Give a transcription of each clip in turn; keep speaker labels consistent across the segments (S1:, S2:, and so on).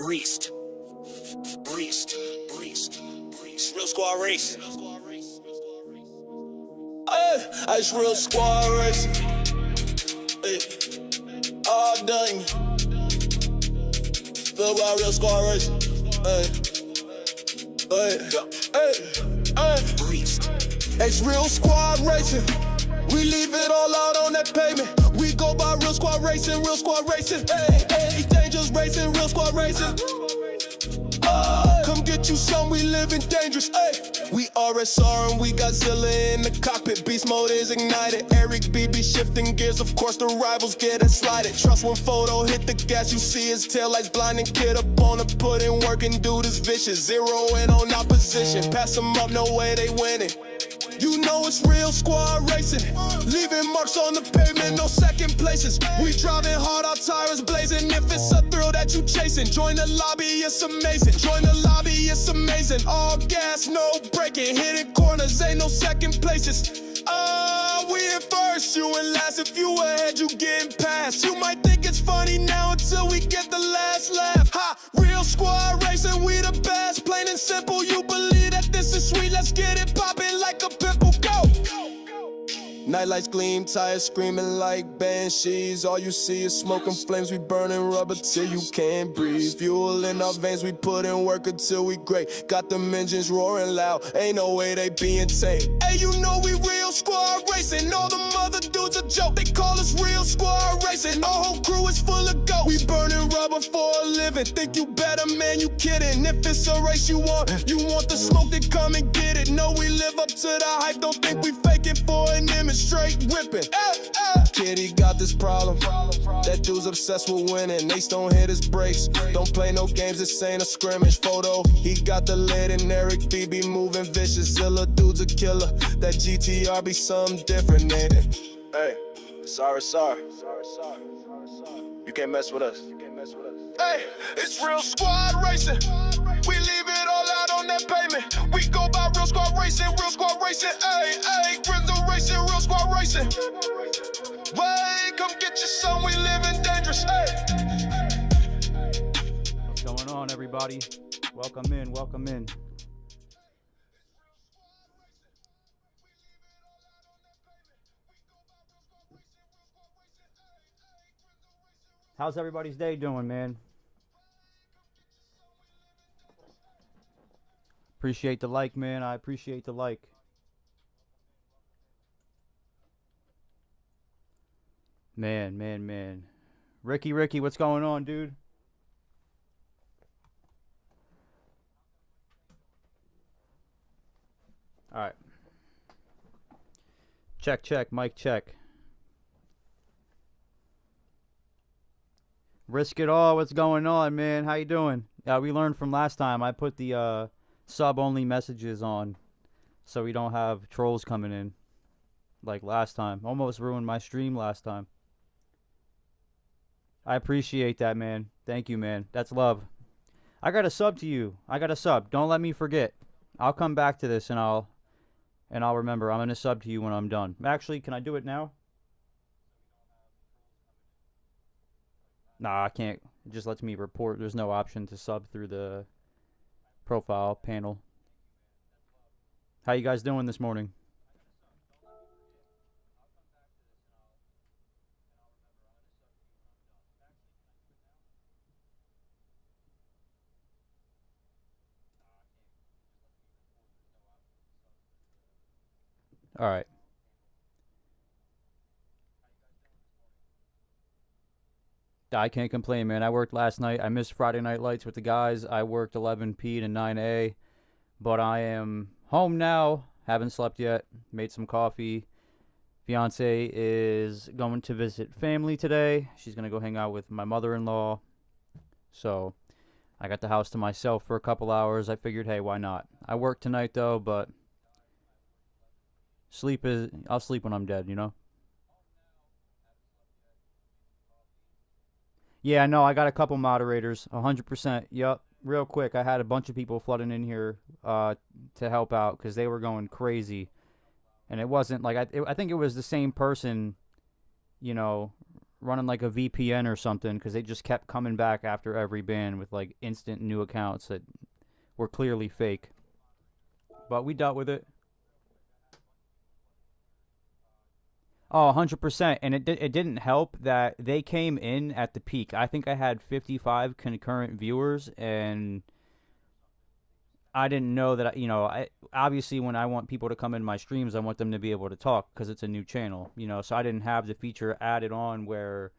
S1: Breezed. Real squad race. Ice real squad race. All done. Feel about real squad race. Breezed. It's real squad racing. We leave it all out on that pavement. We go by real squad racing, real squad racing. Dangerous racing, real squad racing. Come get you some, we living dangerous. We RSR and we got Zilla in the cockpit. Beast mode is ignited. Eric BB shifting gears, of course the rivals getting slided. Trust one photo, hit the gas, you see his tail lights blinding. Kid up on the put in work and dude is vicious. Zero in on opposition, pass them up, no way they winning. You know it's real squad racing. Leaving marks on the pavement, no second places. We driving hard, our tires blazing. If it's a thrill that you chasing, join the lobby, it's amazing. Join the lobby, it's amazing. All gas, no braking. Hitting corners, ain't no second places. We in first, you in last. If you ahead, you getting past. You might think it's funny now until we get the last laugh. Ha! Real squad racing, we the best. Plain and simple, you believe that this is sweet. Let's get it poppin' like a pimple. Go! Nightlights gleam, tires screaming like banshees. All you see is smoke and flames. We burning rubber till you can't breathe. Fuel in our veins, we put in work until we great. Got them engines roaring loud, ain't no way they being tamed. Hey, you know we real squad racing. All them other dudes a joke, they call us real squad racing. Our whole crew is full of ghosts. We burning rubber for a living. Think you better, man, you kidding. If it's a race you want the smoke, then come and get it. No, we live up to the hype, don't think we fake it for an image. Straight whipping. Kid, he got this problem. That dude's obsessed with winning. Ace don't hit his brakes. Don't play no games, this ain't a scrimmage photo. He got the lid and Eric BB moving vicious. Zilla dude's a killer. That GTR be something different, ain't it? Hey, sorry. You can't mess with us. Hey, it's real squad racing. We leave it all out on that pavement. We go by real squad racing, real squad racing. Grizzle racing, real squad racing. Wait, come get you some, we living dangerous.
S2: What's going on, everybody? Welcome in, welcome in. How's everybody's day doing, man? Appreciate the like, man. I appreciate the like. Man. Ricky, what's going on, dude? All right. Check, mic check. Risk it all. What's going on, man? How you doing? We learned from last time. I put the sub-only messages on so we don't have trolls coming in like last time. Almost ruined my stream last time. I appreciate that, man. Thank you, man. That's love. I got a sub to you. I got a sub. Don't let me forget. I'll come back to this and I'll remember. I'm gonna sub to you when I'm done. Actually, can I do it now? Nah, I can't. It just lets me report. There's no option to sub through the profile panel. How you guys doing this morning? All right. I can't complain, man. I worked last night. I missed Friday Night Lights with the guys. I worked 11P to 9A, but I am home now. Haven't slept yet. Made some coffee. Fiance is going to visit family today. She's going to go hang out with my mother-in-law. So I got the house to myself for a couple hours. I figured, hey, why not? I work tonight, though, but I'll sleep when I'm dead, you know? Yeah, no, I got a couple moderators, 100%. Yup, real quick, I had a bunch of people flooding in here to help out because they were going crazy. And it wasn't like, I think it was the same person, you know, running like a VPN or something because they just kept coming back after every ban with like instant new accounts that were clearly fake. But we dealt with it. Oh, 100%. And it didn't help that they came in at the peak. I think I had 55 concurrent viewers, and I didn't know that, obviously when I want people to come in my streams, I want them to be able to talk because it's a new channel, so I didn't have the feature added on where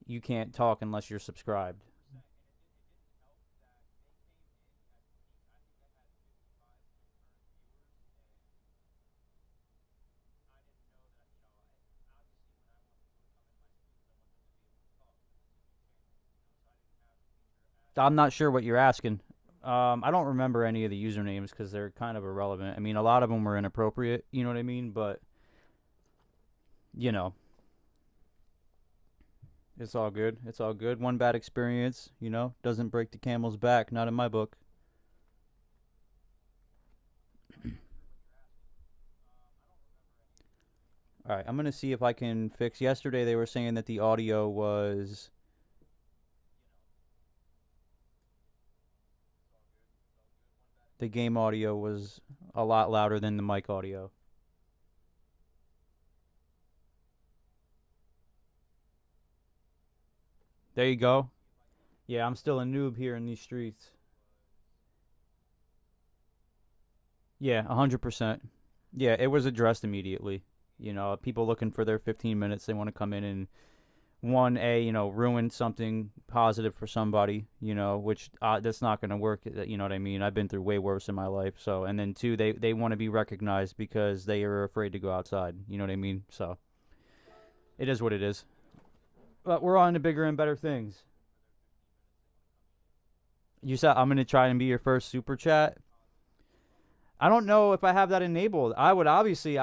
S2: you can't talk unless you're subscribed. I'm not sure what you're asking. I don't remember any of the usernames because they're kind of irrelevant. I mean, a lot of them were inappropriate, you know what I mean? But, you know, it's all good. It's all good. One bad experience, doesn't break the camel's back. Not in my book. All right, I'm going to see if I can fix. Yesterday they were saying that the audio was. The game audio was a lot louder than the mic audio. There you go. Yeah, I'm still a noob here in these streets. Yeah, 100%. Yeah, it was addressed immediately. People looking for their 15 minutes, they want to come in and ruin something positive for somebody, which that's not going to work. You know what I mean? I've been through way worse in my life. So, and then two, they want to be recognized because they are afraid to go outside. You know what I mean? So, it is what it is. But we're on to bigger and better things. You said I'm going to try and be your first super chat. I don't know if I have that enabled. I would obviously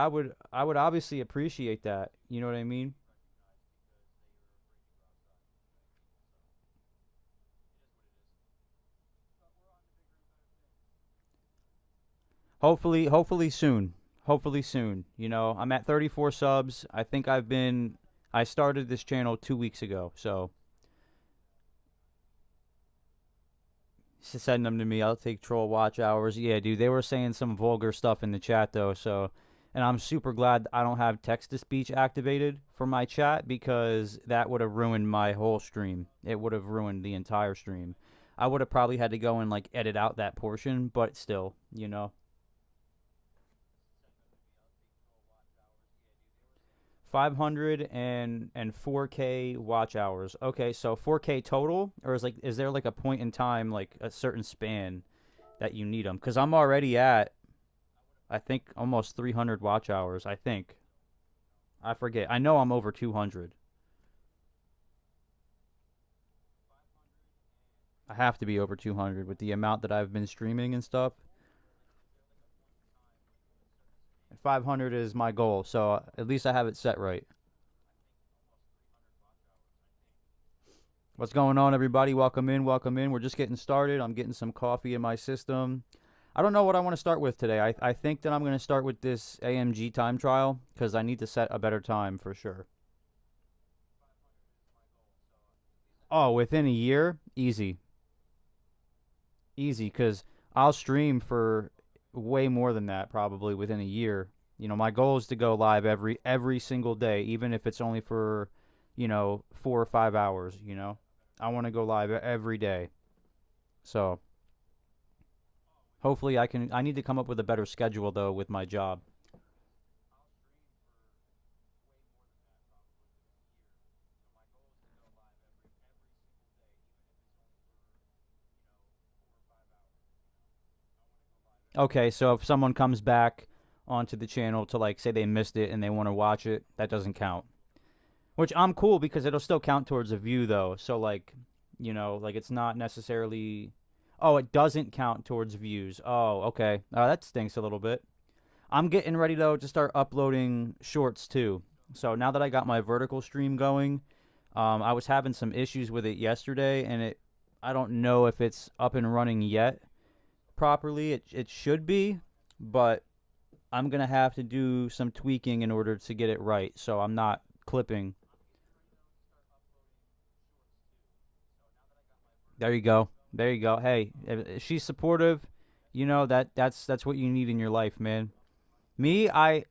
S2: appreciate that. You know what I mean? Hopefully soon. Hopefully soon. I'm at 34 subs. I started this channel 2 weeks ago, so send them to me. I'll take troll watch hours. Yeah, dude, they were saying some vulgar stuff in the chat though, so and I'm super glad I don't have text to speech activated for my chat because that would have ruined my whole stream. It would have ruined the entire stream. I would have probably had to go and like edit out that portion, but still. 500 and 4K watch hours. Okay, so 4K total, or is there like a point in time, like a certain span that you need them? Because I'm already at, I think, almost 300 watch hours. I think. I forget. I know I'm over 200. I have to be over 200 with the amount that I've been streaming and stuff. 500 is my goal, so at least I have it set right. What's going on, everybody? Welcome in, welcome in. We're just getting started. I'm getting some coffee in my system. I don't know what I want to start with today. I think that I'm going to start with this AMG time trial because I need to set a better time for sure. Oh, within a year? Easy. Easy, because I'll stream for way more than that probably within a year. My goal is to go live every single day, even if it's only for, 4 or 5 hours. I want to go live every day. So hopefully I need to come up with a better schedule though with my job. Okay, so if someone comes back onto the channel to like say they missed it and they want to watch it, that doesn't count. Which I'm cool because it'll still count towards a view though. So like, like it's not necessarily. Oh, it doesn't count towards views. Oh, okay. That stinks a little bit. I'm getting ready though to start uploading shorts too. So now that I got my vertical stream going, I was having some issues with it yesterday, and I don't know if it's up and running yet properly. It should be, but I'm gonna have to do some tweaking in order to get it right. So I'm not clipping. There you go. There you go. Hey, if she's supportive, that's what you need in your life, man. Me, I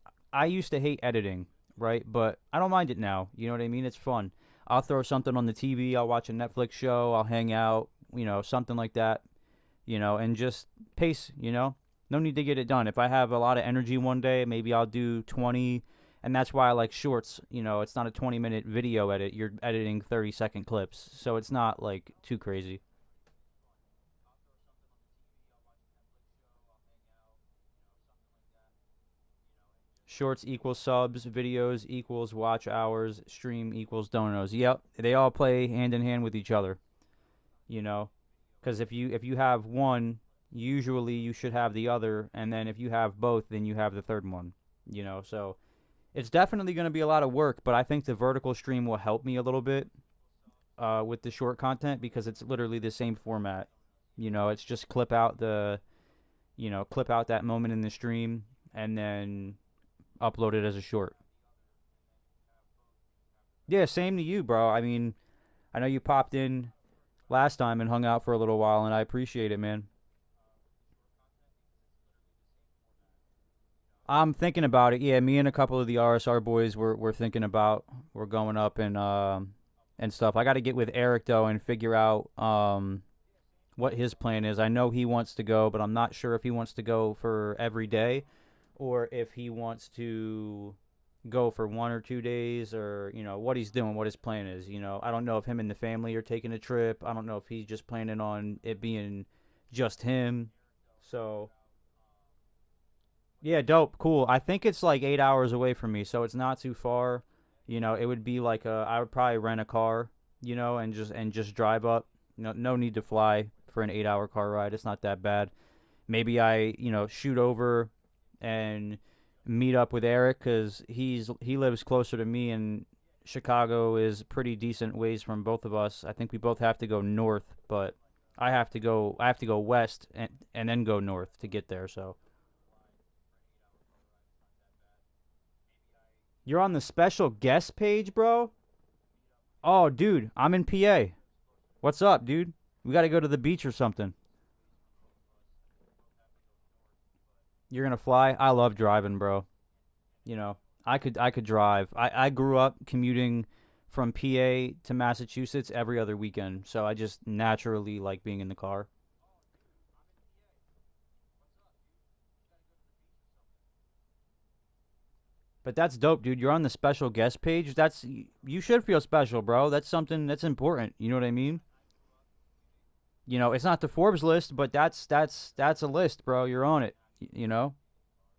S2: used to hate editing, right? But I don't mind it now. You know what I mean? It's fun. I'll throw something on the TV. I'll watch a Netflix show. I'll hang out. Something like that. And just pace. No need to get it done. If I have a lot of energy one day, maybe I'll do 20. And that's why I like shorts. It's not a 20-minute video edit. You're editing 30-second clips, so it's not like too crazy. Shorts equals subs, videos equals watch hours, stream equals donos. Yep, they all play hand in hand with each other. You know, because if you have one, usually you should have the other, and then if you have both, then you have the third one. So it's definitely going to be a lot of work, but I think the vertical stream will help me a little bit with the short content because it's literally the same format. It's just clip out that moment in the stream and then upload it as a short. Yeah, same to you, bro. I mean, I know you popped in last time and hung out for a little while, and I appreciate it, man. I'm thinking about it. Yeah, me and a couple of the RSR boys were thinking about we're going up and stuff. I got to get with Eric though and figure out what his plan is. I know he wants to go, but I'm not sure if he wants to go for every day or if he wants to go for 1 or 2 days or what he's doing, what his plan is. I don't know if him and the family are taking a trip. I don't know if he's just planning on it being just him. So yeah, dope, cool. I think it's like 8 hours away from me, so it's not too far. It would be like I would probably rent a car, and just drive up. No need to fly for an 8 hour car ride. It's not that bad. Maybe I shoot over and meet up with Eric because he lives closer to me, and Chicago is pretty decent ways from both of us. I think we both have to go north, but I have to go west and then go north to get there. So you're on the special guest page, bro? Oh, dude, I'm in PA. What's up, dude? We got to go to the beach or something. You're gonna fly? I love driving, bro. You know, I could drive. I grew up commuting from PA to Massachusetts every other weekend, so I just naturally like being in the car. But that's dope, dude. You're on the special guest page. You should feel special, bro. That's something that's important. You know what I mean? It's not the Forbes list, but that's a list, bro. You're on it.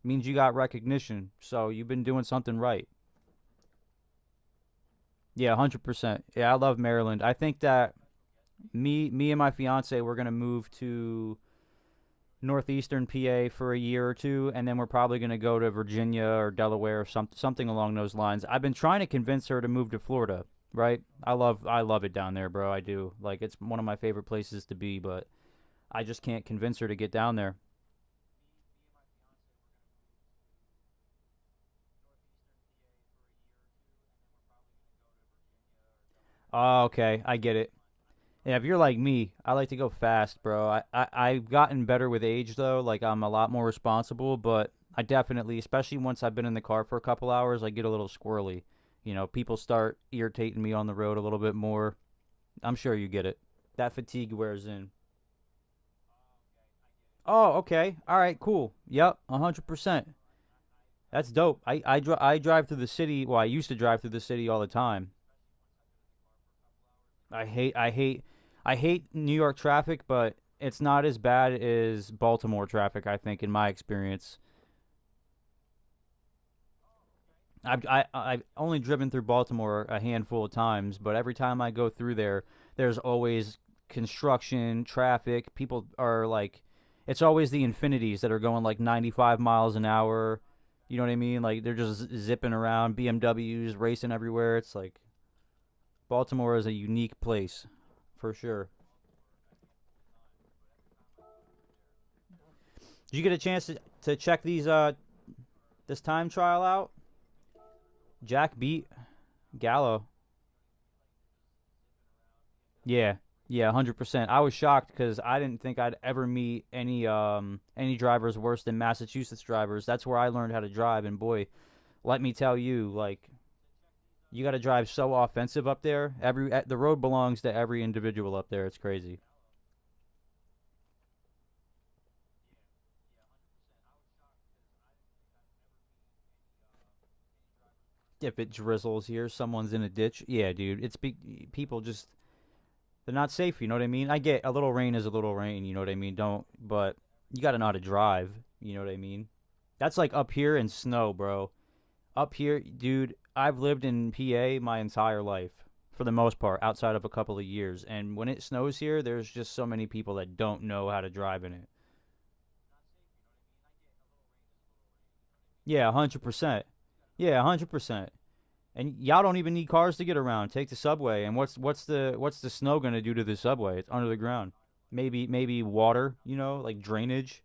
S2: Means you got recognition. So you've been doing something right. Yeah, 100%. Yeah, I love Maryland. I think that me and my fiance we're gonna move to northeastern PA for a year or two, and then we're probably gonna go to Virginia or Delaware or something along those lines. I've been trying to convince her to move to Florida. Right? I love it down there, bro. I do. Like it's one of my favorite places to be, but I just can't convince her to get down there. Oh, okay, I get it. Yeah, if you're like me, I like to go fast, bro. I've gotten better with age though. Like I'm a lot more responsible, but I definitely, especially once I've been in the car for a couple hours, I get a little squirrely. People start irritating me on the road a little bit more. I'm sure you get it. That fatigue wears in. Oh, okay. All right, cool. Yep, 100%. That's dope. I drive through the city. Well, I used to drive through the city all the time. I hate New York traffic, but it's not as bad as Baltimore traffic. I think, in my experience, I've only driven through Baltimore a handful of times, but every time I go through there, there's always construction, traffic. People are like, it's always the Infinities that are going like 95 miles an hour. You know what I mean? Like they're just zipping around, BMWs racing everywhere. It's like Baltimore is a unique place, for sure. Did you get a chance to check this time trial out? Jack beat Gallo. Yeah. Yeah, 100%. I was shocked because I didn't think I'd ever meet any drivers worse than Massachusetts drivers. That's where I learned how to drive, and boy, let me tell you, like, you got to drive so offensive up there. The road belongs to every individual up there. It's crazy. If it drizzles here, someone's in a ditch. Yeah, dude, people just they're not safe. You know what I mean? I get a little rain is a little rain. You know what I mean? But you got to know how to drive. You know what I mean? That's like up here in snow, bro. Up here, dude, I've lived in PA my entire life for the most part, outside of a couple of years. And when it snows here, there's just so many people that don't know how to drive in it. Yeah, 100%. Yeah, 100%. And y'all don't even need cars to get around. Take the subway. And what's the snow gonna do to the subway? It's under the ground. Maybe water, like drainage,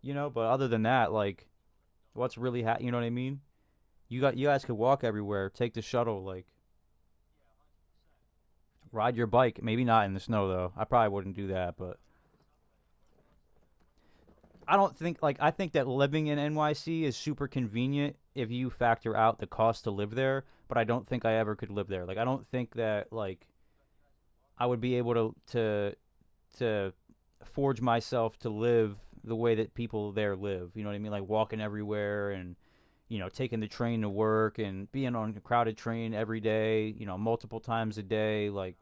S2: But other than that, like, what's really you know what I mean? You guys could walk everywhere. Take the shuttle, like, ride your bike. Maybe not in the snow though. I probably wouldn't do that, but I don't think like I think that living in NYC is super convenient if you factor out the cost to live there, but I don't think I ever could live there. Like I don't think that like I would be able to forge myself to live the way that people there live. You know what I mean? Like walking everywhere and taking the train to work and being on a crowded train every day, multiple times a day, like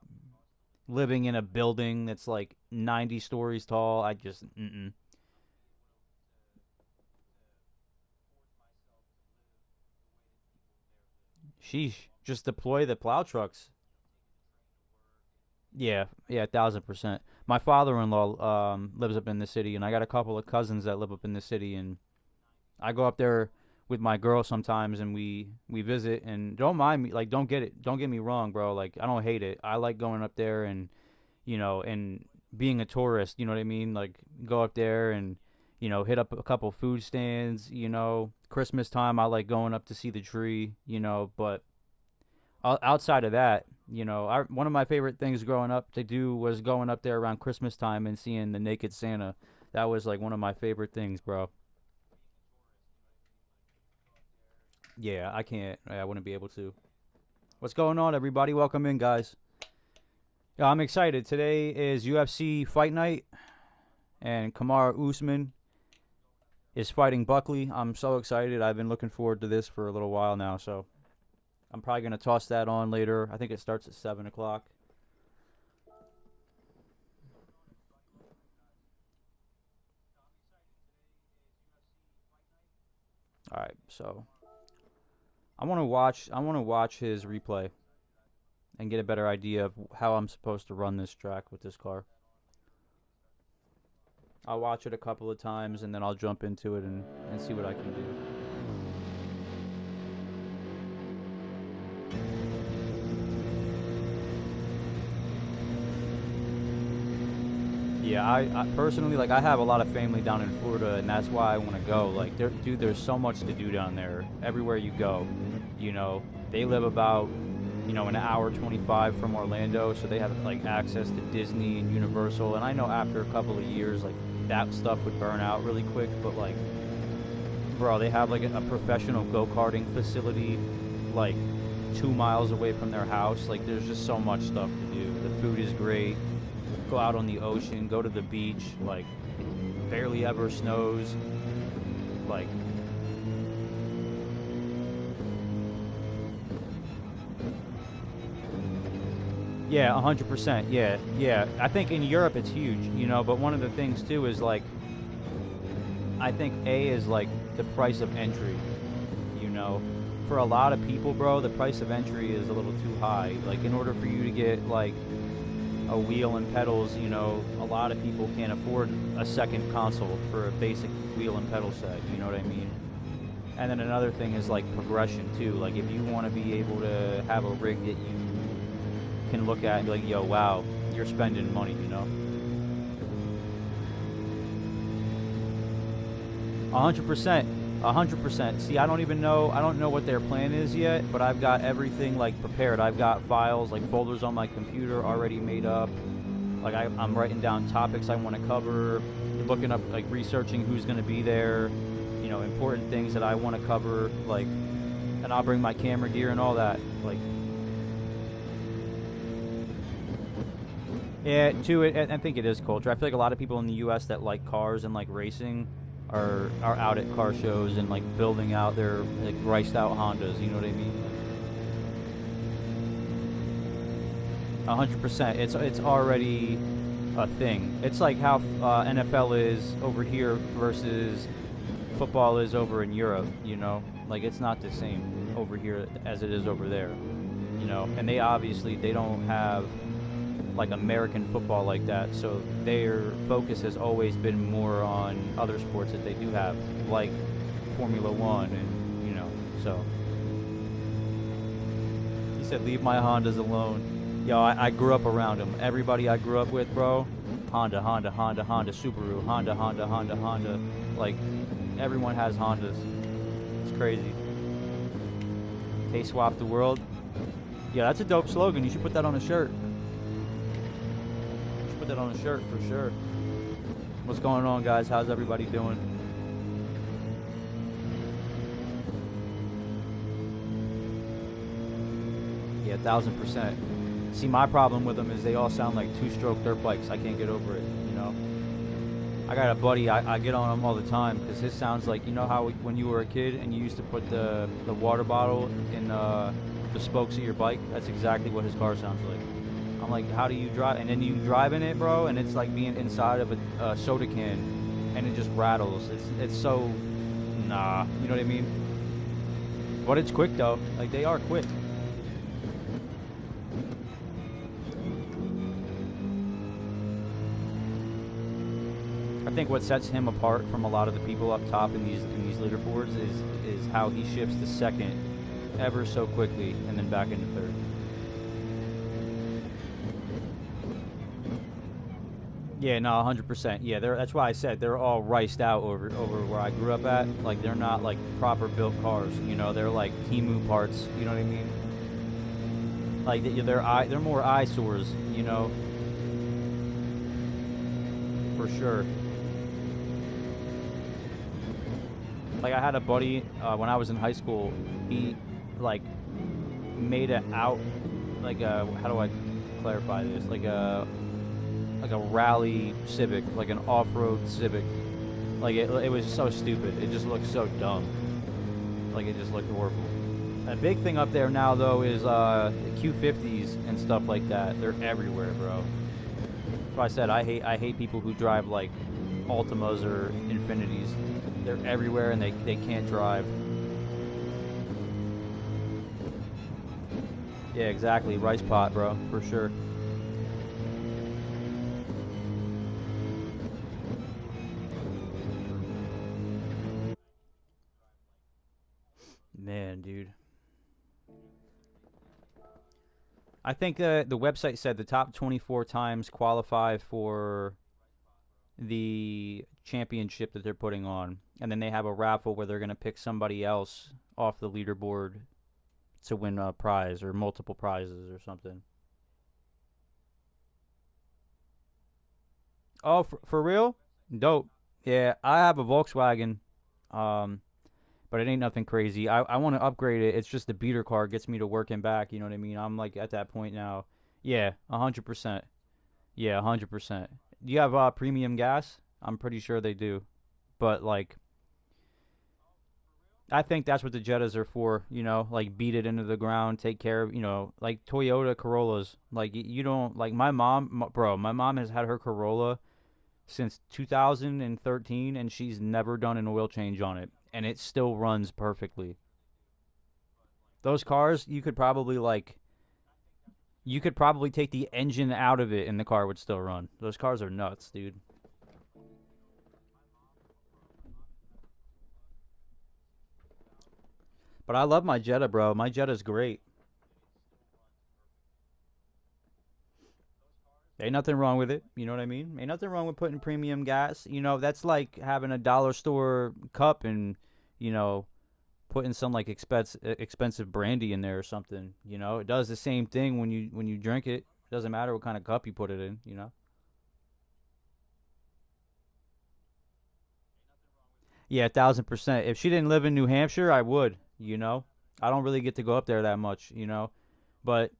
S2: living in a building that's like 90 stories tall. I just sheesh, just deploy the plow trucks. Yeah, yeah, 1,000%. My father-in-law lives up in the city, and I got a couple of cousins that live up in the city, and I go up there with my girl sometimes, and we visit. And don't mind me, like, don't get me wrong, bro. Like, I don't hate it. I like going up there and and being a tourist. You know what I mean? Like, go up there and hit up a couple food stands. Christmas time, I like going up to see the tree. But outside of that, one of my favorite things growing up to do was going up there around Christmas time and seeing the naked Santa. That was like one of my favorite things, bro. Yeah, I can't. I wouldn't be able to. What's going on, everybody? Welcome in, guys. Yeah, I'm excited. Today is UFC Fight Night, and Kamaru Usman is fighting Buckley. I'm so excited. I've been looking forward to this for a little while now, so I'm probably going to toss that on later. I think it starts at 7 o'clock. All right, so I want to watch his replay and get a better idea of how I'm supposed to run this track with this car. I'll watch it a couple of times and then I'll jump into it and see what I can do. Yeah, I personally, like, I have a lot of family down in Florida, and that's why I want to go. Like, dude, there's so much to do down there. Everywhere you go, they live about, an hour 25 from Orlando, so they have like access to Disney and Universal. And I know after a couple of years, like, that stuff would burn out really quick. But like, bro, they have like a professional go-karting facility, like 2 miles away from their house. Like, there's just so much stuff to do. The food is great. Go out on the ocean, go to the beach, like, barely ever snows, like, yeah, 100%, yeah, I think in Europe it's huge, but one of the things, too, is, like, I think, is, like, the price of entry, for a lot of people, bro, the price of entry is a little too high, like, in order for you to get, like, a wheel and pedals, a lot of people can't afford a second console for a basic wheel and pedal set, you know what I mean? And then another thing is like progression too. Like, if you want to be able to have a rig that you can look at and be like, yo, wow, you're spending money. 100%. 100%. See, I don't know what their plan is yet, but I've got everything like prepared. I've got files, like folders on my computer already made up. Like I'm writing down topics I want to cover, looking up, like researching who's going to be there, important things that I want to cover, like, and I'll bring my camera gear and all that. Like, yeah, I think it is culture. I feel like a lot of people in the U.S. that like cars and like racing are out at car shows and like building out their like riced out Hondas. You know what I mean? 100%. It's already a thing. It's like how NFL is over here versus football is over in Europe. Like it's not the same over here as it is over there. And they don't have like American football like that, so their focus has always been more on other sports that they do have, like Formula One, and so he said leave my Hondas alone. Yo, I grew up around them. Everybody I grew up with, bro, Honda, Subaru, Honda. Like, everyone has Hondas. It's crazy. They swap the world. Yeah, that's a dope slogan. You should put that on a shirt. Put that on a shirt for sure. What's going on, guys? How's everybody doing? Yeah, 1000%. See, my problem with them is they all sound like two-stroke dirt bikes. I can't get over it. I got a buddy. I get on him all the time because his sounds like, how when you were a kid and you used to put the water bottle in the spokes of your bike. That's exactly what his car sounds like. I'm like, how do you drive? And then you drive in it, bro, and it's like being inside of a soda can, and it just rattles. It's so, nah, you know what I mean? But it's quick though. Like, they are quick. I think what sets him apart from a lot of the people up top in these leaderboards is how he shifts to second ever so quickly and then back into third. Yeah, no, 100%. Yeah, that's why I said they're all riced out over where I grew up at. Like, they're not like proper built cars. They're like Temu parts. You know what I mean? Like, they're more eyesores. For sure. Like, I had a buddy when I was in high school. He like made it out like a, how do I clarify this? Like a rally Civic, like an off-road Civic. Like, it was so stupid. It just looked so dumb. Like, it just looked horrible. And a big thing up there now though is Q50s and stuff like that. They're everywhere, bro. That's why I said I hate people who drive like Altimas or Infinities. They're everywhere and they can't drive. Yeah, exactly. Rice pot, bro, for sure. Man, dude. I think the website said the top 24 times qualify for the championship that they're putting on. And then they have a raffle where they're going to pick somebody else off the leaderboard to win a prize or multiple prizes or something. Oh, for real? Dope. Yeah, I have a Volkswagen, but it ain't nothing crazy. I want to upgrade it. It's just the beater car gets me to work and back. You know what I mean? I'm like at that point now. Yeah, 100%. Yeah, 100%. Do you have premium gas? I'm pretty sure they do. But like, I think that's what the Jettas are for, like beat it into the ground, take care of, like Toyota Corollas. Like, you don't, like my mom has had her Corolla since 2013 and she's never done an oil change on it. And it still runs perfectly. Those cars, you could probably take the engine out of it and the car would still run. Those cars are nuts, dude. But I love my Jetta, bro. My Jetta's great. Ain't nothing wrong with it. You know what I mean? Ain't nothing wrong with putting premium gas. That's like having a dollar store cup and, putting some like expensive brandy in there or something. It does the same thing when you drink it. It doesn't matter what kind of cup you put it in. Yeah, 1,000%. If she didn't live in New Hampshire, I would. You know, I don't really get to go up there that much. You know, but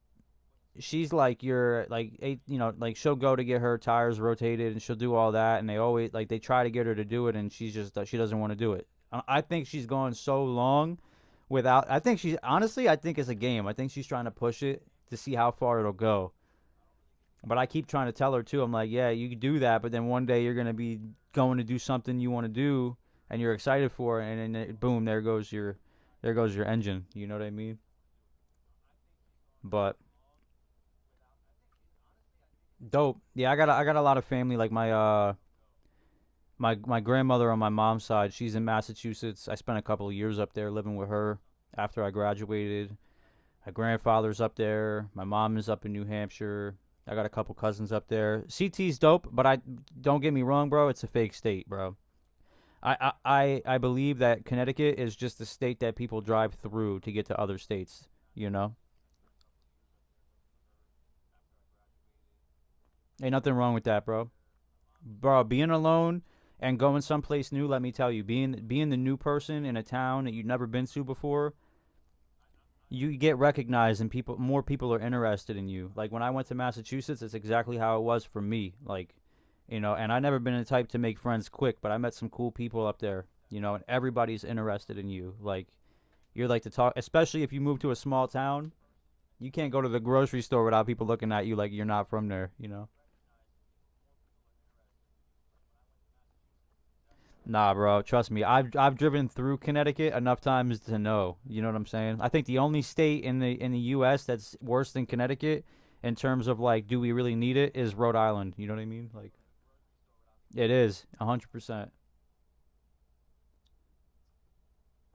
S2: she's like your like you know, like she'll go to get her tires rotated and she'll do all that, and they always like they try to get her to do it, and she doesn't want to do it. I think she's gone so long without. I think she's honestly, I think it's a game. I think she's trying to push it to see how far it'll go. But I keep trying to tell her too. I'm like, yeah, you can do that, but then one day you're gonna be going to do something you want to do and you're excited for it, and then boom, there goes your engine. You know what I mean? But dope. Yeah, I got a lot of family. Like my grandmother on my mom's side, she's in Massachusetts. I spent a couple of years up there living with her after I graduated. My grandfather's up there. My mom is up in New Hampshire. I got a couple cousins up there. CT's dope, but I don't get me wrong, bro. It's a fake state, bro. I believe that Connecticut is just a state that people drive through to get to other states. You know, ain't nothing wrong with that, bro. Bro, being alone and going someplace new. Let me tell you, being the new person in a town that you've never been to before, you get recognized and more people are interested in you. Like when I went to Massachusetts, it's exactly how it was for me. Like, you know, and I never been the type to make friends quick, but I met some cool people up there, you know, and everybody's interested in you. Like you're like to talk, especially if you move to a small town, you can't go to the grocery store without people looking at you like you're not from there, you know. Nah, bro, trust me. I've driven through Connecticut enough times to know. You know what I'm saying? I think the only state in the U.S. that's worse than Connecticut in terms of like, do we really need it? Is Rhode Island. You know what I mean? Like, it is 100%.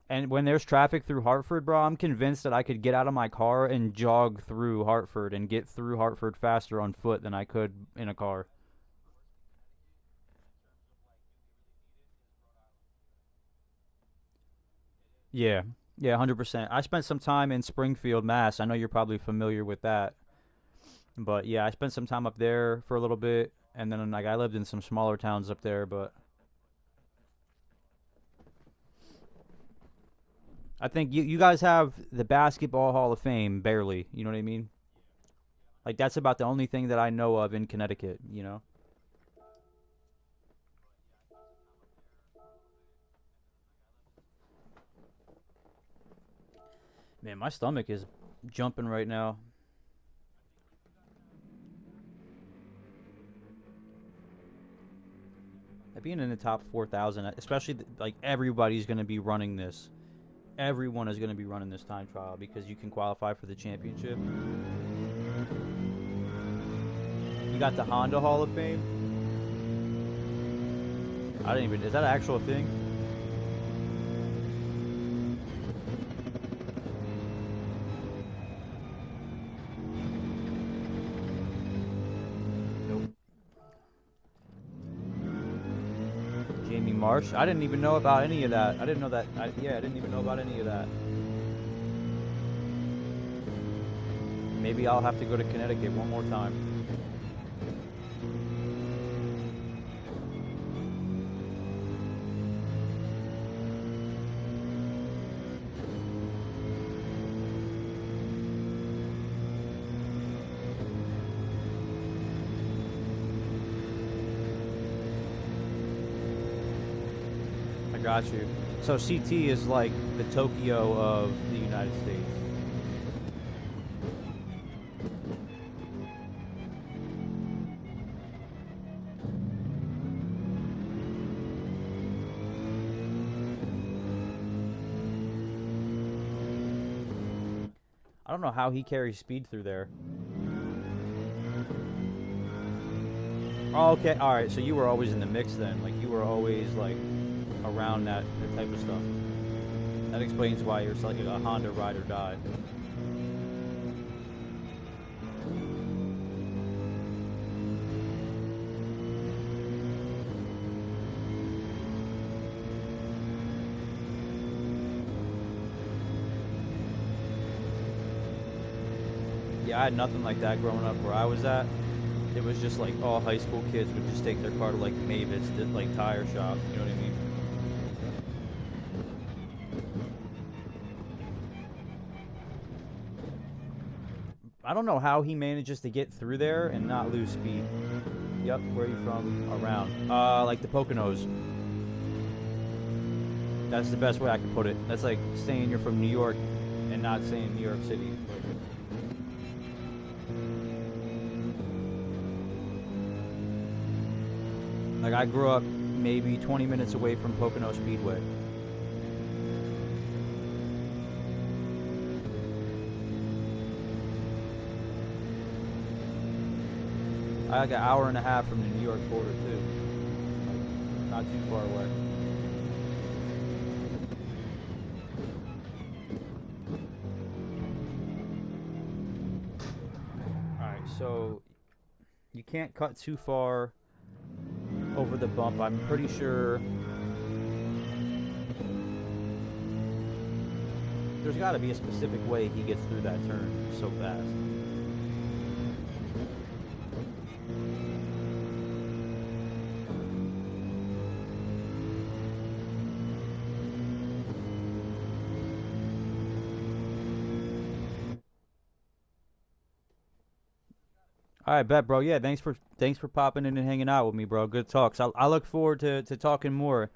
S2: And when there's traffic through Hartford, bro, I'm convinced that I could get out of my car and jog through Hartford and get through Hartford faster on foot than I could in a car. Yeah. Yeah, 100%. I spent some time in Springfield, Mass. I know you're probably familiar with that. But yeah, I spent some time up there for a little bit, and then like I lived in some smaller towns up there, but I think you guys have the Basketball Hall of Fame barely, you know what I mean? Like that's about the only thing that I know of in Connecticut, you know? Man, my stomach is jumping right now. Being in the top 4,000, especially like everybody's going to be running this. Everyone is going to be running this time trial because you can qualify for the championship. You got the Honda Hall of Fame. I didn't even. Is that an actual thing? Nope. Jamie Marsh. I didn't even know about any of that. I didn't know that. Yeah, I didn't even know about any of that. Maybe I'll have to go to Connecticut one more time. I got you. So CT is like the Tokyo of the United States. I don't know how he carries speed through there. Oh, okay, all right. So you were always in the mix then. Like you were always like around that type of stuff. That explains why you're like a Honda ride or die. Yeah, I had nothing like that growing up where I was at. It was just like all high school kids would just take their car to like Mavis, like tire shop. You know what I mean? I don't know how he manages to get through there and not lose speed. Yep, where are you from? Around. Like the Poconos. That's the best way I can put it. That's like saying you're from New York and not saying New York City. Like I grew up maybe 20 minutes away from Pocono Speedway. I like an hour and a half from the New York border too. Like, not too far away. Alright, so you can't cut too far over the bump. I'm pretty sure there's got to be a specific way he gets through that turn so fast. All right, bet, bro. Yeah, thanks for popping in and hanging out with me, bro. Good talks. I look forward to talking more,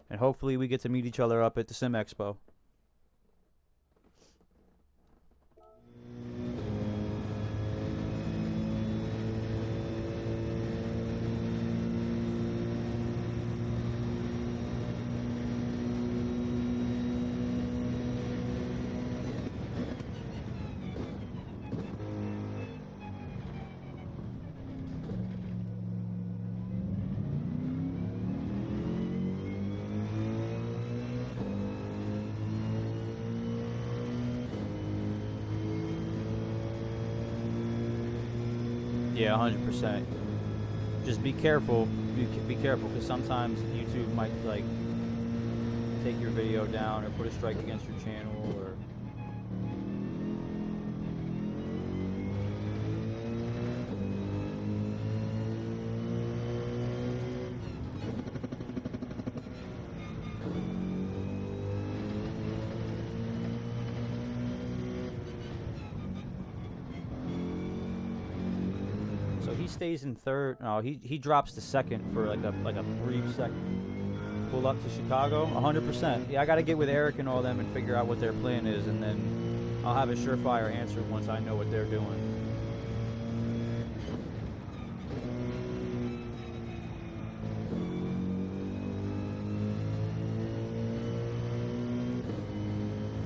S2: and hopefully we get to meet each other up at the Sim Expo. Yeah, 100%. Just be careful. Be careful, because sometimes YouTube might like take your video down or put a strike against your channel or. He stays in third. No, he drops to second for like a brief second. Pull up to Chicago, 100%. Yeah, I got to get with Eric and all them and figure out what their plan is, and then I'll have a surefire answer once I know what they're doing.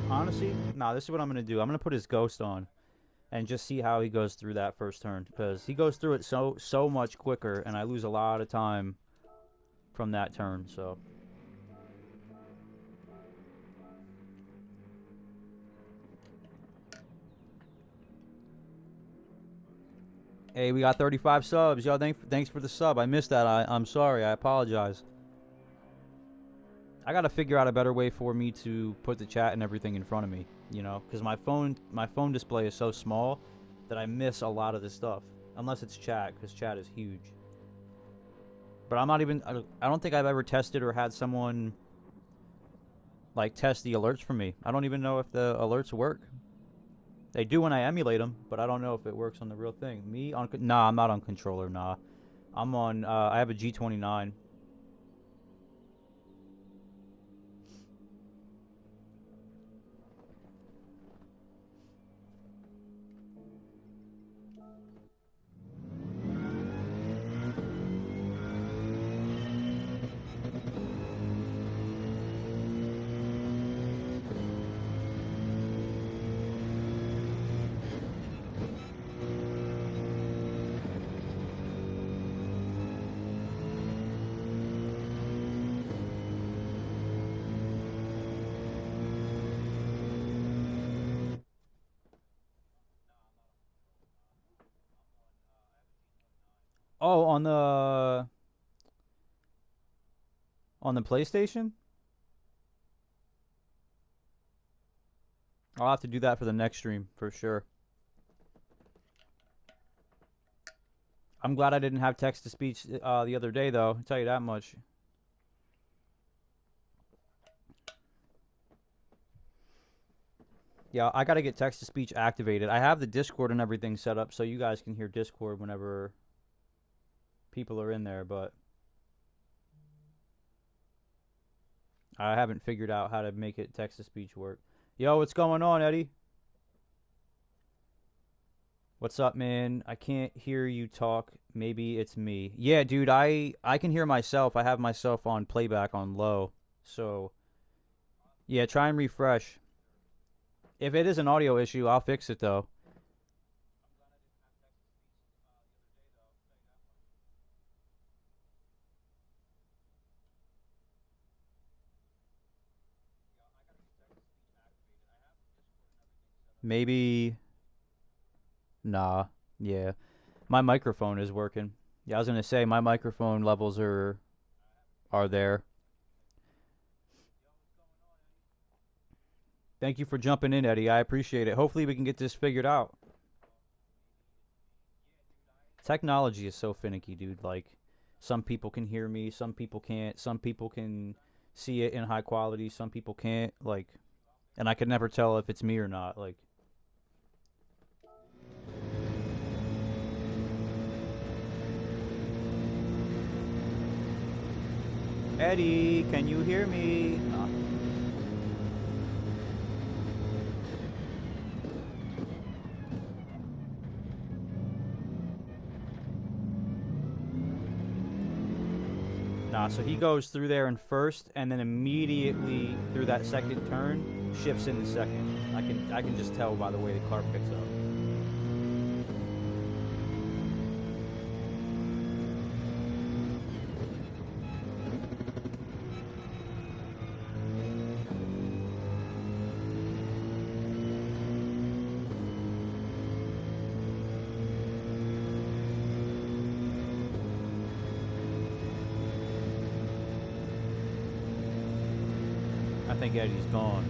S2: Honestly, nah, this is what I'm gonna do. I'm gonna put his ghost on and just see how he goes through that first turn, because he goes through it so much quicker, and I lose a lot of time from that turn. So hey, we got 35 subs. Yo, thanks for the sub. I missed that. I'm sorry. I apologize. I gotta figure out a better way for me to put the chat and everything in front of me, you know, because my phone display is so small that I miss a lot of this stuff, unless it's chat, because chat is huge. But I'm not even, I don't think I've ever tested or had someone like test the alerts for me. I don't even know if the alerts work. They do when I emulate them, but I don't know if it works on the real thing. Nah, I'm not on controller. Nah, I'm on. I have a G29. Oh, on the PlayStation? I'll have to do that for the next stream for sure. I'm glad I didn't have text to speech the other day, though. I'll tell you that much. Yeah, I gotta get text to speech activated. I have the Discord and everything set up so you guys can hear Discord whenever people are in there, but I haven't figured out how to make it text to speech work. Yo, what's going on, Eddie? What's up, man? I can't hear you talk. Maybe it's me. Yeah, dude, I can hear myself. I have myself on playback on low. So, yeah, try and refresh. If it is an audio issue, I'll fix it though. Maybe nah. Yeah. My microphone is working. Yeah, I was going to say my microphone levels are there. Thank you for jumping in, Eddie. I appreciate it. Hopefully we can get this figured out. Technology is so finicky, dude. Like, some people can hear me, some people can't. Some people can see it in high quality, some people can't. Like, and I can never tell if it's me or not. Like, Eddie, can you hear me? Nah. Nah, so he goes through there in first, and then immediately through that second turn, shifts in the second. I can just tell by the way the car picks up. I think Eddie's gone.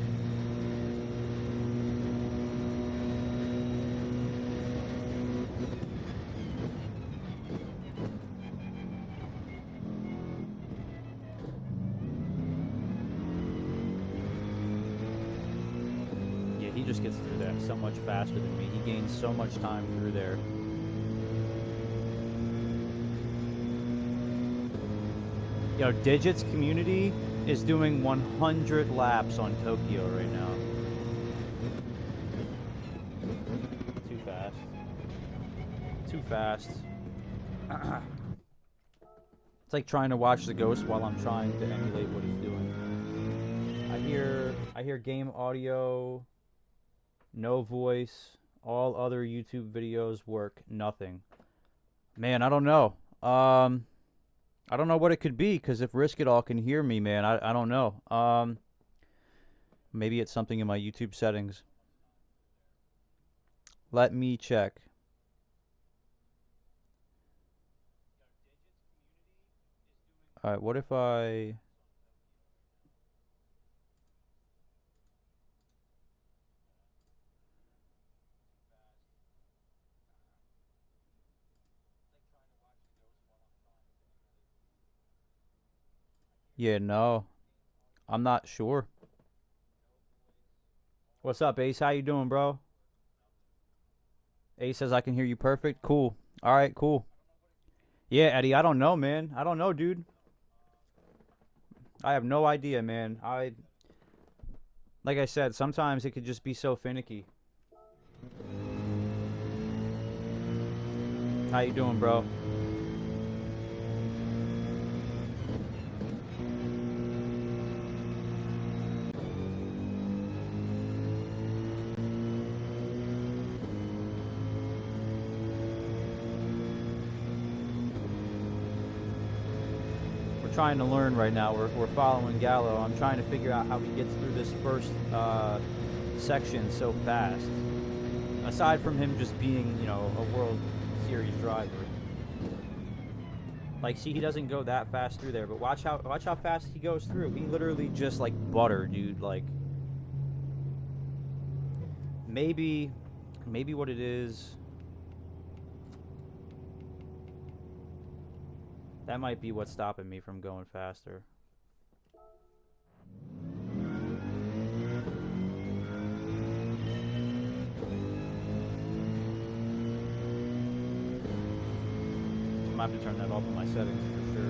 S2: Yeah, he just gets through that so much faster than me. He gains so much time through there. Yo, Digits Community is doing 100 laps on Tokyo right now. Too fast. Too fast. It's like trying to watch the ghost while I'm trying to emulate what he's doing. I hear game audio, no voice, all other YouTube videos work, nothing. Man, I don't know. I don't know what it could be, because if Risk It All can hear me, man, I don't know. Maybe it's something in my YouTube settings. Let me check. Alright, what if I... Yeah, no. I'm not sure. What's up, Ace? How you doing, bro? Ace says I can hear you perfect. Cool. Alright, cool. Yeah, Eddie, I don't know, man. I don't know, dude. I have no idea, man. Like I said, sometimes it could just be so finicky. How you doing, bro? Trying to learn right now. We're following Gallo. I'm trying to figure out how he gets through this first section so fast. Aside from him just being, you know, a World Series driver. Like, see, he doesn't go that fast through there, but watch how fast he goes through. He literally just like butter, dude. Like, maybe what it is. That might be what's stopping me from going faster. I have to turn that off in my settings for sure.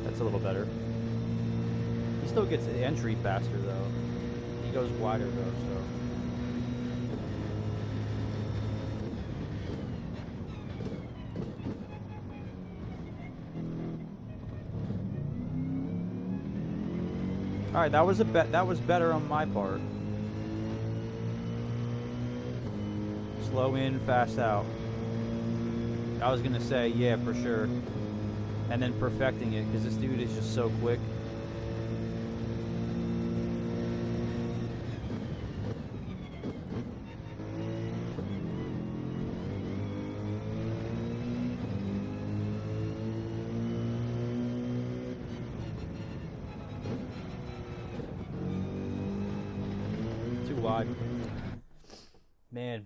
S2: That's a little better. He still gets the entry faster though. He goes wider though, so. All right, that was better on my part. Slow in, fast out. I was gonna say, yeah, for sure. And then perfecting it, because this dude is just so quick. Too wide. Man.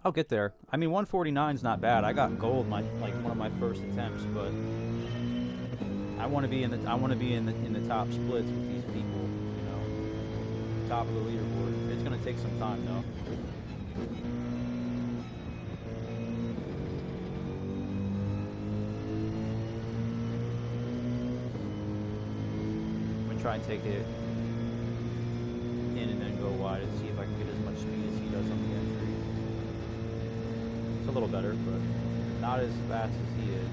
S2: I'll get there. I mean, 149 is not bad. I got gold one of my first attempts, but I want to be in the top splits with these people, you know, top of the leaderboard. It's gonna take some time though. I'm gonna try and take it in and then go wide and see if I can get as much speed as he does on the entry. It's a little better, but not as fast as he is.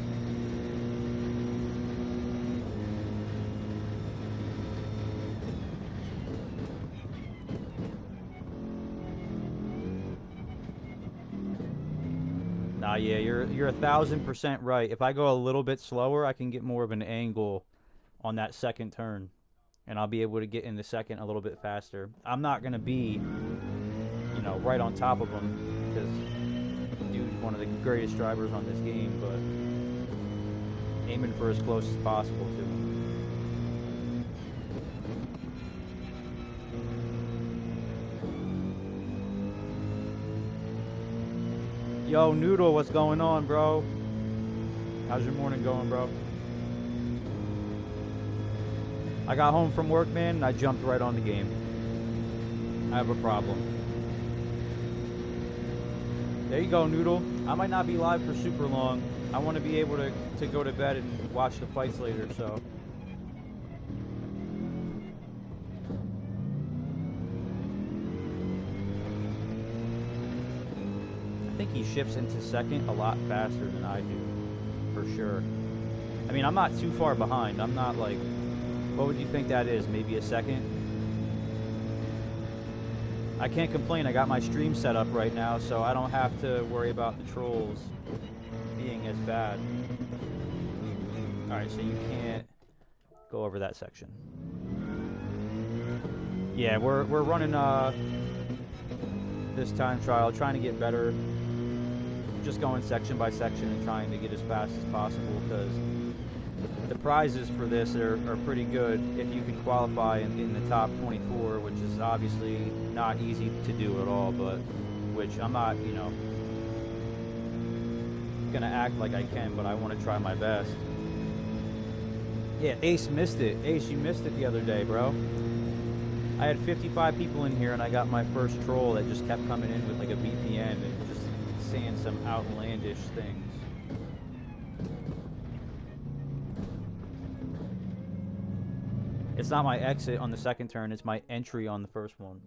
S2: Nah, yeah, you're 1,000% right. If I go a little bit slower, I can get more of an angle on that second turn, and I'll be able to get in the second a little bit faster. I'm not gonna be, you know, right on top of him because dude's one of the greatest drivers on this game, but aiming for as close as possible to him. Yo, Noodle, what's going on, bro? How's your morning going, bro? I got home from work, man, and I jumped right on the game. I have a problem. There you go, Noodle. I might not be live for super long. I want to be able to go to bed and watch the fights later, so. I think he shifts into second a lot faster than I do, for sure. I mean, I'm not too far behind. I'm not like, what would you think that is? Maybe a second? I can't complain. I got my stream set up right now, so I don't have to worry about the trolls being as bad. Alright, so you can't go over that section. Yeah, we're running this time trial, trying to get better. Just going section by section and trying to get as fast as possible, because the prizes for this are pretty good if you can qualify in the top 24, which is obviously not easy to do at all, but which I'm not, you know, gonna act like I can, but I want to try my best. Yeah, Ace missed it. Ace, you missed it the other day, bro. I had 55 people in here and I got my first troll that just kept coming in with like a VPN and just saying some outlandish things. It's not my exit on the second turn, it's my entry on the first one.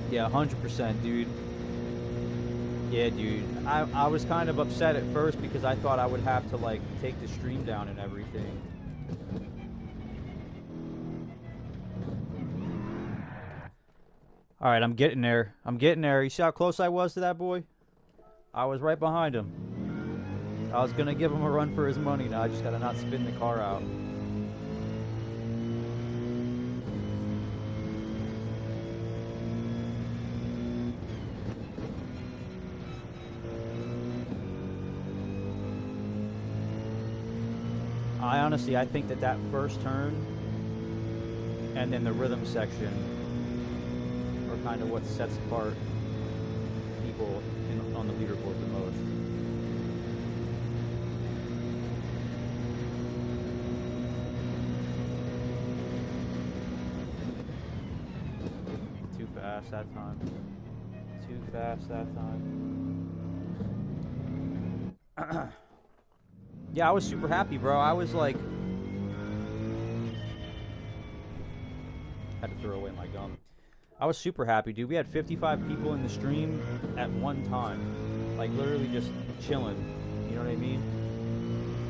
S2: Yeah, 100%, dude. Yeah, dude. I was kind of upset at first because I thought I would have to, like, take the stream down and everything. Alright, I'm getting there. I'm getting there. You see how close I was to that boy? I was right behind him. I was gonna give him a run for his money. Now I just gotta not spin the car out. I think that first turn and then the rhythm section are kind of what sets apart people on the leaderboard the most. Too fast that time. Too fast that time. Yeah, I was super happy, bro. I was like... had to throw away my gum. I was super happy, dude. We had 55 people in the stream at one time. Like, literally just chilling. You know what I mean?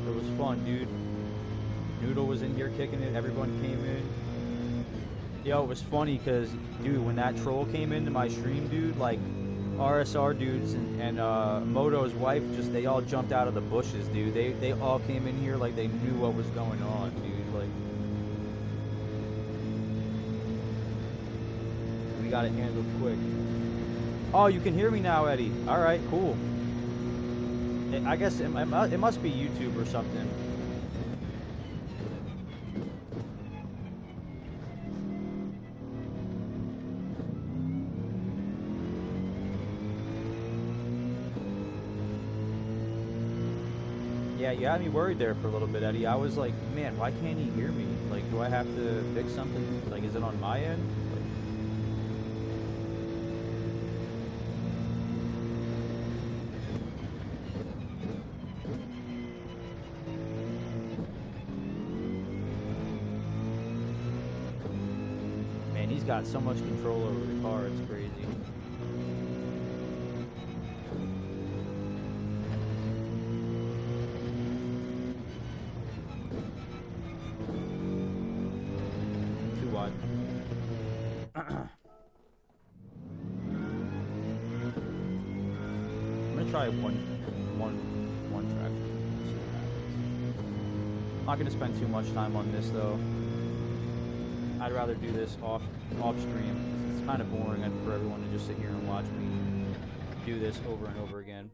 S2: It was fun, dude. Noodle was in here kicking it. Everyone came in. Yo, it was funny because, dude, when that troll came into my stream, dude, like... RSR dudes and Moto's wife, just they all jumped out of the bushes, dude. They all came in here like they knew what was going on, dude. Like, we got it handled quick. Oh, you can hear me now, Eddie. All right, cool. I guess it must be YouTube or something. Yeah, you had me worried there for a little bit, Eddie. I was like, man, why can't he hear me? Like, do I have to fix something? Like, is it on my end? Like, man, he's got so much control over the car, it's crazy. Try one track. See what happens. I'm not gonna spend too much time on this though. I'd rather do this off stream. It's kind of boring and for everyone to just sit here and watch me do this over and over again.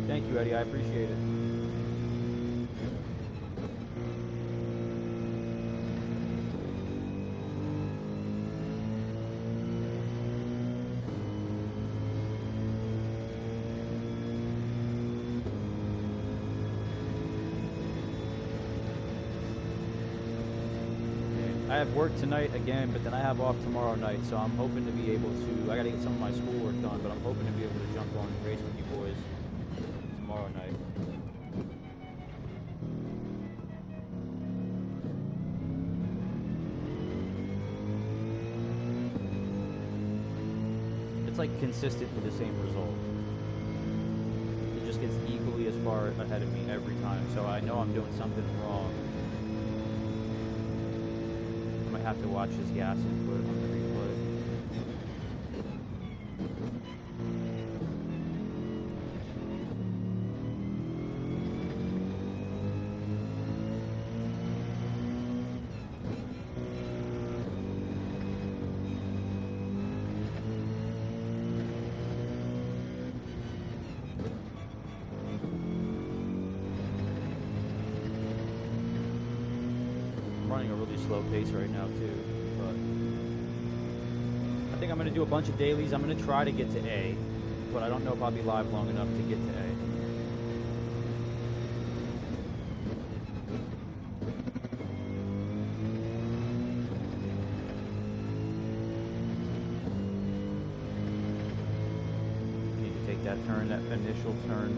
S2: Thank you, Eddie. I appreciate it. I have work tonight again, but then I have off tomorrow night, so I'm hoping to be able to... I gotta get some of my schoolwork done, but I'm hoping to be able to jump on and race with you boys tomorrow night. It's like consistently the same result. It just gets equally as far ahead of me every time, so I know I'm doing something wrong. I might have to watch his gas input on the replay. Running a really slow pace right now too, but I think I'm going to do a bunch of dailies. I'm going to try to get to A, but I don't know if I'll be live long enough to get to A. Need to take that turn, that initial turn,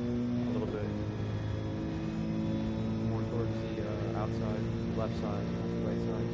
S2: a little bit more towards the outside, left side. Right side.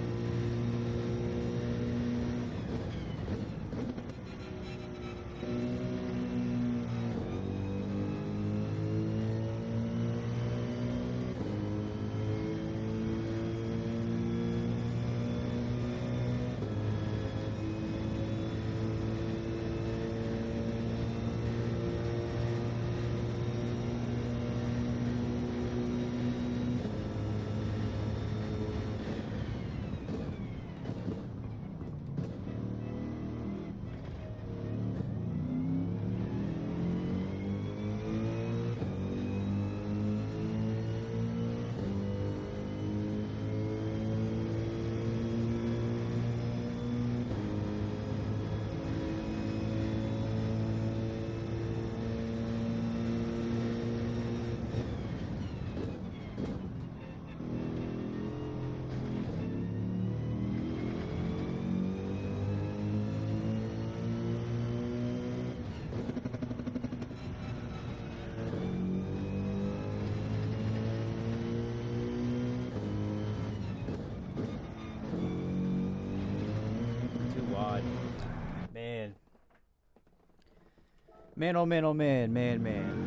S2: Man, oh man, oh man, man.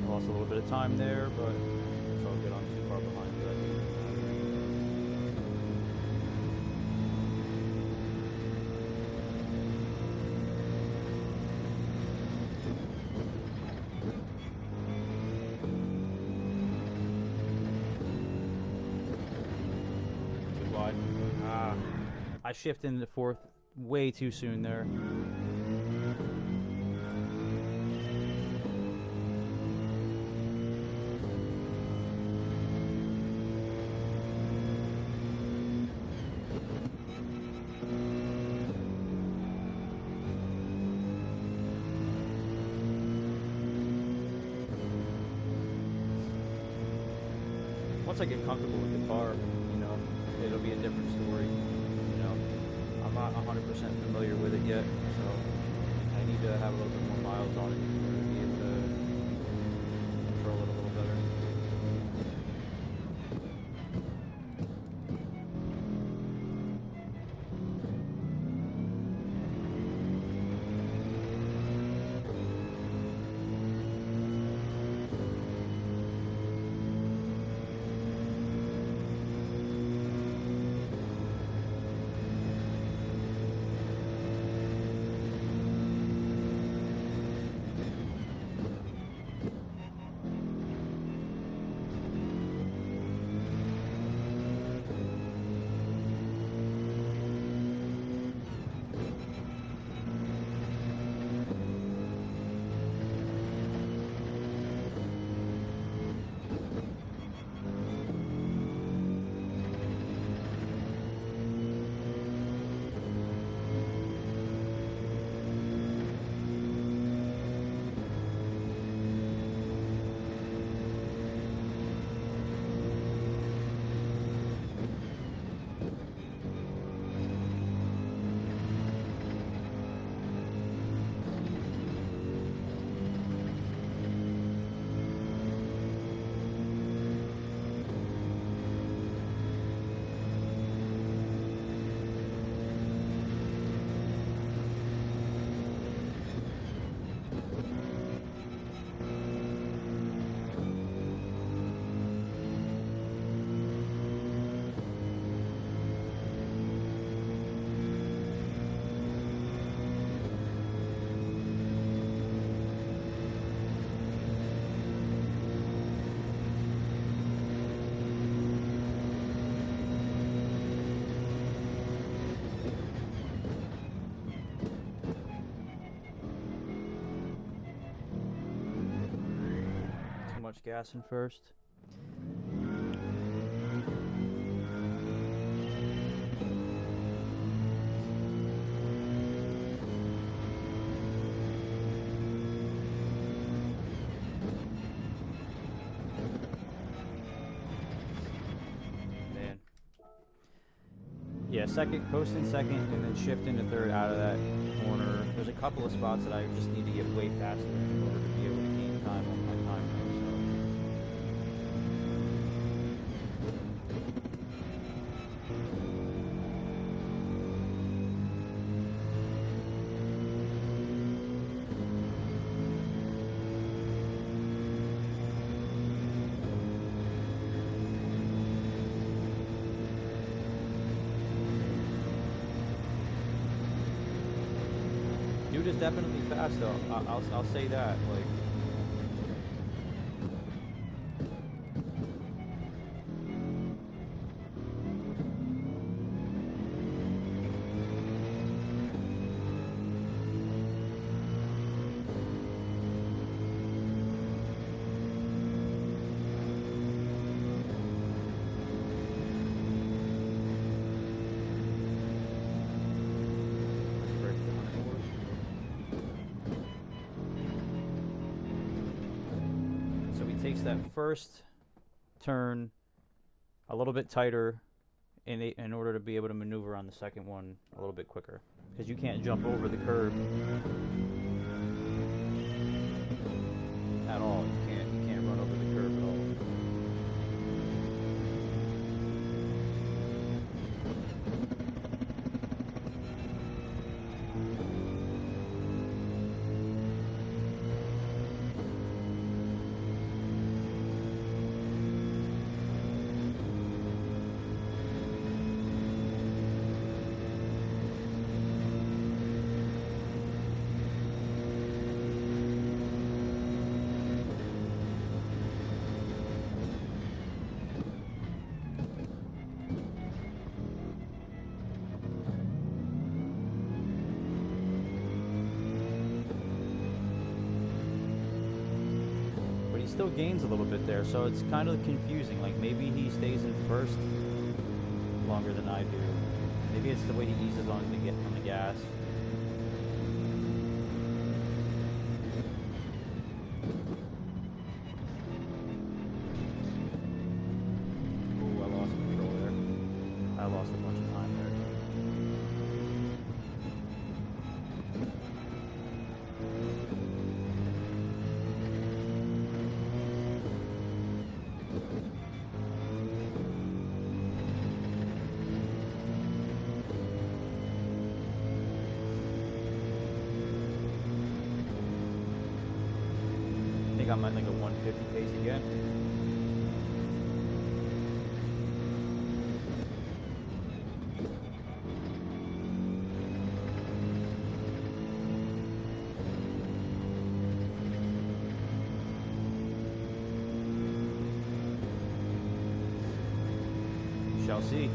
S2: Lost a little bit of time there, but it's all good. I'm too far behind for that. Too wide. I shifted into fourth way too soon there. Once I get comfortable with the car, you know, it'll be a different story. You know, I'm not 100% familiar with it yet, so I need to have a little bit more miles on it in order to be able to control it a little better. Much gas in first. Man. Yeah, second, coasting second, and then shift into third out of that corner. There's a couple of spots that I just need to get way faster in order to be able to gain time on my time. So dude is definitely fast though. I'll say that. Like. Takes that first turn a little bit tighter in order to be able to maneuver on the second one a little bit quicker, because you can't jump over the curb at all. You can't run over the curb at all. Still gains a little bit there, so it's kind of confusing. Like, maybe he stays in first longer than I do. Maybe it's the way he eases on the gas. Ooh, I lost control there. I lost a bunch of time there. I'm at like a 150 pace again. Shall see.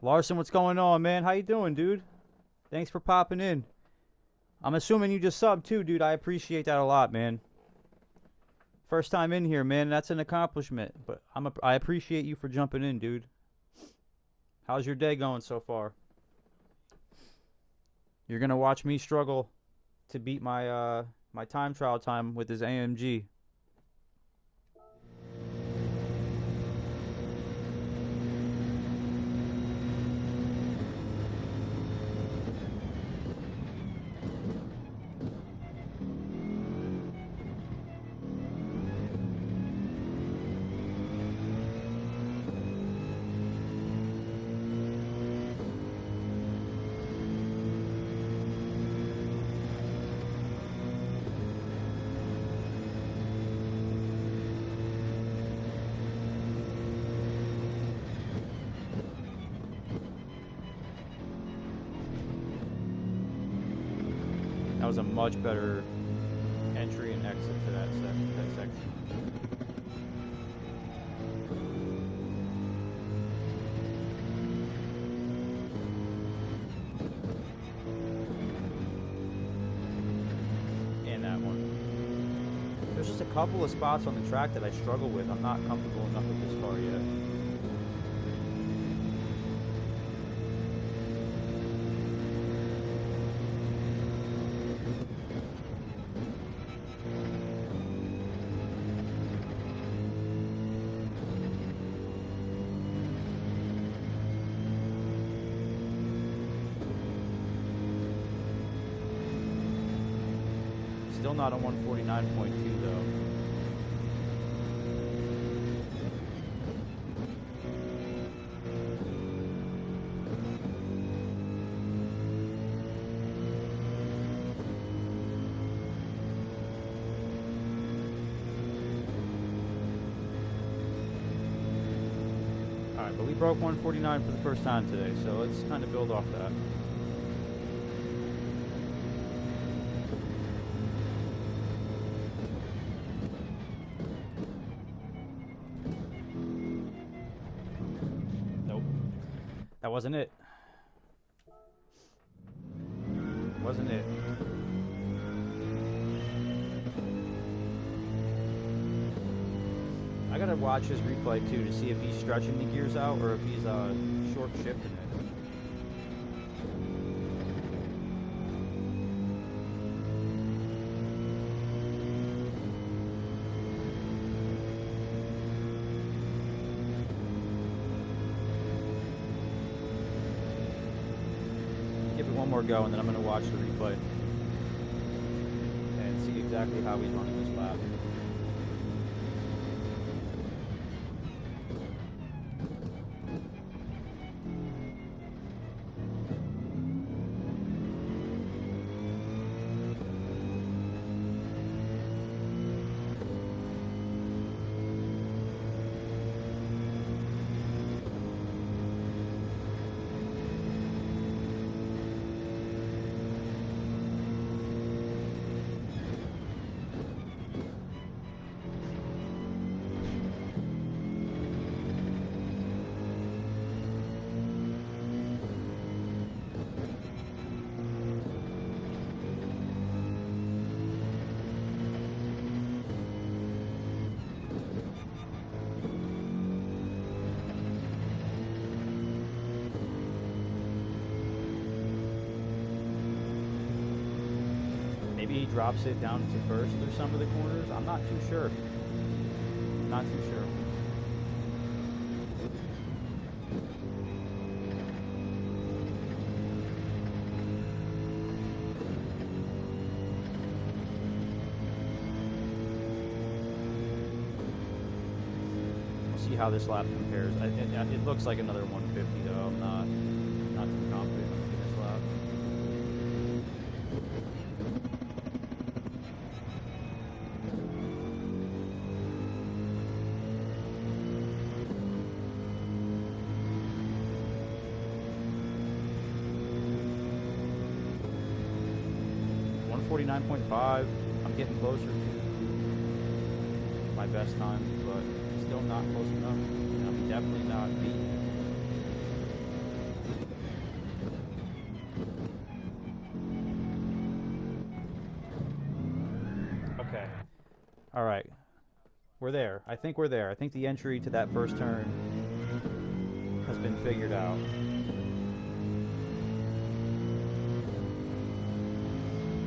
S2: Larson, what's going on, man? How you doing, dude? Thanks for popping in. I'm assuming you just subbed too, dude. I appreciate that a lot, man. First time in here, man. That's an accomplishment. But I appreciate you for jumping in, dude. How's your day going so far? You're gonna watch me struggle to beat my my time trial time with this AMG. That was a much better entry and exit to that section. And that one. There's just a couple of spots on the track that I struggle with. I'm not comfortable enough with this car yet. Still not on 149.2 though. Alright, but we broke 149 for the first time today, so let's kind of build off that. Nope. That wasn't it. Wasn't it. I gotta watch his replay too to see if he's stretching the gears out or if he's short shifting it. Give it one more go and then I'm gonna watch the replay and see exactly how he's running this lap. Maybe he drops it down to first through some of the corners. I'm not too sure. Not too sure. We'll see how this lap compares. It looks like another 150 though. I'm not too confident in this lap. .5. I'm getting closer to my best time, but still not close enough. And I'm definitely not beating it. Okay. All right. We're there. I think we're there. I think the entry to that first turn has been figured out.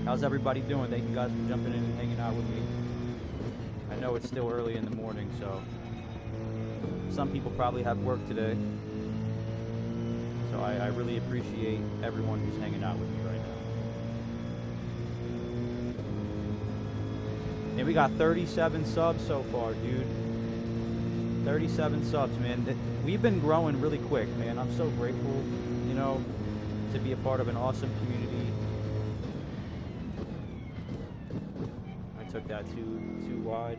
S2: How's everybody doing? Thank you guys for jumping in and hanging out with me. I know it's still early in the morning, so some people probably have work today. So I really appreciate everyone who's hanging out with me right now. And we got 37 subs so far, dude. 37 subs, man. We've been growing really quick, man. I'm so grateful, you know, to be a part of an awesome community. Took that too wide.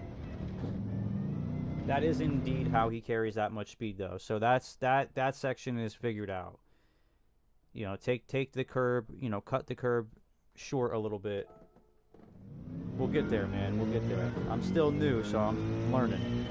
S2: That is indeed how he carries that much speed though. So that section is figured out. You know, take the curb, you know, cut the curb short a little bit. We'll get there, man. We'll get there. I'm still new, so I'm learning.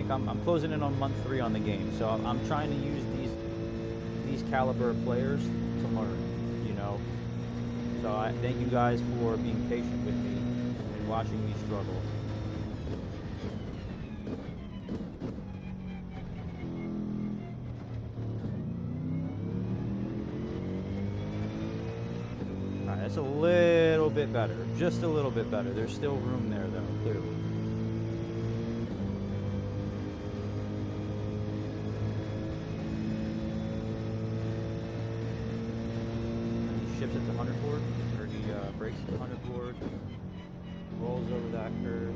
S2: I'm closing in on month 3 on the game, so I'm trying to use these caliber players to learn, you know. So I thank you guys for being patient with me and watching me struggle. Alright, that's a little bit better, just a little bit better. There's still room there though, clearly. Ships at the 100 board, or he brakes at the 100 board, rolls over that curve.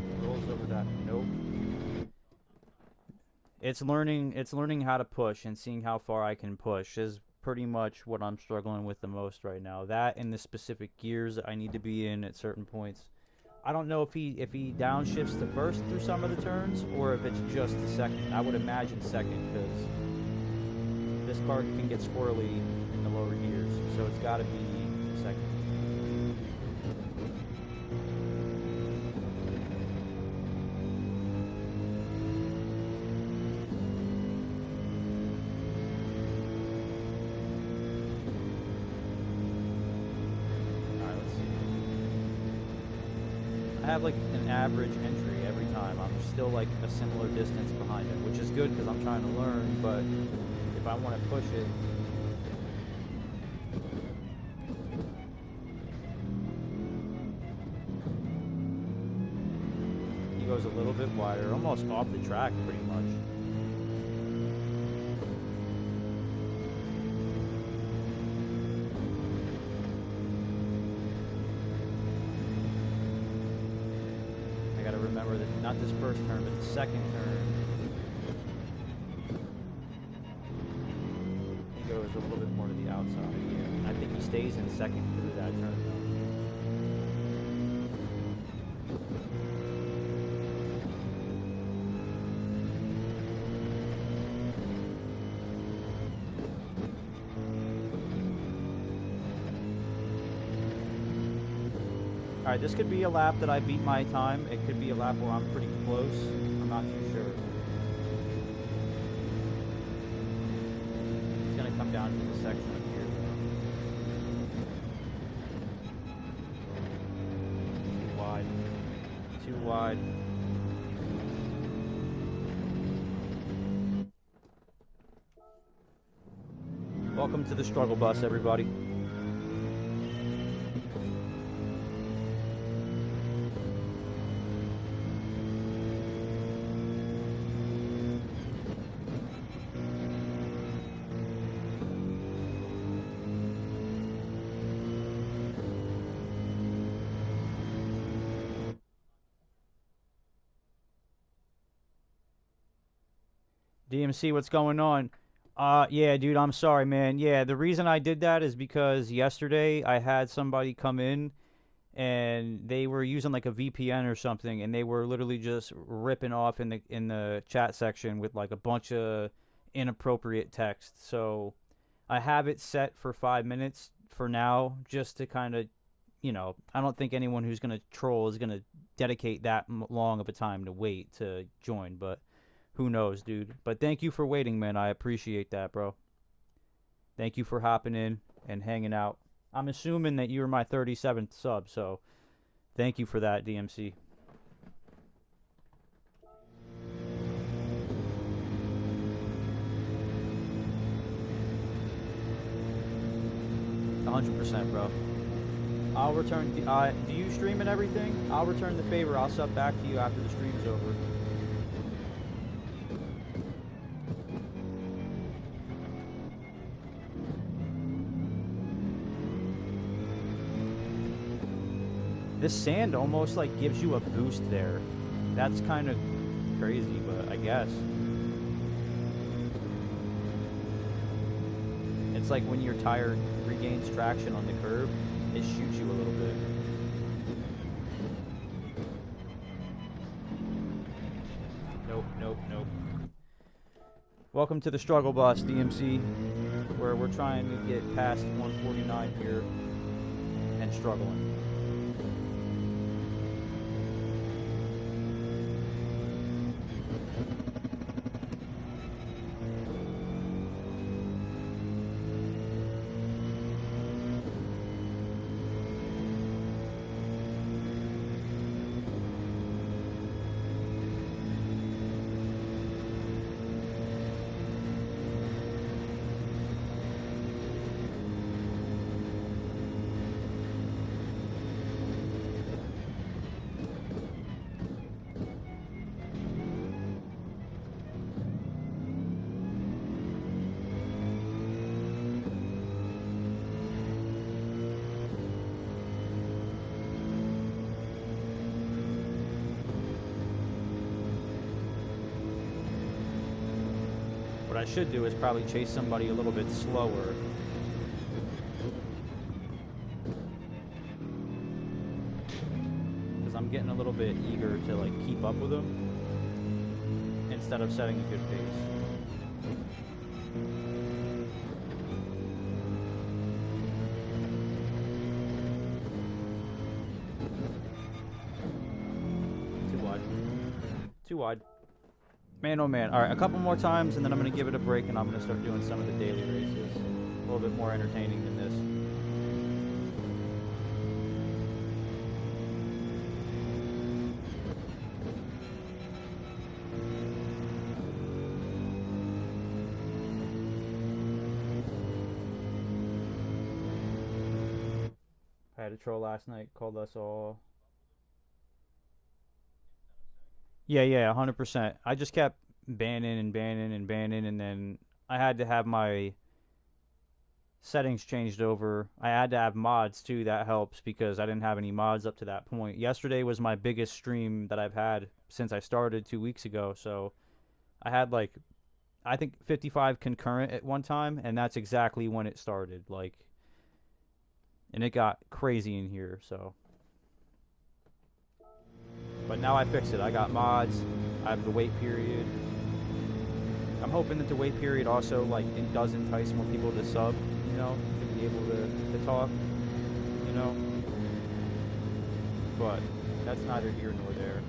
S2: It's learning how to push and seeing how far I can push is pretty much what I'm struggling with the most right now. That and the specific gears that I need to be in at certain points. I don't know if he downshifts the first through some of the turns or if it's just the second. I would imagine second because this car can get squirrely in the lower gears, so it's got to be second. I have like an average entry every time. I'm still like a similar distance behind him, which is good because I'm trying to learn, but if I want to push it, he goes a little bit wider, almost off the track pretty much. Remember that not this first turn, but the second turn, he goes a little bit more to the outside. Yeah, I think he stays in second through that turn. Alright, this could be a lap that I beat my time. It could be a lap where I'm pretty close. I'm not too sure. It's going to come down to the section up here. Too wide. Too wide. Welcome to the struggle bus, everybody. DMC, what's going on? Yeah, dude, I'm sorry, man. Yeah, the reason I did that is because yesterday I had somebody come in and they were using like a VPN or something, and they were literally just ripping off in the chat section with like a bunch of inappropriate text. So I have it set for 5 minutes for now, just to kind of, you know, I don't think anyone who's going to troll is going to dedicate that long of a time to wait to join, but who knows, dude. But thank you for waiting, man. I appreciate that, bro. Thank you for hopping in and hanging out. I'm assuming that you were my 37th sub, so thank you for that, DMC. $100%, bro. I'll return. Do you stream and everything? I'll return the favor. I'll sub back to you after the stream's over. This sand almost like gives you a boost there. That's kind of crazy, but I guess. It's like when your tire regains traction on the curb, it shoots you a little bit. Nope, nope, nope. Welcome to the struggle bus, DMC, where we're trying to get past 149 here and struggling. I should do is probably chase somebody a little bit slower. Because I'm getting a little bit eager to like keep up with them instead of setting a good pace. Too wide. Man, oh man. Alright, a couple more times, and then I'm going to give it a break, and I'm going to start doing some of the daily races. A little bit more entertaining than this. I had a troll last night, called us all. Yeah, 100%. I just kept banning and banning and banning, and then I had to have my settings changed over. I had to have mods too. That helps because I didn't have any mods up to that point. Yesterday was my biggest stream that I've had since I started 2 weeks ago. So I had like, I think 55 concurrent at one time, and that's exactly when it started. Like, and it got crazy in here. So, but now I fixed it. I got mods. I have the wait period. I'm hoping that the wait period also like it does entice more people to sub, you know, to be able to talk, you know. But that's neither here nor there.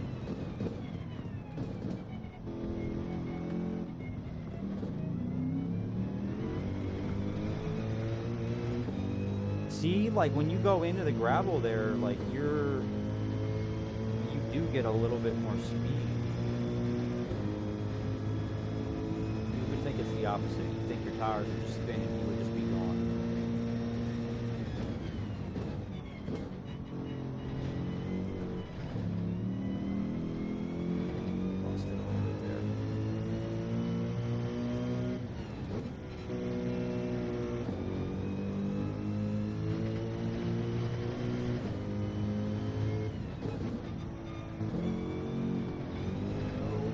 S2: See, like when you go into the gravel there, like you do get a little bit more speed. You would think it's the opposite. You'd think your tires are just spinning, you would just be gone. Lost it a little bit there.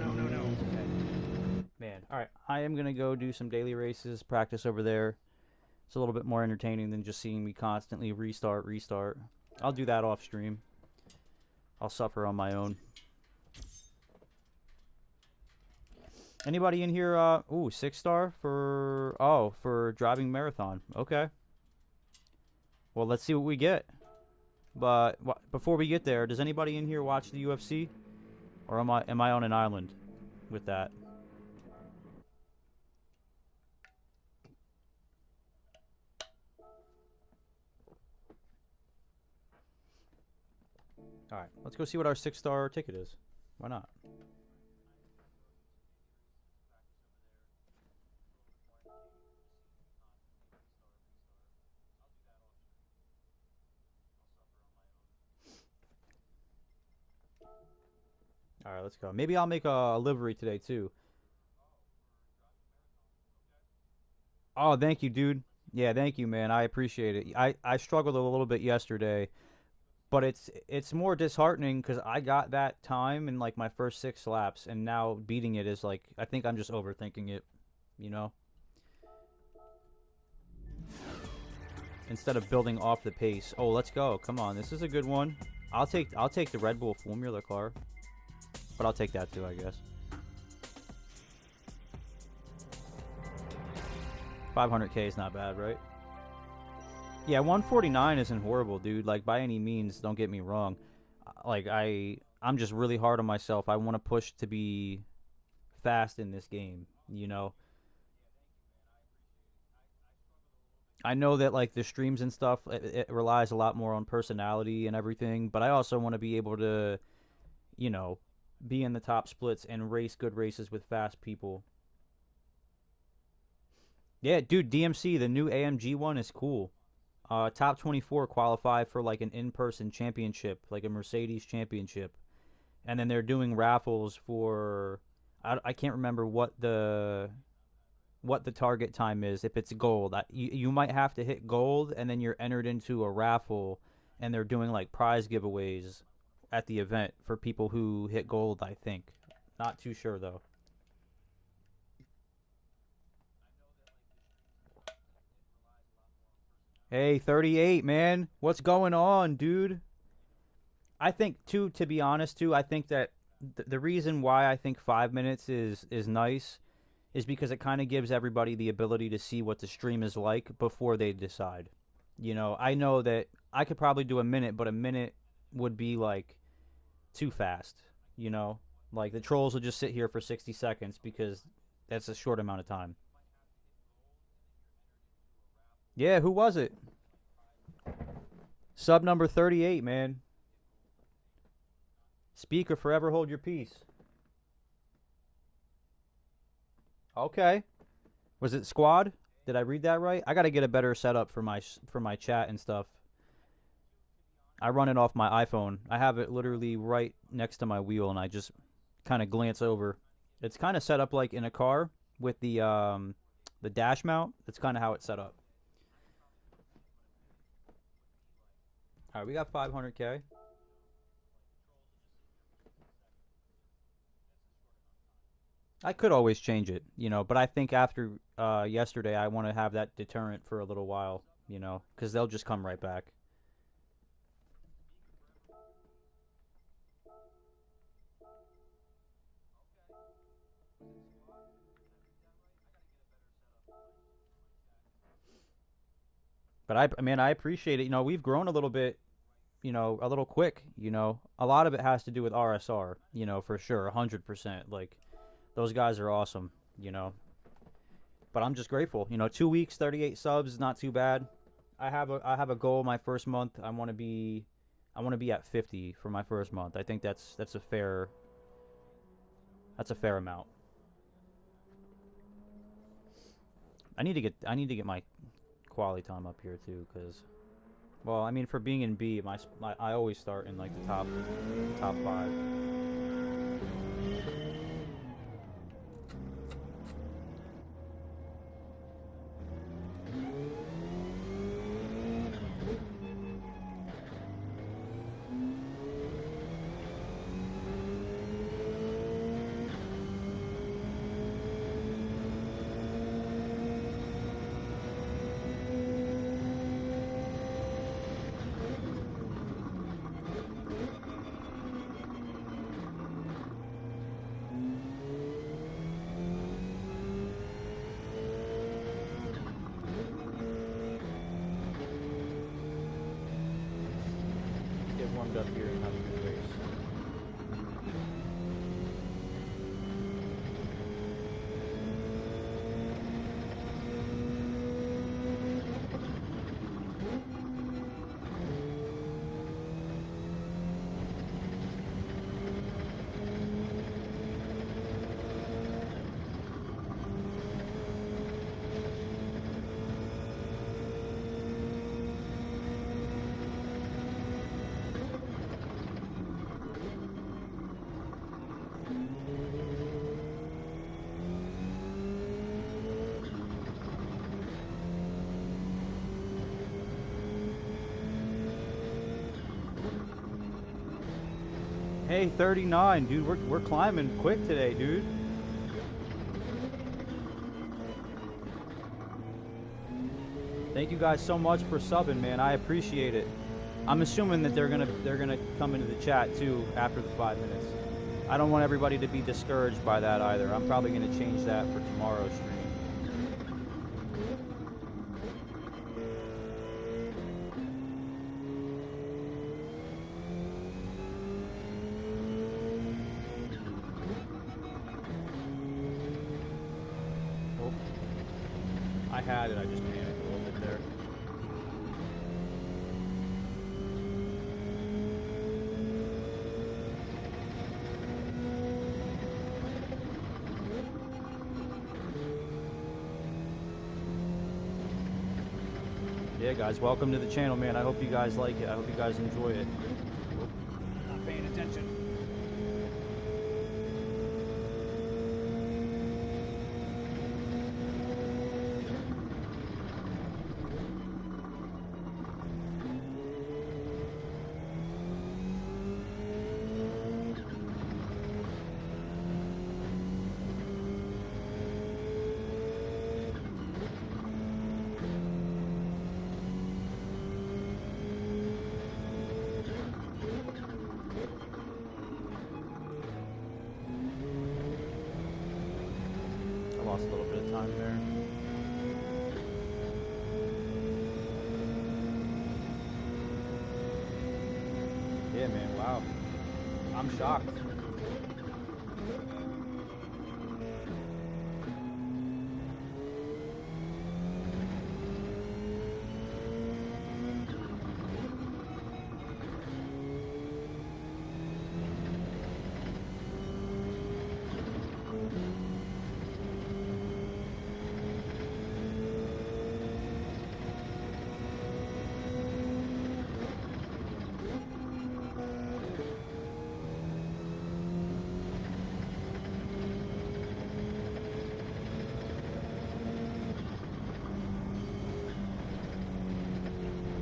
S2: No. Okay. Man, alright. I am going to go do some daily races, practice over there. It's a little bit more entertaining than just seeing me constantly restart. I'll do that off stream. I'll suffer on my own. Anybody in here, ooh, 6-star for driving marathon. Okay. Well, let's see what we get. But before we get there, does anybody in here watch the UFC? Or am I on an island with that? Alright, let's go see what our 6-star ticket is. Why not? Alright, let's go. Maybe I'll make a livery today, too. Oh, thank you, dude. Yeah, thank you, man. I appreciate it. I struggled a little bit yesterday, but it's more disheartening because I got that time in, like, my first 6 laps, and now beating it is, like, I think I'm just overthinking it, you know? Instead of building off the pace. Oh, let's go. Come on. This is a good one. I'll take the Red Bull Formula car. But I'll take that too, I guess. 500k is not bad, right? Yeah, 149 isn't horrible, dude. Like, by any means, don't get me wrong. Like, I'm just really hard on myself. I want to push to be fast in this game, you know? I know that, like, the streams and stuff, it relies a lot more on personality and everything, but I also want to be able to, you know, be in the top splits and race good races with fast people. Yeah, dude, DMC, the new AMG one is cool. Top 24 qualify for like an in-person championship, like a Mercedes championship. And then they're doing raffles for I can't remember what the target time is if it's gold. You might have to hit gold and then you're entered into a raffle and they're doing like prize giveaways at the event for people who hit gold, I think. Not too sure though. Hey, 38, man. What's going on, dude? I think, too, to be honest, too, I think that the reason why I think 5 minutes is nice is because it kind of gives everybody the ability to see what the stream is like before they decide. You know, I know that I could probably do a minute, but a minute would be, like, too fast, you know? Like, the trolls will just sit here for 60 seconds because that's a short amount of time. Yeah, who was it? Sub number 38, man. Speak or forever hold your peace. Okay. Was it squad? Did I read that right? I got to get a better setup for my chat and stuff. I run it off my iPhone. I have it literally right next to my wheel, and I just kind of glance over. It's kind of set up like in a car with the dash mount. That's kind of how it's set up. All right, we got 500K. I could always change it, you know, but I think after yesterday, I want to have that deterrent for a little while, you know, because they'll just come right back. But I mean, I appreciate it. You know, we've grown a little bit, you know, a little quick. You know, a lot of it has to do with RSR. You know, for sure, 100%. Like, those guys are awesome. You know, but I'm just grateful. You know, 2 weeks, 38 subs is not too bad. I have a goal. My first month, I want to be at 50 for my first month. I think that's a fair amount. I need to get my quality time up here too, because, well, I mean, for being in B, I always start in like the top 5. Get warmed up here and have a good race. Hey, 39, dude. We're climbing quick today, dude. Thank you guys so much for subbing, man. I appreciate it. I'm assuming that they're gonna come into the chat too after the 5 minutes. I don't want everybody to be discouraged by that either. I'm probably gonna change that for tomorrow's stream. I had it, I just panicked a little bit there. Yeah, guys, welcome to the channel, man. I hope you guys like it. I hope you guys enjoy it. Not paying attention. Lost a little bit of time there. Yeah, man, wow. I'm shocked.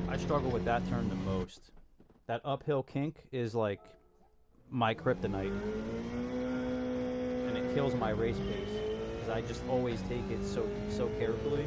S2: I struggle with that turn the most. That uphill kink is like my kryptonite. And it kills my race pace. Because I just always take it so carefully.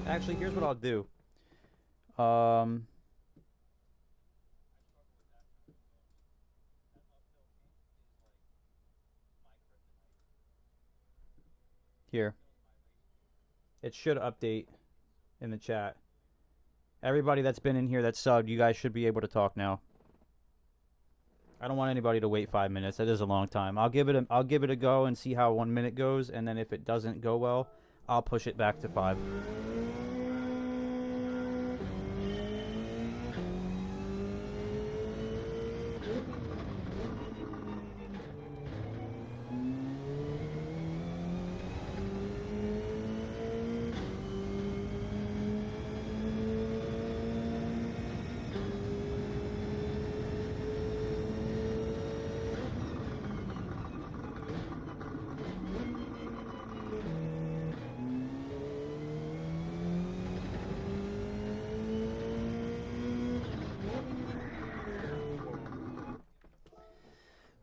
S2: Actually, here's what I'll do. Here. It should update in the chat. Everybody that's been in here that's subbed, you guys should be able to talk now. I don't want anybody to wait 5 minutes. That is a long time. I'll give it a go and see how 1 minute goes, and then if it doesn't go well, I'll push it back to 5.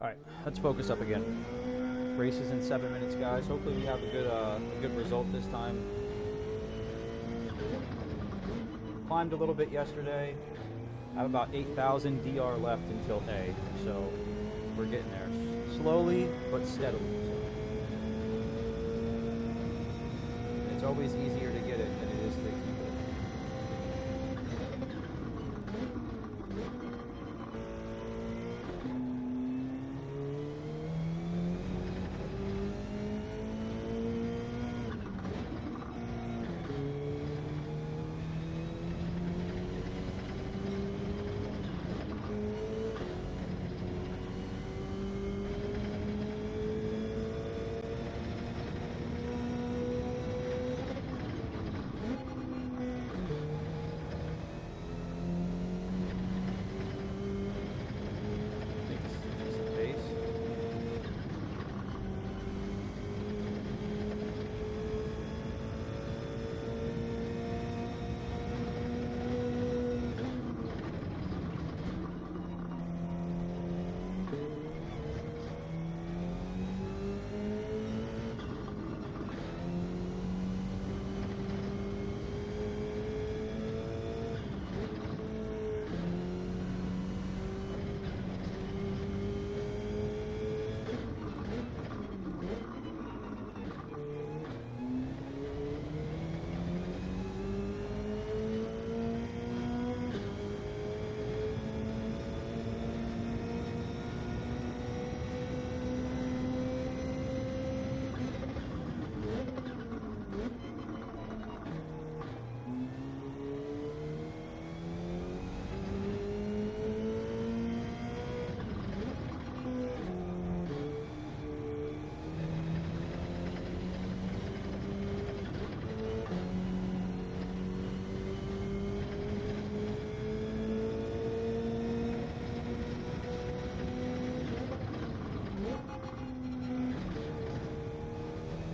S2: Alright, let's focus up again. Race is in 7 minutes, guys. Hopefully we have a good result this time. Climbed a little bit yesterday. I have about 8,000 DR left until A, so we're getting there. Slowly, but steadily. It's always easier to get it than it is to keep it.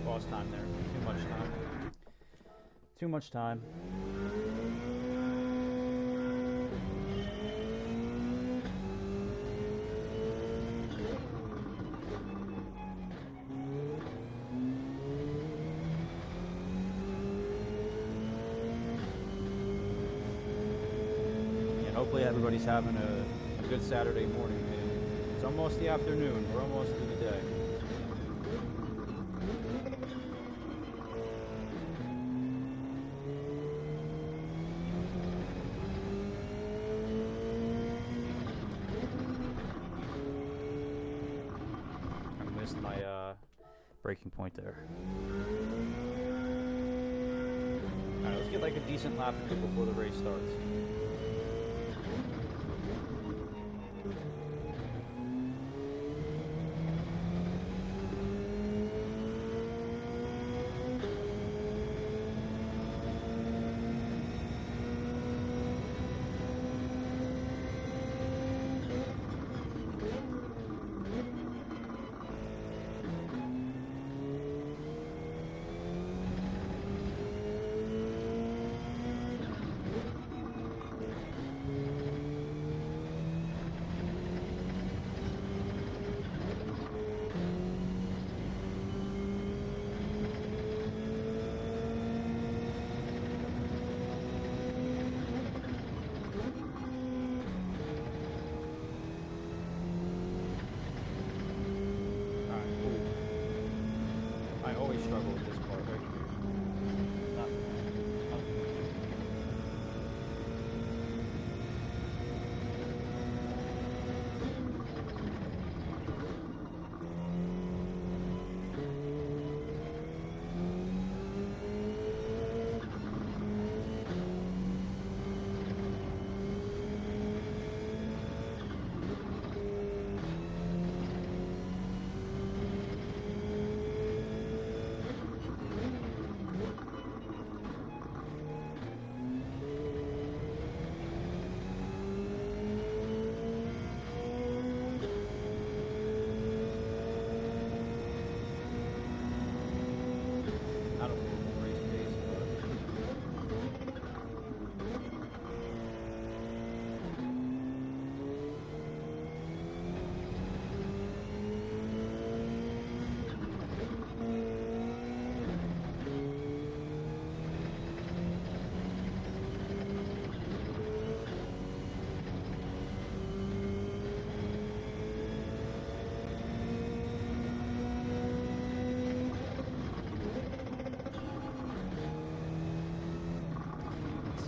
S2: Lost time there. Too much time. Too much time. hopefully everybody's having a good Saturday morning, man. It's almost the afternoon. We're almost through the day. I missed my breaking point there. Alright, let's get like a decent lap before the race starts. Struggle with this part right here. Not, I don't know race pace,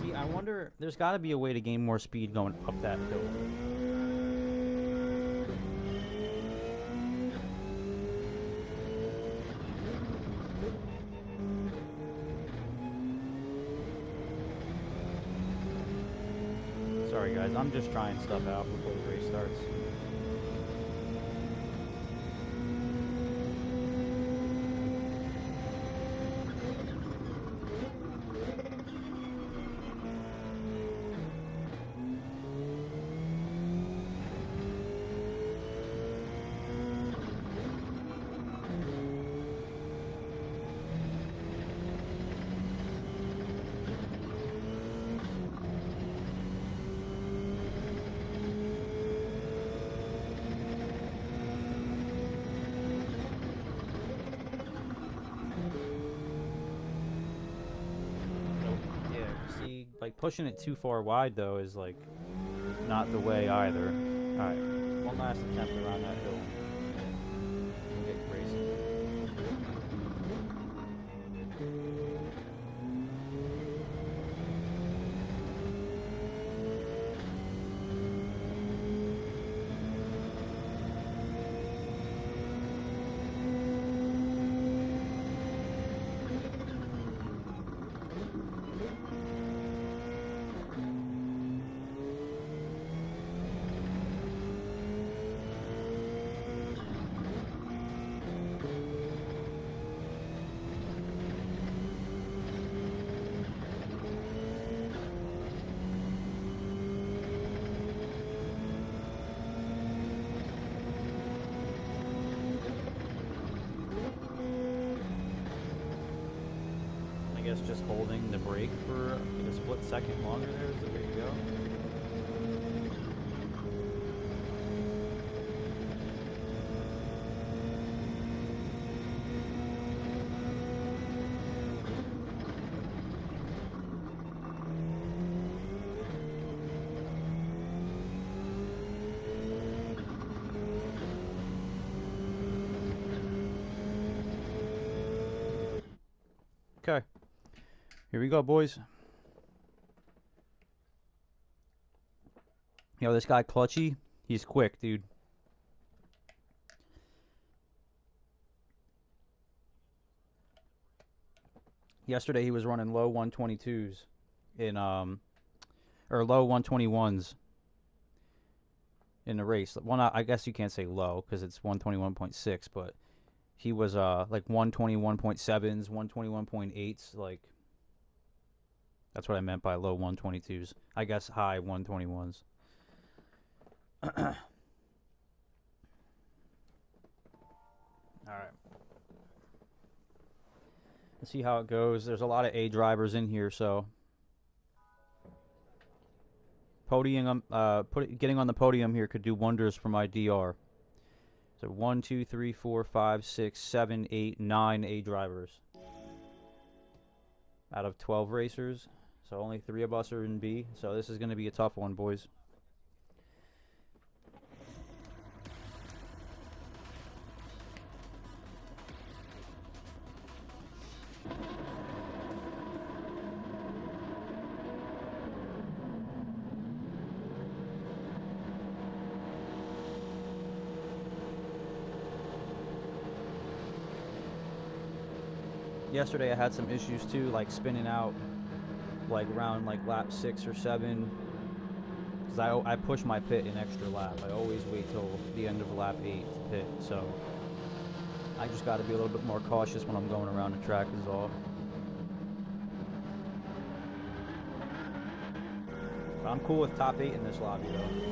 S2: See, I wonder, there's got to be a way to gain more speed going up that hill. Sorry guys, I'm just trying stuff out before the race starts. Like pushing it too far wide though is like not the way either. Alright, one last attempt around that hill. We'll get racing. I guess just holding the brake for a split second longer there is the way to go. Here we go, boys. Yo, this guy Clutchy, he's quick, dude. Yesterday he was running low 122s in or low 121s in the race. Well, I guess you can't say low because it's 121.6, but he was like 121.7s, 121.8s, like that's what I meant by low 122s. I guess high 121s. All right. Let's see how it goes. There's a lot of A drivers in here, so getting on the podium here could do wonders for my DR. So 1, 2, 3, 4, 5, 6, 7, 8, 9 A drivers out of 12 racers. So only 3 of us are in B. So this is going to be a tough one, boys. Yesterday I had some issues too, like spinning out like around like lap 6 or 7, because I push my pit an extra lap. I always wait till the end of lap 8 to pit, so I just got to be a little bit more cautious when I'm going around the track is all. But I'm cool with top 8 in this lobby though.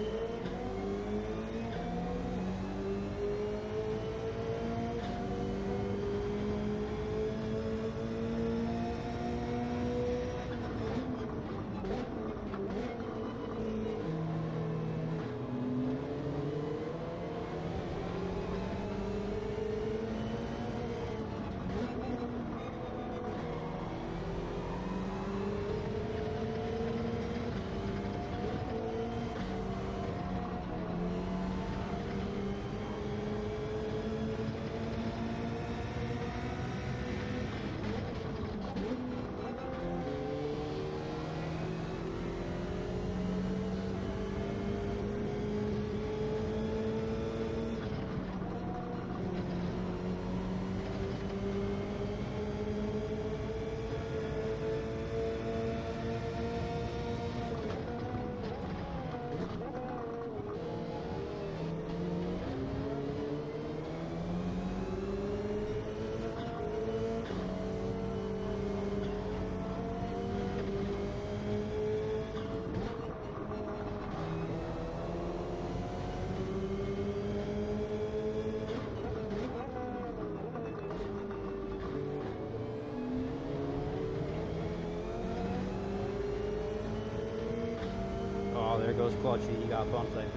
S2: Oh, there goes Clutchy. He got bumped, I think.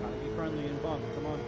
S2: Gotta be friendly and bump. Come on.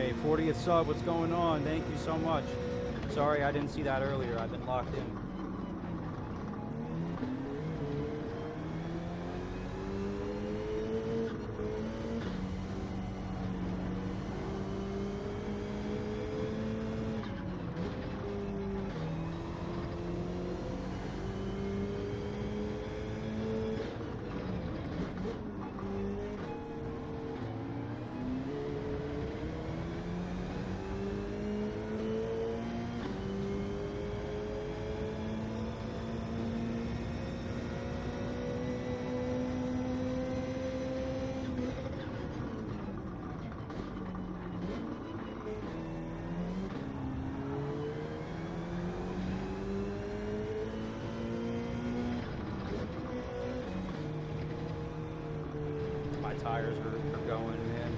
S2: Hey, 40th sub, what's going on? Thank you so much. Sorry I didn't see that earlier. I've been locked in. My tires are going, man.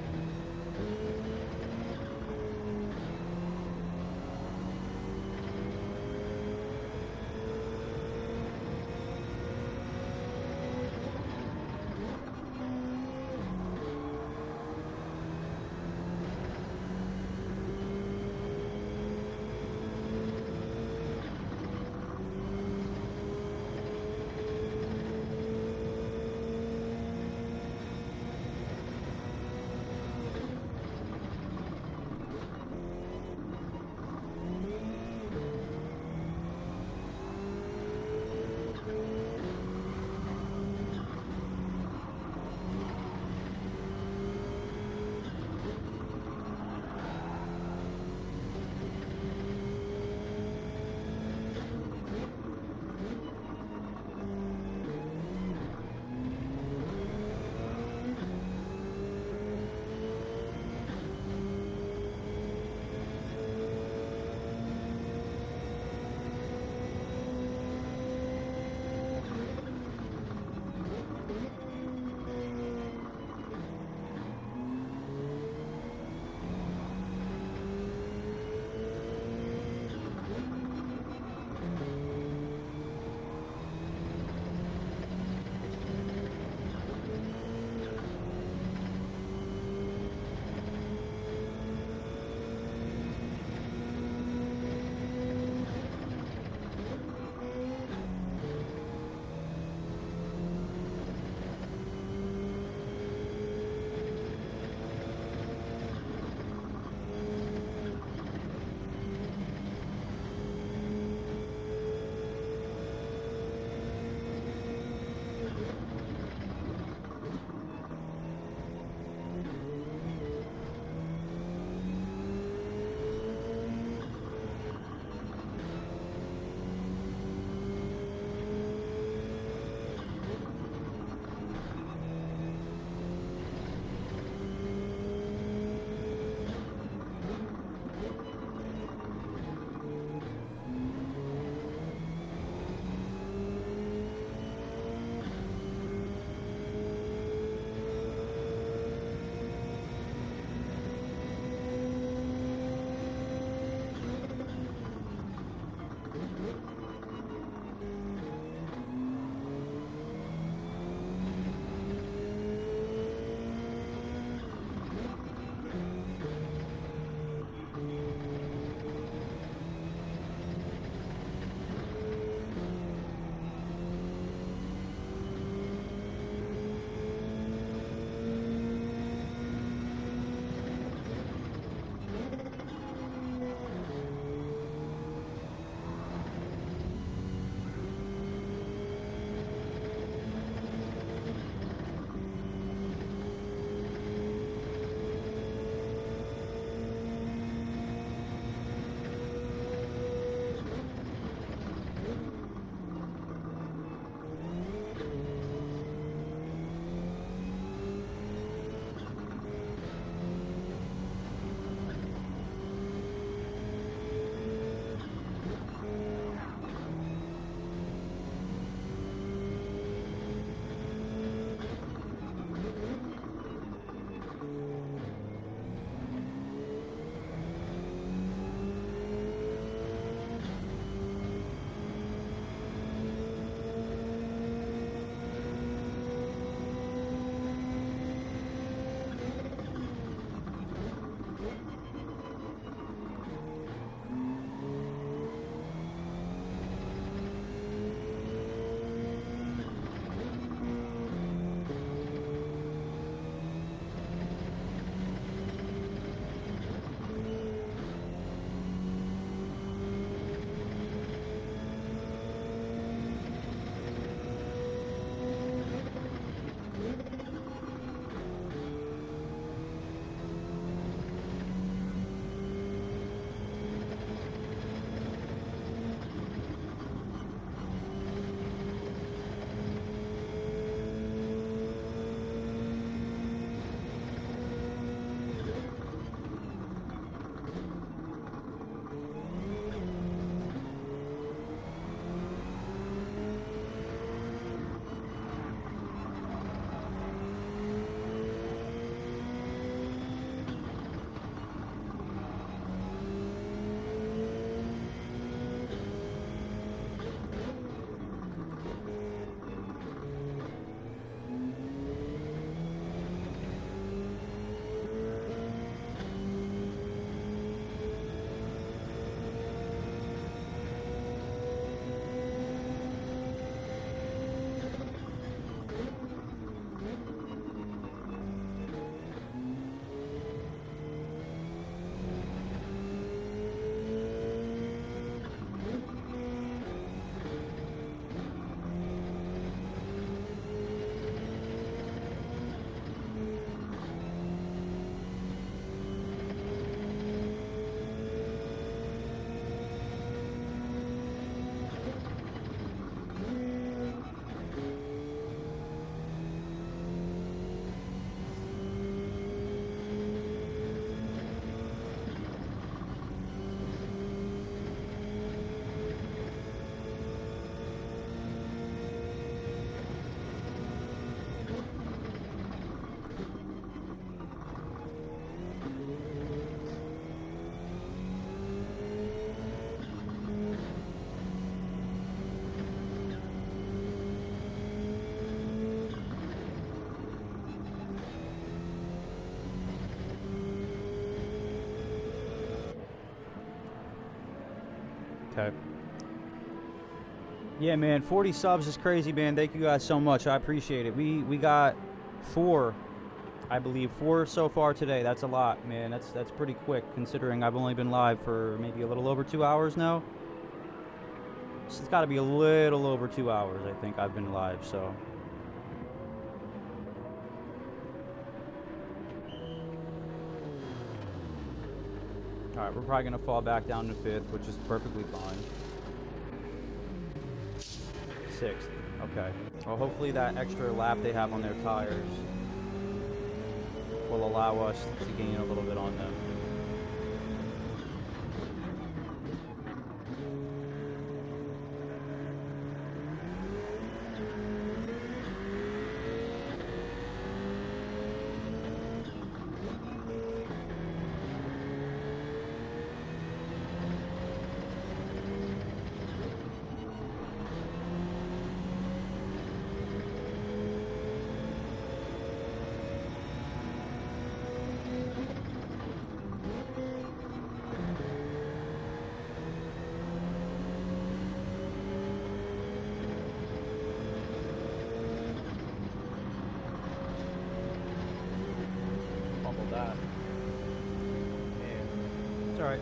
S2: Okay. Yeah, man, 40 subs is crazy, man. Thank you guys so much. I appreciate it. We got 4, I believe, 4 so far today. That's a lot, man. That's pretty quick considering I've only been live for maybe a little over 2 hours now. So it's got to be a little over 2 hours, I think I've been live, so. All right, we're probably going to fall back down to 5th, which is perfectly fine. 6th. Okay. Well, hopefully that extra lap they have on their tires will allow us to gain a little bit on them. That. Yeah. It's alright.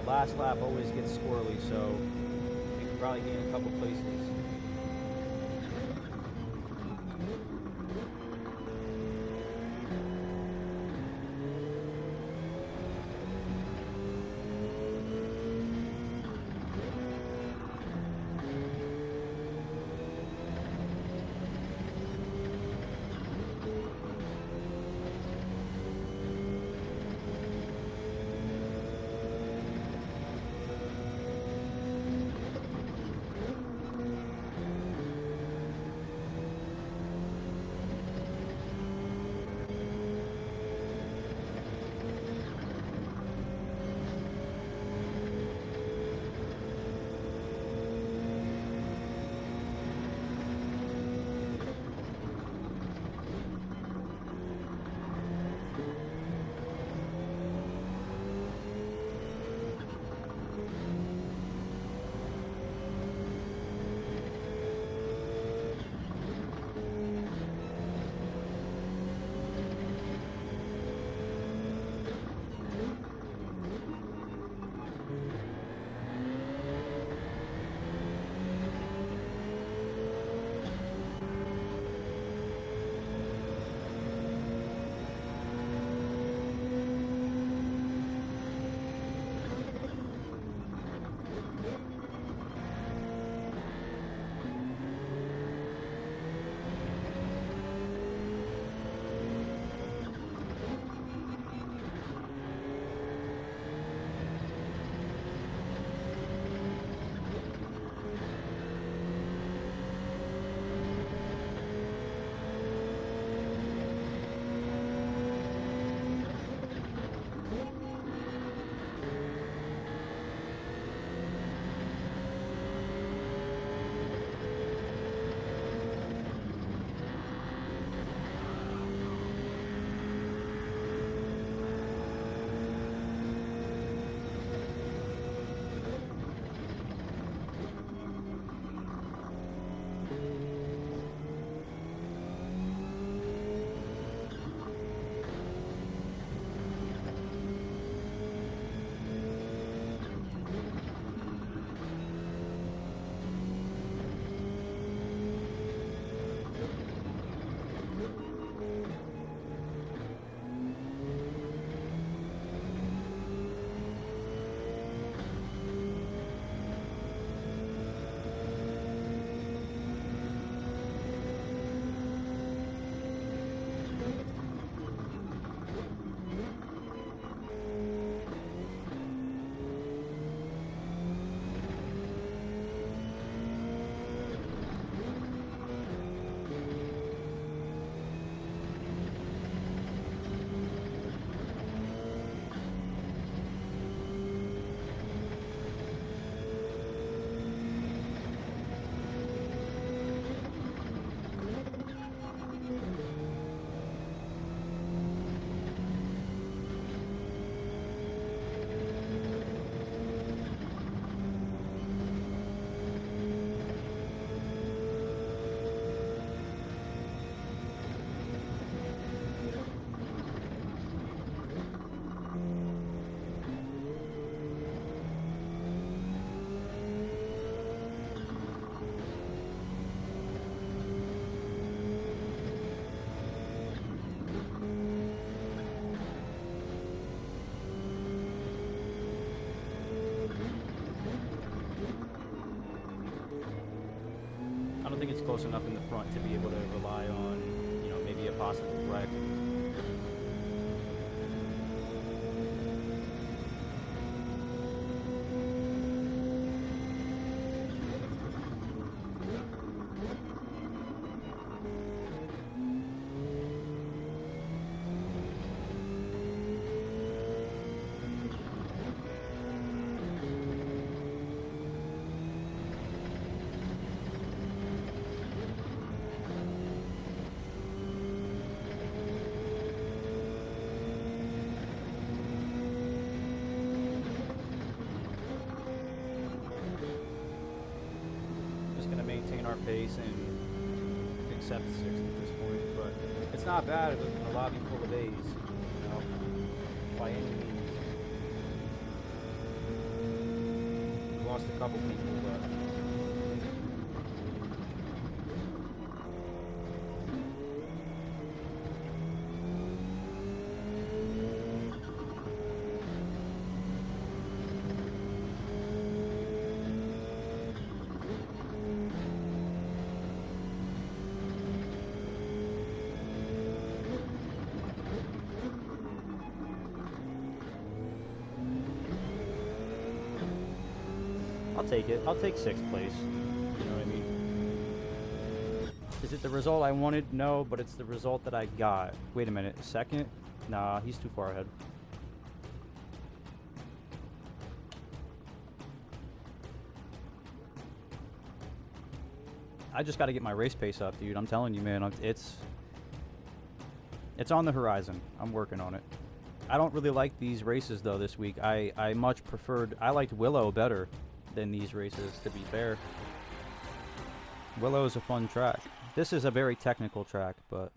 S2: Last lap always gets squirrely, so we can probably gain a couple places. close enough in the front to be able to rely on, you know, maybe a possible wreck. Maintain our pace and accept 6th at this point, but it's not bad in a lobby full of A's, you know, by any means. We lost a couple people, but I'll take it. I'll take 6th place. You know what I mean? Is it the result I wanted? No, but it's the result that I got. Wait a minute. 2nd? Nah, he's too far ahead. I just got to get my race pace up, dude. I'm telling you, man. It's on the horizon. I'm working on it. I don't really like these races, though, this week. I much preferred... I liked Willow better than these races, to be fair. Willow is a fun track. This is a very technical track, but...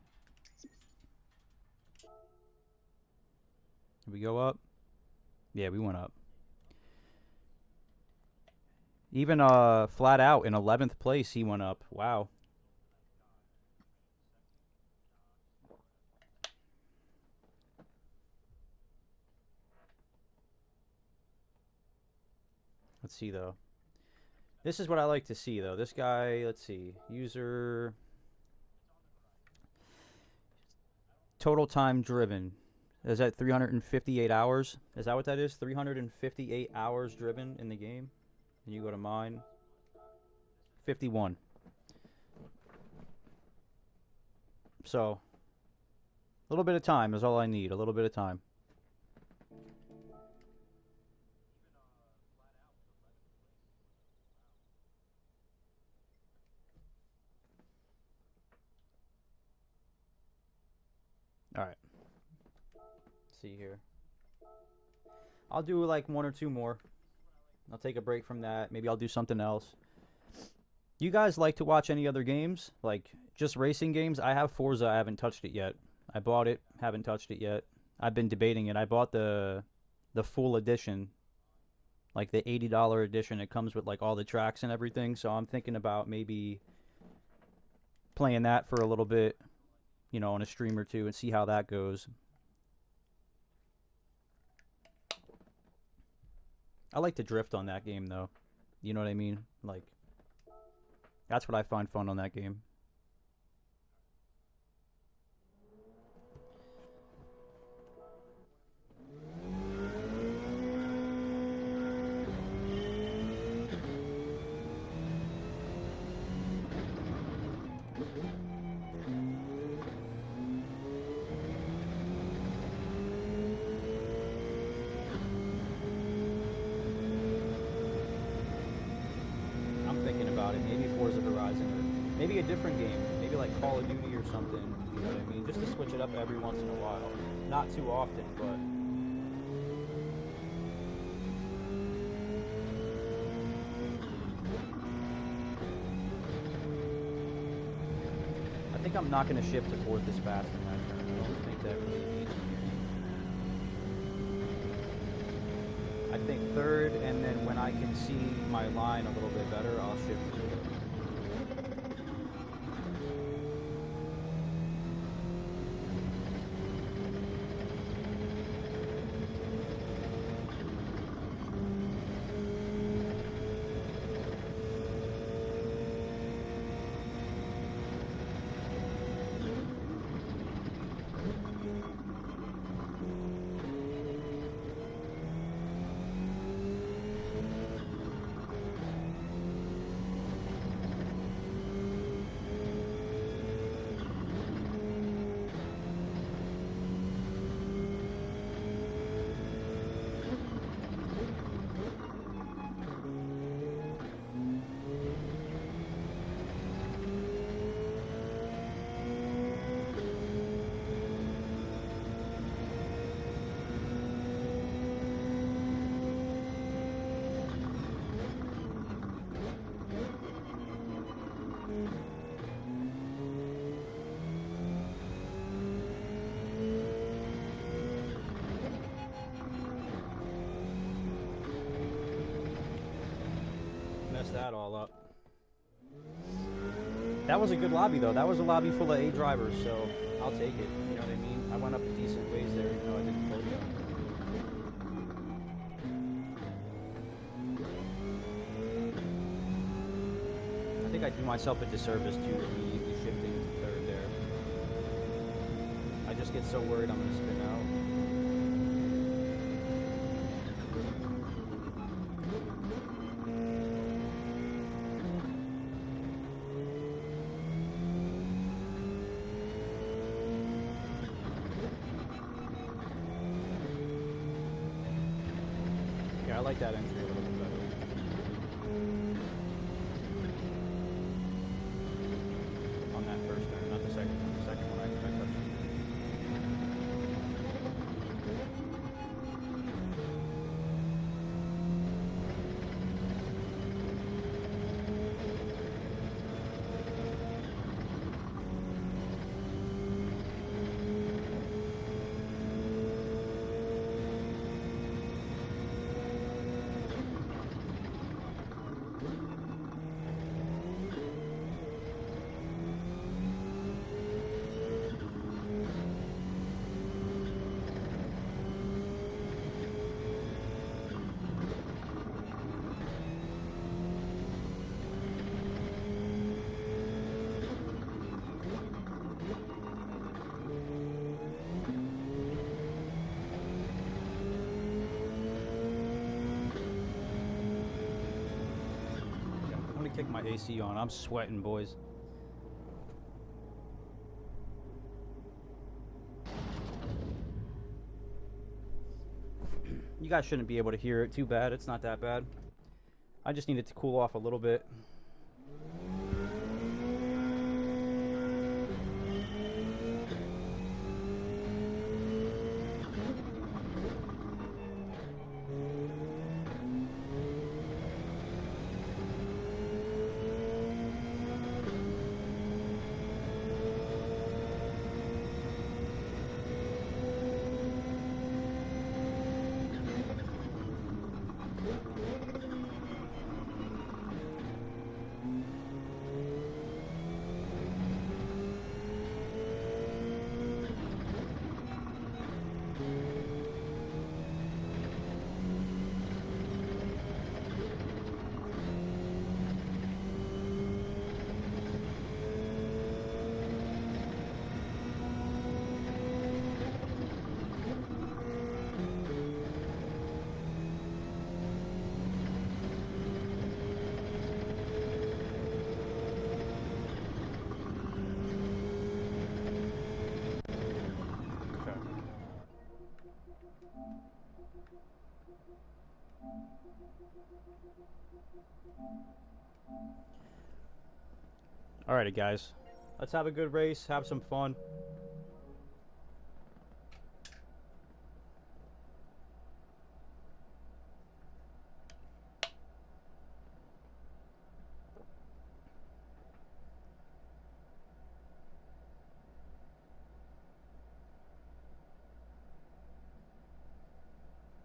S2: Did we go up? Yeah, we went up. Even flat out in 11th place, he went up. Wow. Let's see, though. This is what I like to see, though. This guy, let's see. User... Total time driven. Is that 358 hours? Is that what that is? 358 hours driven in the game? And you go to mine. 51. So, a little bit of time is all I need. A little bit of time. Alright. See here. I'll do like 1 or 2 more. I'll take a break from that. Maybe I'll do something else. You guys like to watch any other games? Like, just racing games? I have Forza. I haven't touched it yet. I bought it. Haven't touched it yet. I've been debating it. I bought the full edition. Like, the $80 edition. It comes with, like, all the tracks and everything. So I'm thinking about maybe playing that for a little bit. You know, on a stream or two and see how that goes. I like to drift on that game, though. You know what I mean? Like, that's what I find fun on that game. Maybe Forza Horizon, or maybe a different game, maybe like Call of Duty or something, you know what I mean, just to switch it up every once in a while, not too often, but I think I'm not going to shift to 4th as fast in that turn. I don't think that really needs me. I think 3rd, and then when I can see my line a little bit better, I'll shift to it. messed that all up. That was a good lobby, though. That was a lobby full of A drivers, so I'll take it. You know what I mean? I went up a decent ways there, even though I didn't podium. I think I do myself a disservice to immediately shifting to third there. I just get so worried I'm going to spin out. Yeah, I like that entry a little bit better. On that first turn, not the second one. The second one I touched. Kick my AC on. I'm sweating, boys. You guys shouldn't be able to hear it too bad. It's not that bad. I just need it to cool off a little bit. Alrighty, guys. Let's have a good race, have some fun.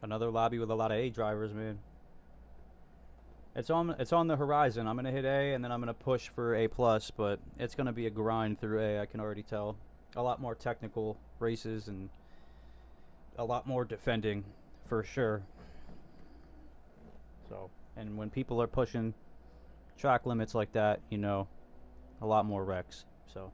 S2: Another lobby with a lot of A drivers, man. It's on the horizon. I'm gonna hit A and then I'm gonna push for A+, but it's gonna be a grind through A, I can already tell. A lot more technical races and a lot more defending for sure. So, and when people are pushing track limits like that, you know, a lot more wrecks. So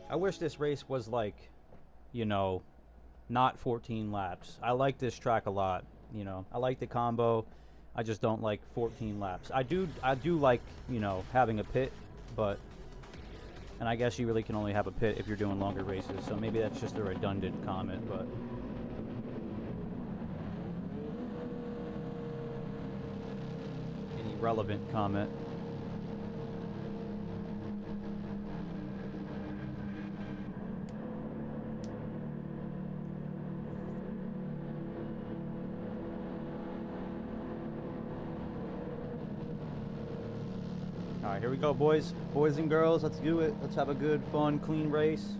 S2: I wish this race was like, you know, not 14 laps. I like this track a lot, you know. I like the combo. I just don't like 14 laps. I do like, you know, having a pit, but and I guess you really can only have a pit if you're doing longer races. So maybe that's just a redundant comment, but an irrelevant comment. Alright, here we go, boys. Boys and girls, let's do it. Let's have a good, fun, clean race.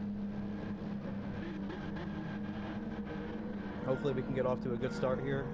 S2: Hopefully we can get off to a good start here.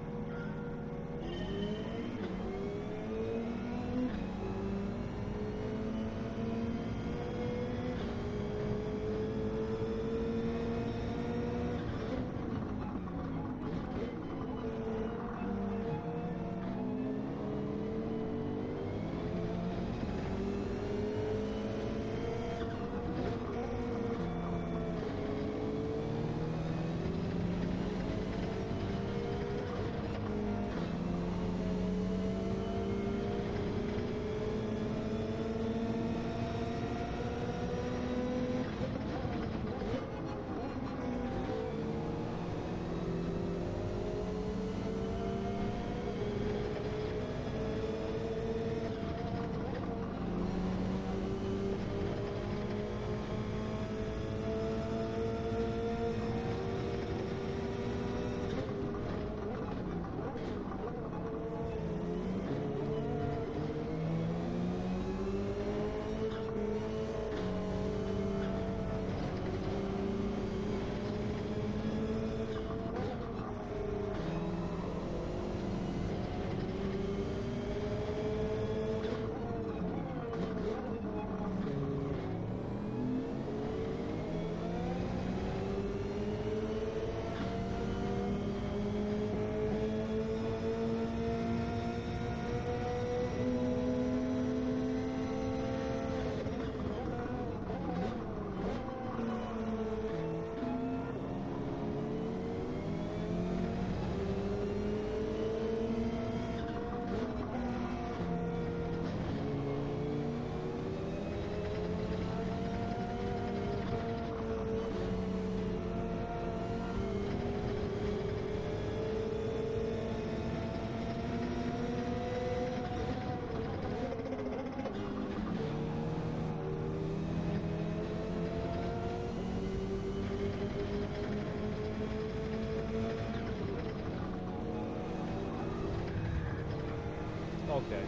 S2: Okay.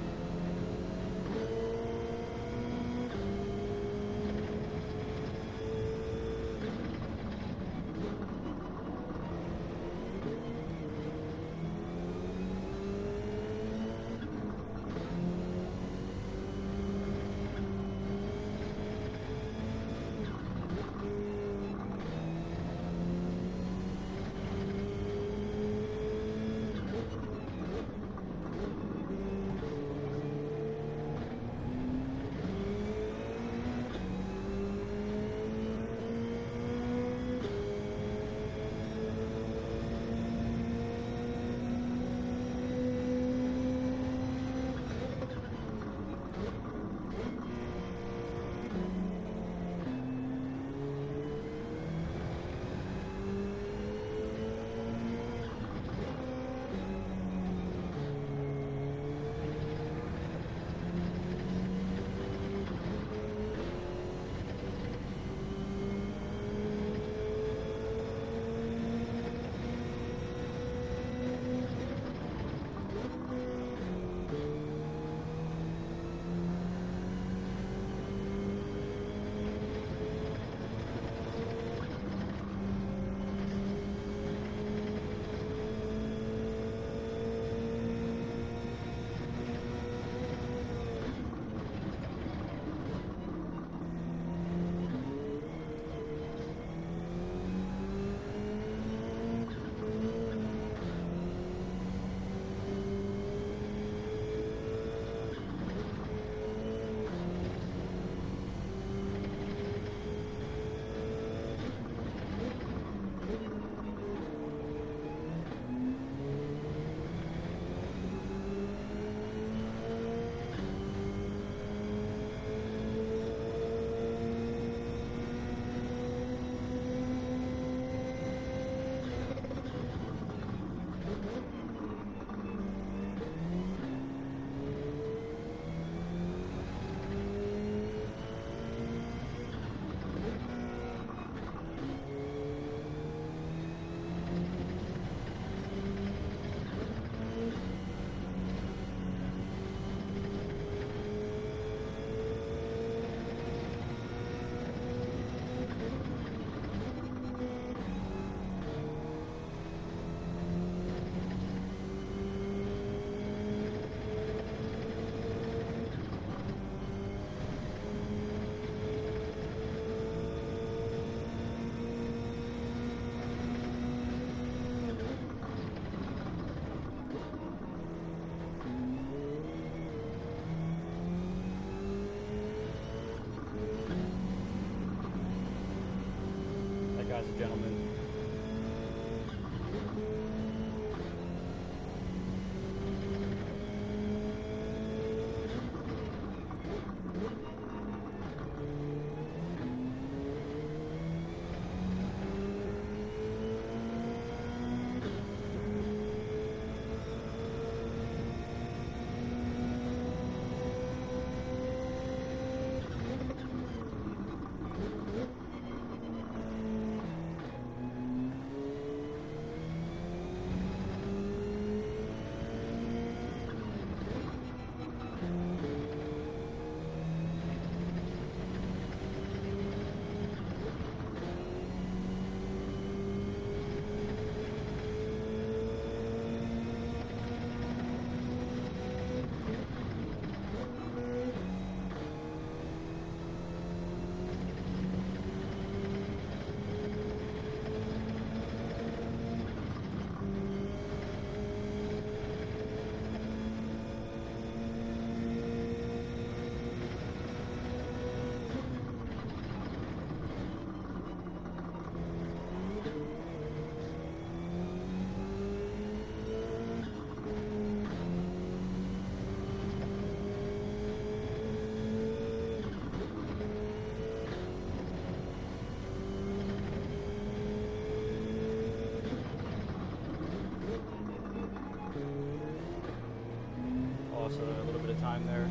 S2: lost a little bit of time there.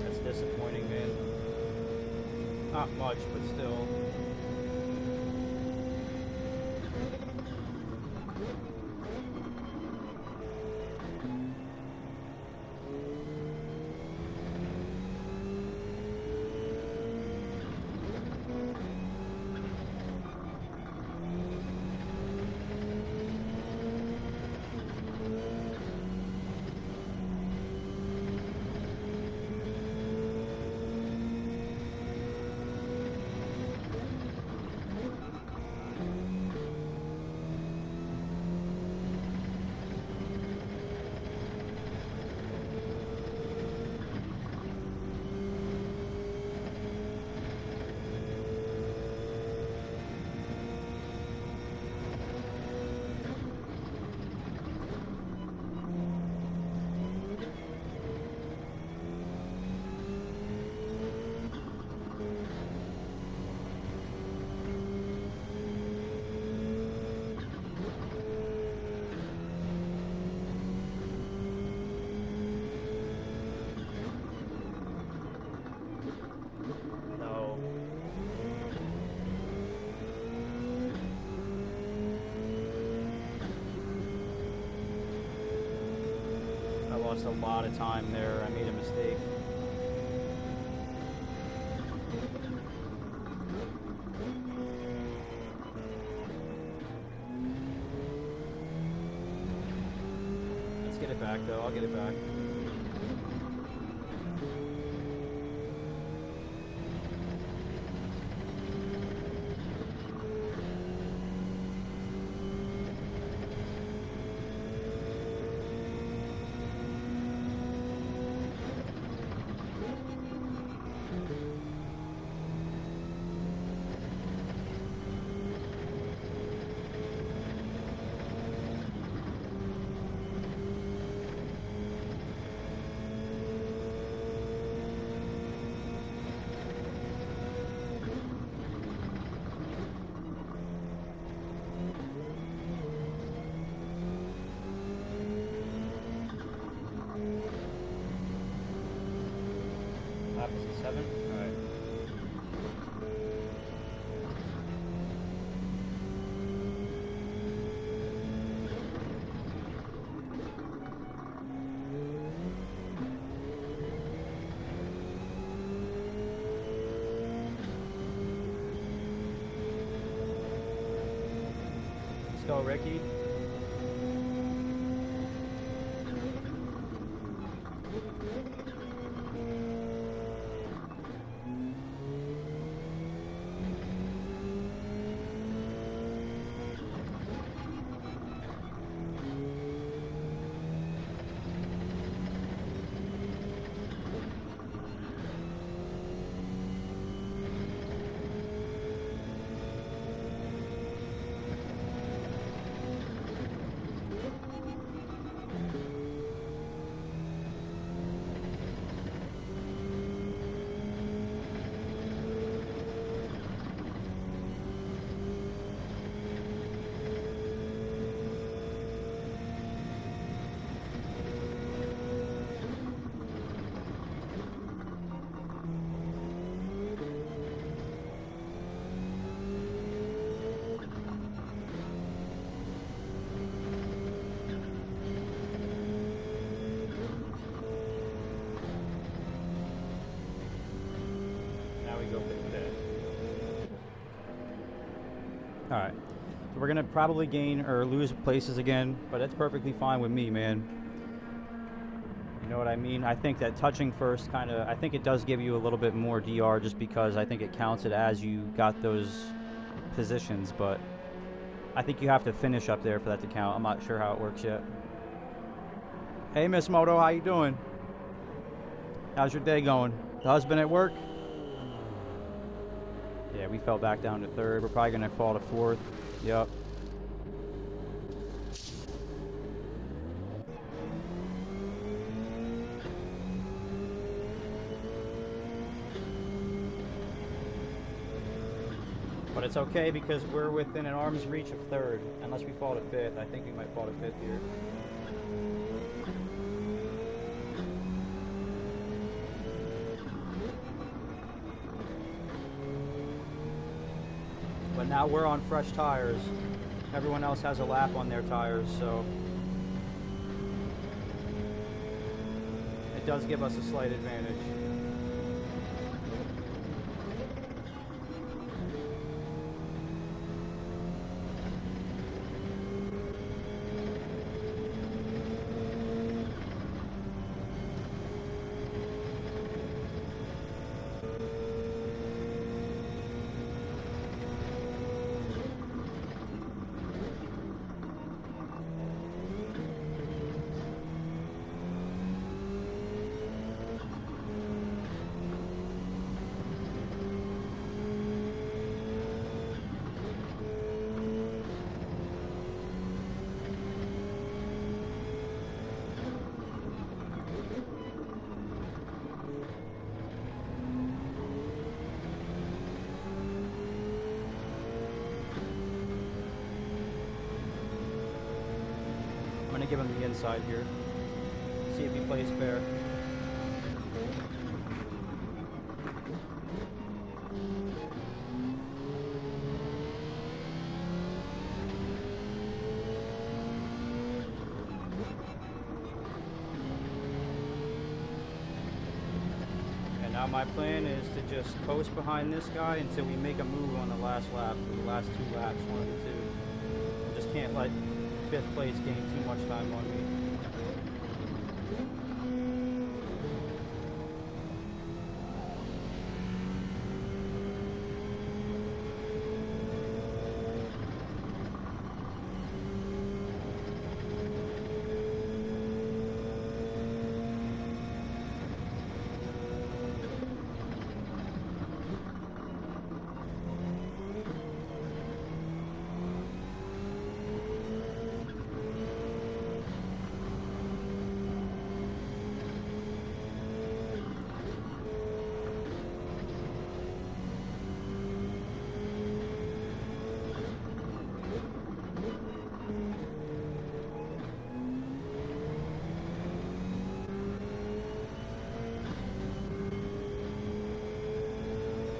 S2: That's disappointing, man. Not much, but still. Lost a lot of time there. I made a mistake. Let's get it back though. I'll get it back. Opposite 7? Alright. Let's go, Ricky. Alright. So we're going to probably gain or lose places again, but that's perfectly fine with me, man. You know what I mean? I think that touching first I think it does give you a little bit more DR just because I think it counts it as you got those positions, but I think you have to finish up there for that to count. I'm not sure how it works yet. Hey, Miss Moto, how you doing? How's your day going? The husband at work? Yeah, we fell back down to 3rd. We're probably going to fall to 4th. Yep. But But it's okay because we're within an arm's reach of third, unless we fall to fifth. I think we might fall to fifth here. But now we're on fresh tires. Everyone else has a lap on their tires, so it does give us a slight advantage. I'm going to give him the inside here. See if he plays fair. And now my plan is to just coast behind this guy until we make a move on the last lap, or the last two laps, one of the two. I just can't let fifth place gain too much time on me.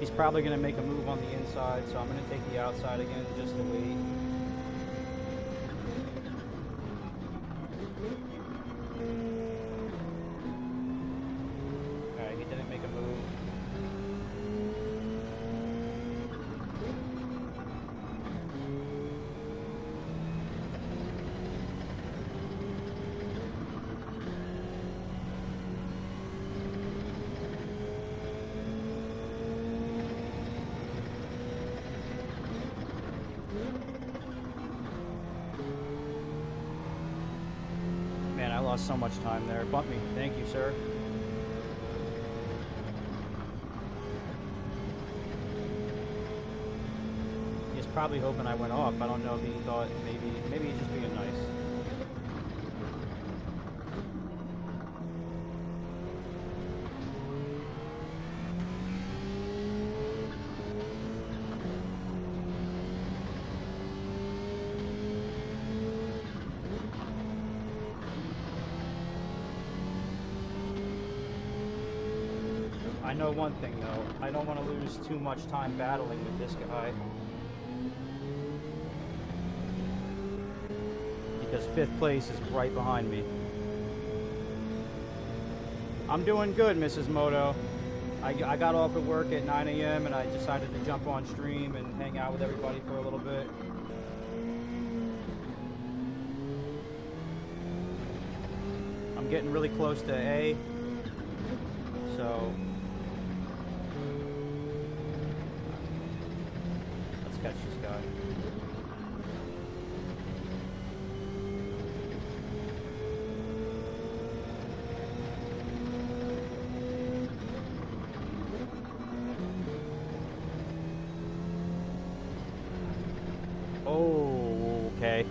S2: He's probably going to make a move on the inside, so I'm going to take the outside again just to wait. Alright, he didn't make a move. Man, I lost so much time there. Bump me. Thank you, sir. He's probably hoping I went off. I don't know if he thought maybe he's just being nice. I know one thing though, I don't want to lose too much time battling with this guy. Because fifth place is right behind me. I'm doing good, Mrs. Moto. I got off at work at 9 a.m. and I decided to jump on stream and hang out with everybody for a little bit. I'm getting really close to A. So let's catch this guy. Oh, okay.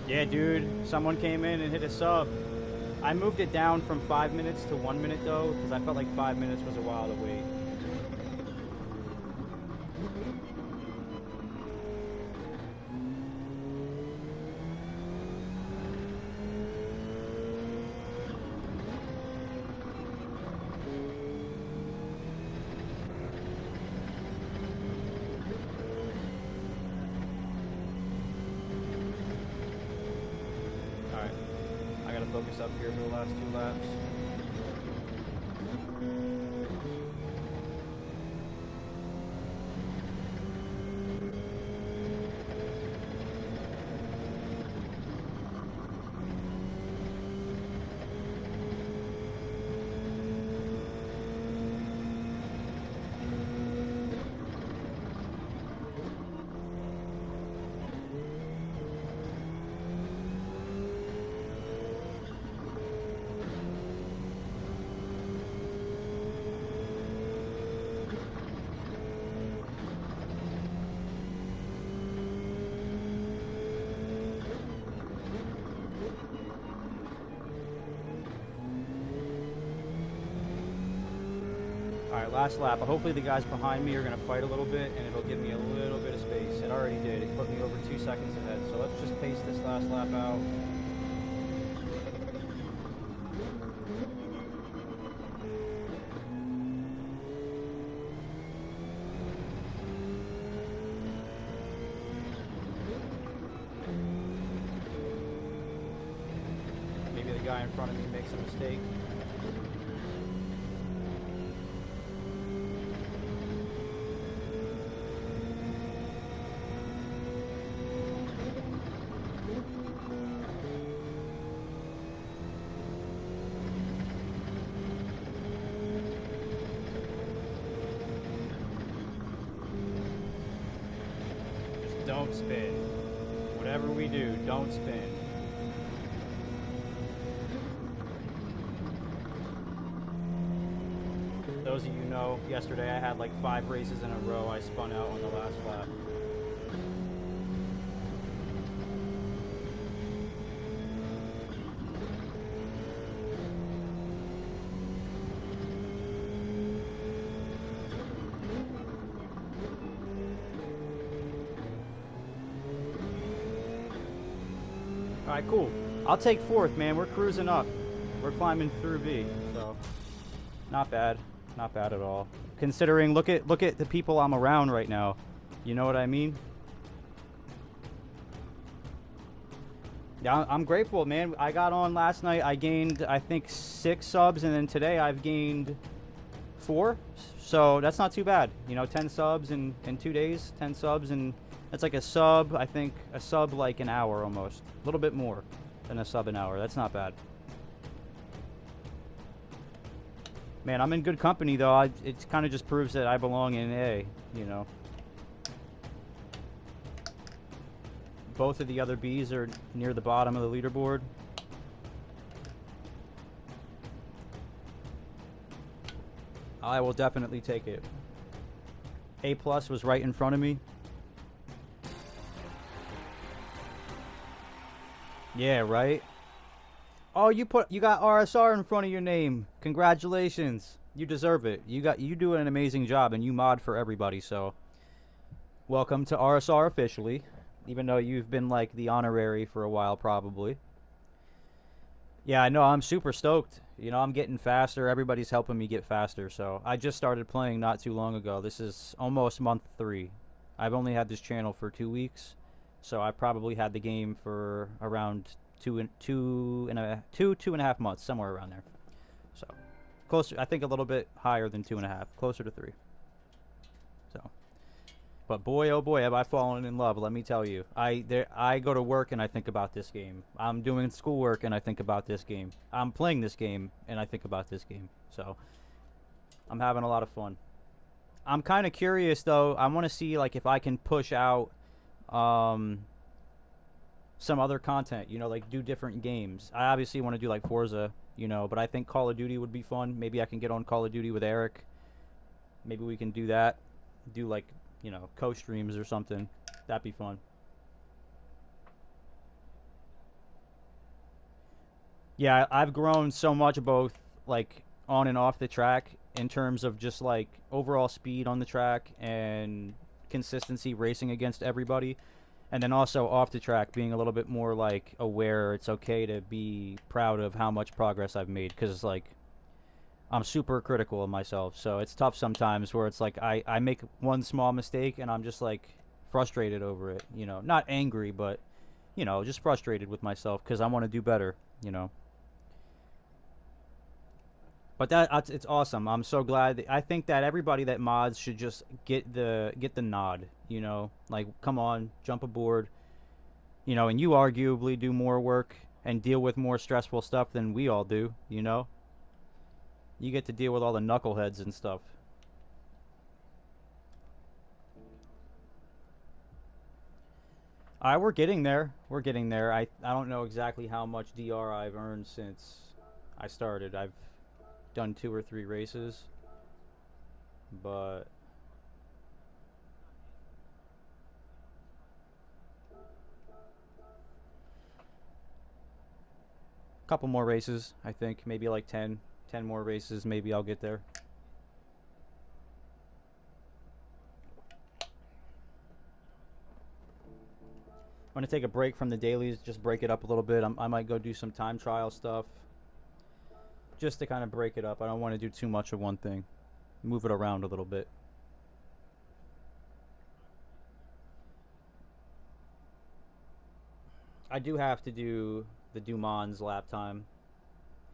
S2: Yeah, dude. Someone came in and hit a sub. I moved it down from 5 minutes to 1 minute, though, because I felt like 5 minutes was a while to wait. Alright. I gotta focus up here for the last 2 laps. Alright, last lap. Hopefully the guys behind me are going to fight a little bit, and it'll give me a little bit of space. It already did. It put me over 2 seconds ahead. So let's just pace this last lap out. Maybe the guy in front of me makes a mistake. Don't spin. Whatever we do, don't spin. Those of you know, yesterday I had like 5 races in a row. I spun out on the last lap. Alright, cool. I'll take 4th, man. We're cruising up. We're climbing through B, so not bad. Not bad at all. Considering, look at the people I'm around right now. You know what I mean? Yeah, I'm grateful, man. I got on last night. I gained, I think, 6 subs, and then today I've gained 4. So that's not too bad. You know, 10 subs in 2 days. 10 subs, and that's like a sub, I think, a sub like an hour almost. A little bit more than a sub an hour. That's not bad. Man, I'm in good company, though. It kind of just proves that I belong in A, you know. Both of the other Bs are near the bottom of the leaderboard. I will definitely take it. A+ was right in front of me. Yeah, right? Oh, you got RSR in front of your name. Congratulations. You deserve it. You do an amazing job, and you mod for everybody, so welcome to RSR officially, even though you've been like the honorary for a while probably. Yeah, I know. I'm super stoked. You know, I'm getting faster. Everybody's helping me get faster, so I just started playing not too long ago. This is almost month 3. I've only had this channel for 2 weeks, so I probably had the game for around two and a half months, somewhere around there. So closer, I think a little bit higher than 2.5, closer to 3. So, but boy, oh boy, have I fallen in love. Let me tell you, I go to work and I think about this game. I'm doing schoolwork and I think about this game. I'm playing this game and I think about this game. So I'm having a lot of fun. I'm kind of curious though. I want to see like if I can push out some other content, you know, like do different games. I obviously want to do like Forza, you know, but I think Call of Duty would be fun. Maybe I can get on Call of Duty with Eric. Maybe we can do that. Do like, you know, co-streams or something. That'd be fun. Yeah, I've grown so much both like on and off the track in terms of just like overall speed on the track and consistency racing against everybody. And then also off the track being a little bit more like aware it's okay to be proud of how much progress I've made cuz like I'm super critical of myself. So it's tough sometimes where it's like I make one small mistake and I'm just like frustrated over it, you know. Not angry, but you know, just frustrated with myself cuz I want to do better, you know. But it's awesome. I'm so glad. I think that everybody that mods should just get the nod. You know, like come on, jump aboard. You know, and you arguably do more work and deal with more stressful stuff than we all do. You know, you get to deal with all the knuckleheads and stuff. We're getting there. We're getting there. I don't know exactly how much DR I've earned since I started. I've done 2 or 3 races, but a couple more races, I think. Maybe like 10 more races, maybe I'll get there. I'm going to take a break from the dailies, just break it up a little bit. I might go do some time trial stuff just to kind of break it up. I don't want to do too much of one thing. Move it around a little bit. I do have to do the Dumon's lap time.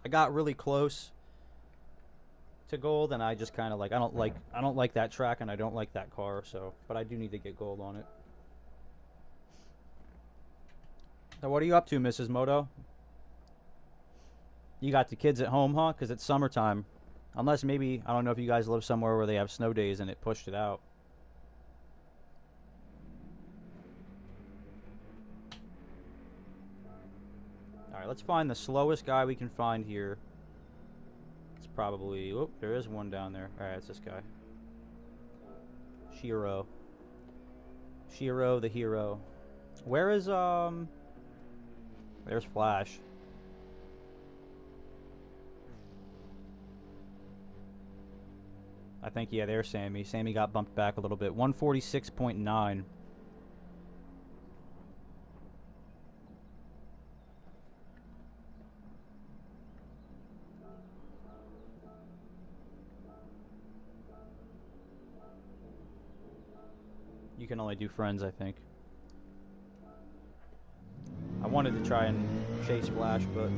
S2: I got really close to gold, and I just kind of like I don't like that track, and I don't like that car. So, but I do need to get gold on it. So, what are you up to, Mrs. Moto? You got the kids at home, huh? Because it's summertime. Unless maybe I don't know if you guys live somewhere where they have snow days and it pushed it out. Alright, let's find the slowest guy we can find here. It's probably... Oh, there is one down there. Alright, it's this guy. Shiro. Shiro the hero. Where is, There's Flash. I think, yeah, there's Sammy. Sammy got bumped back a little bit. 146.9. You can only do friends, I think. I wanted to try and chase Flash, but...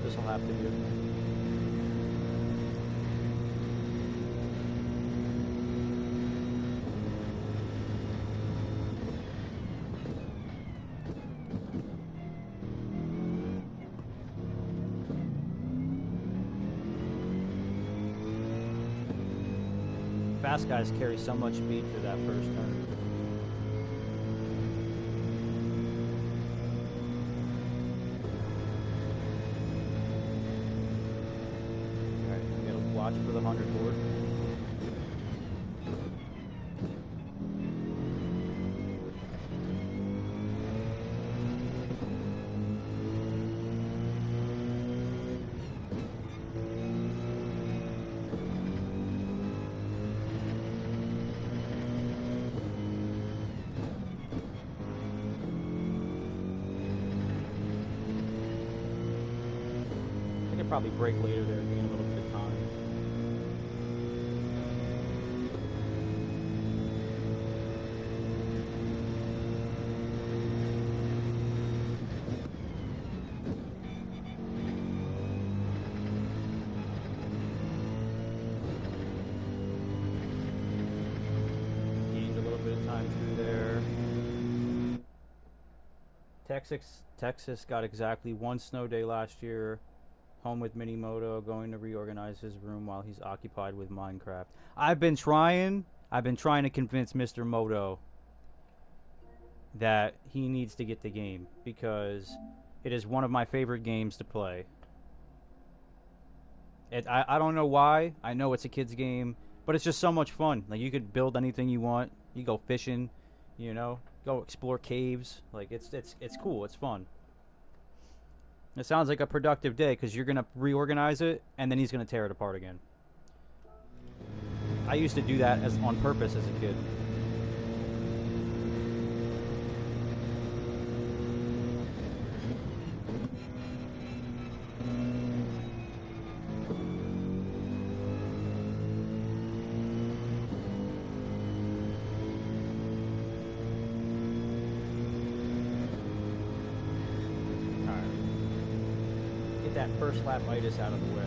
S2: this will have to do. Fast guys carry so much speed for that first turn. Alright, we gotta watch for the 100 board. Probably break later there, gain a little bit of time. Gained a little bit of time through there. Texas got exactly one snow day last year. Home with Minimoto, going to reorganize his room while he's occupied with Minecraft. I've been trying to convince Mr. Moto that he needs to get the game because it is one of my favorite games to play. I don't know why. I know it's a kid's game, but it's just so much fun. Like, you could build anything you want. You go fishing, you know, go explore caves. Like, it's cool. It's fun. It sounds like a productive day because you're gonna reorganize it and then he's gonna tear it apart again. I used to do that on purpose as a kid. That first lap itis out of the way.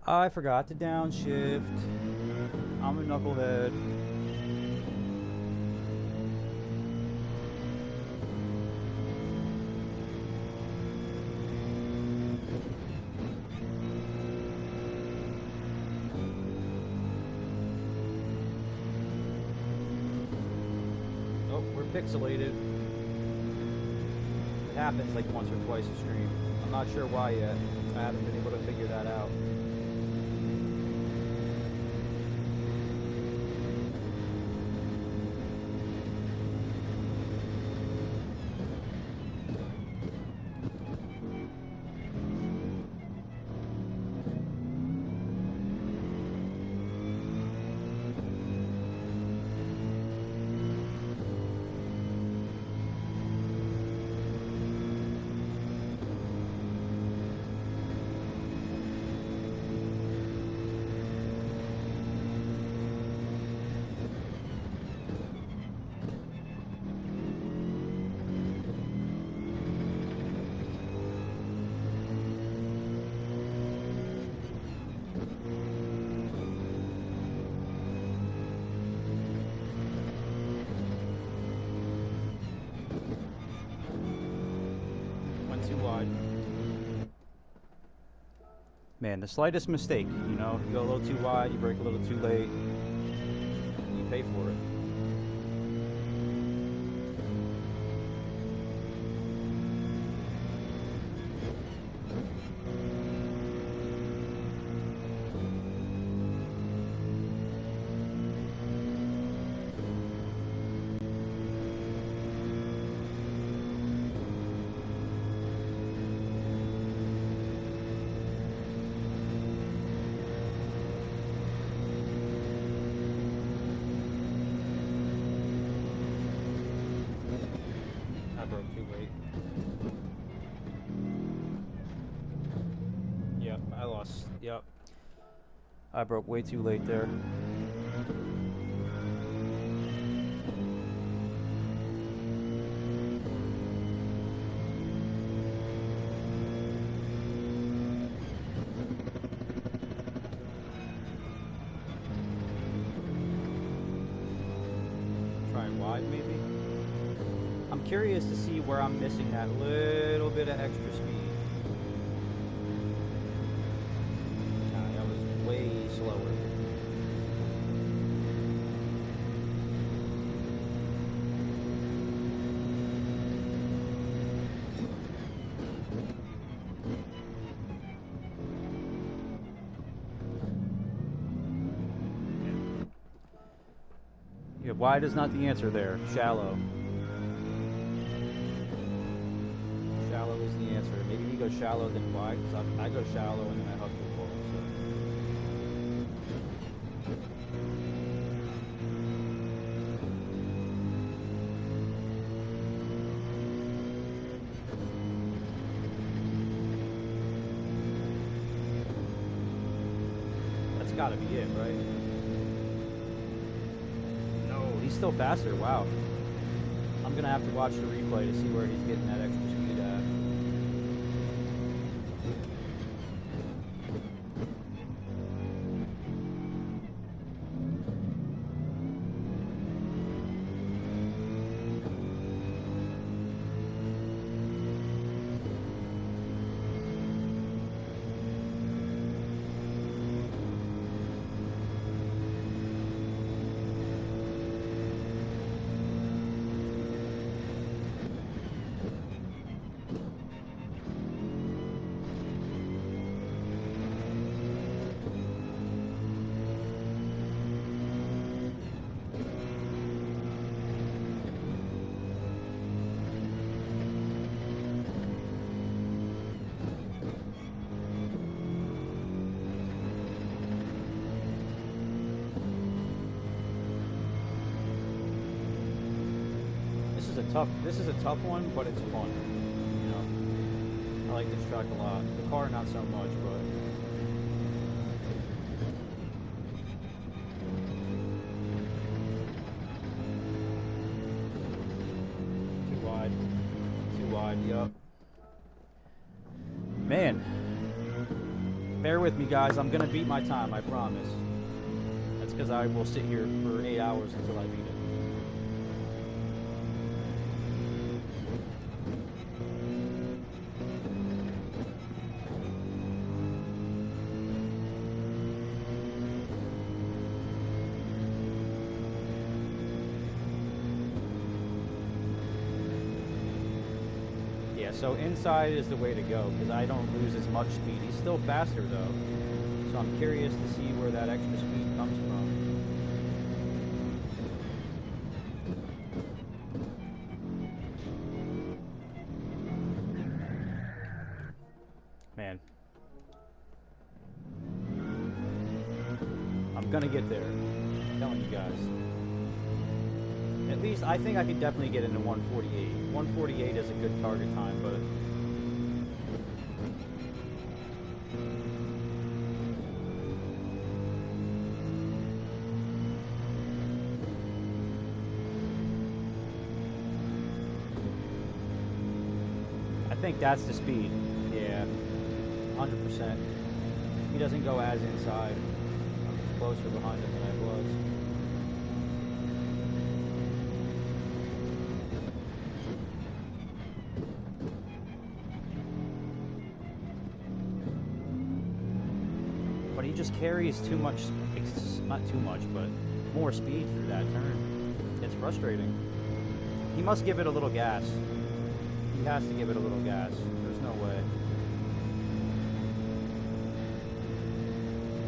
S2: I forgot to downshift. I'm a knucklehead. Oh, we're pixelated. It happens like once or twice a stream. I'm not sure why yet. I haven't been able to figure that out. Too wide. Man, the slightest mistake, you know, you go a little too wide, you brake a little too late, you pay for it. Too late. Yep, I lost. Yep. I broke way too late there. Try wide, maybe? I'm curious to see where I'm missing that little bit of extra speed. That was way slower. Yeah, wide is not the answer there. Shallow. Shallow is the answer. Maybe you go shallow then wide, because I go shallow and then I hug the wall. So. gotta be it, right? No, he's still faster. Wow. I'm gonna have to watch the replay to see where he's getting that extra speed at. This is a tough one, but it's fun. You know, I like this track a lot. The car, not so much, but too wide. Yup. Man, bear with me, guys. I'm gonna beat my time. I promise. That's because I will sit here for 8 hours until I beat it. So inside is the way to go because I don't lose as much speed. He's still faster though, so I'm curious to see where that extra speed comes from. Man, I'm gonna get there. I'm telling you guys. At least I think I could definitely get into 148. 148 is a good target time, but I think that's the speed. Yeah, 100%. He doesn't go as inside. I'm closer behind him than I was. But he just carries too much, not too much, but more speed through that turn. It's frustrating. He must give it a little gas. He has to give it a little gas. There's no way.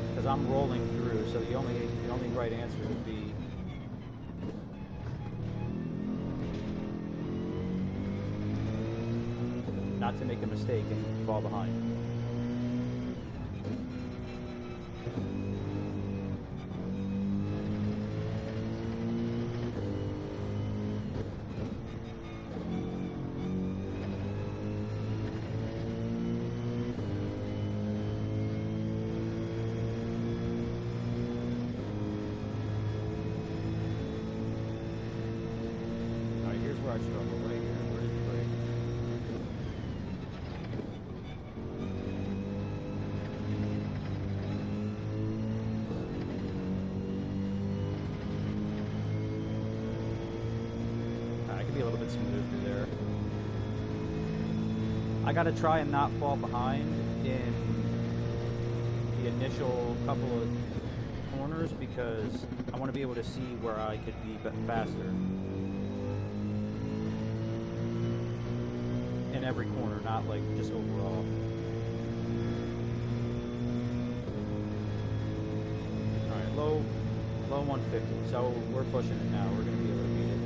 S2: Because I'm rolling through, so the only right answer would be not to make a mistake and fall behind. Where I struggle right here. Where is the brake? I could be a little bit smoother through there. I gotta try and not fall behind in the initial couple of corners because I want to be able to see where I could be faster. In every corner, not like just overall. Alright, low 150. So we're pushing it now. We're gonna be able to beat it.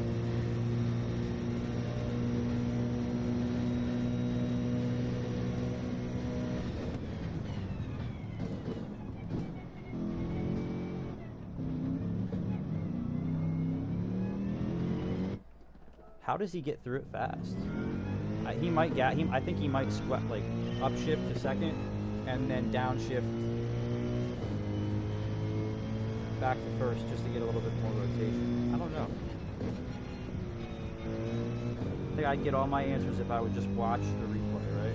S2: How does he get through it fast? He might get. I think he might sweat like upshift to second, and then downshift back to first just to get a little bit more rotation. I don't know. I think I'd get all my answers if I would just watch the replay, right?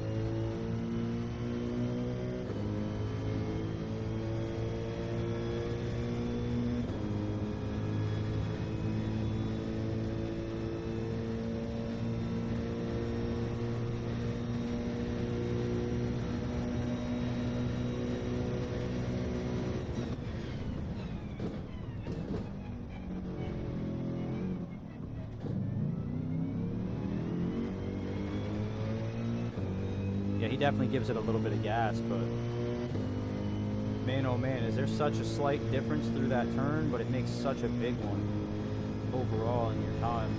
S2: Yeah, he definitely gives it a little bit of gas, but man, oh man, is there such a slight difference through that turn, but it makes such a big one overall in your time.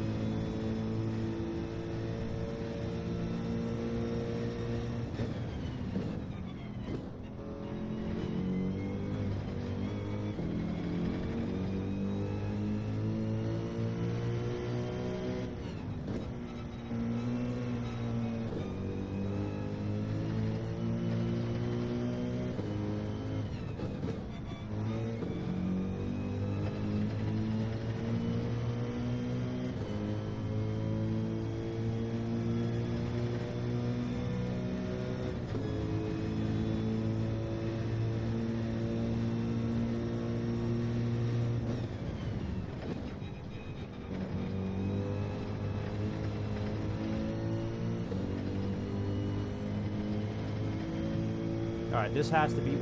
S2: All right, this has to be 149.2,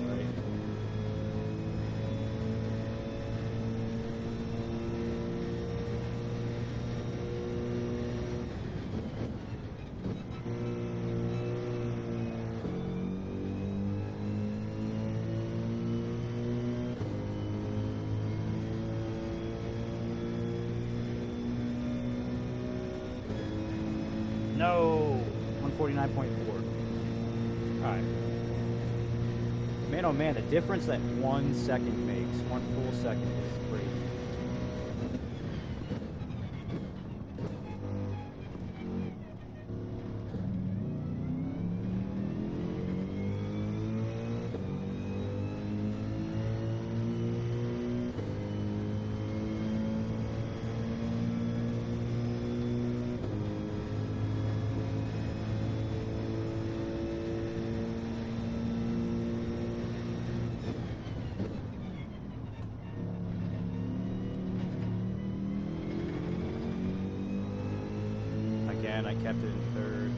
S2: right? No, 149.4. Alright. Man, oh man, the difference that 1 second makes, 1 full second, is crazy. Again, I kept it in third.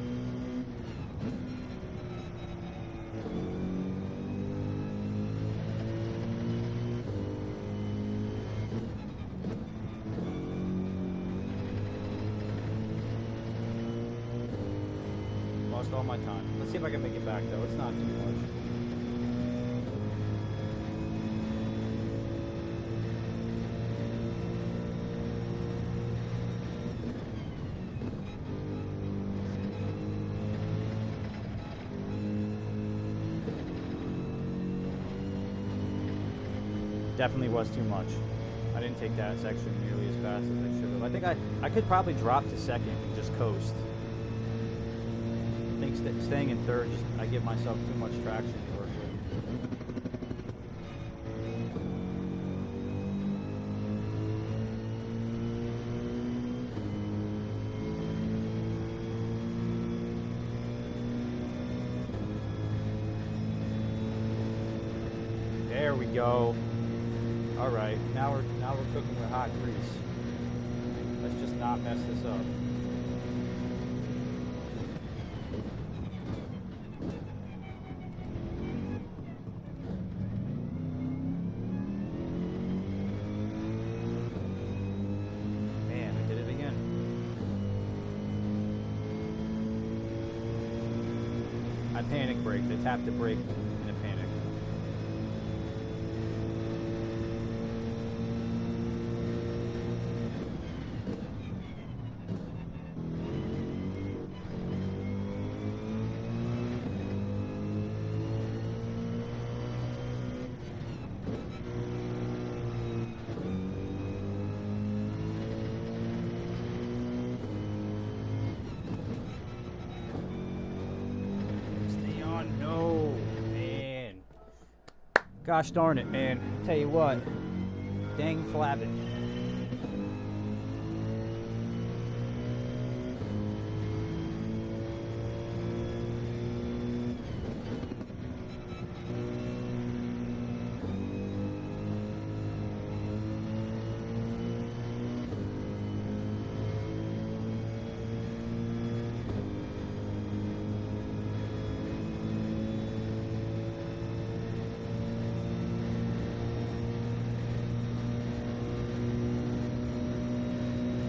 S2: Lost all my time. Let's see if I can make it back though. It's not too much. Definitely was too much. I didn't take that section nearly as fast as I should have. I think I could probably drop to second and just coast. I think staying in third, I give myself too much traction to work with. There we go. All right, now we're cooking with hot grease. Let's just not mess this up. Man, I did it again. I panic braked. I tapped the brake in a panic. No, man. Gosh darn it, man. Tell you what. Dang flapping.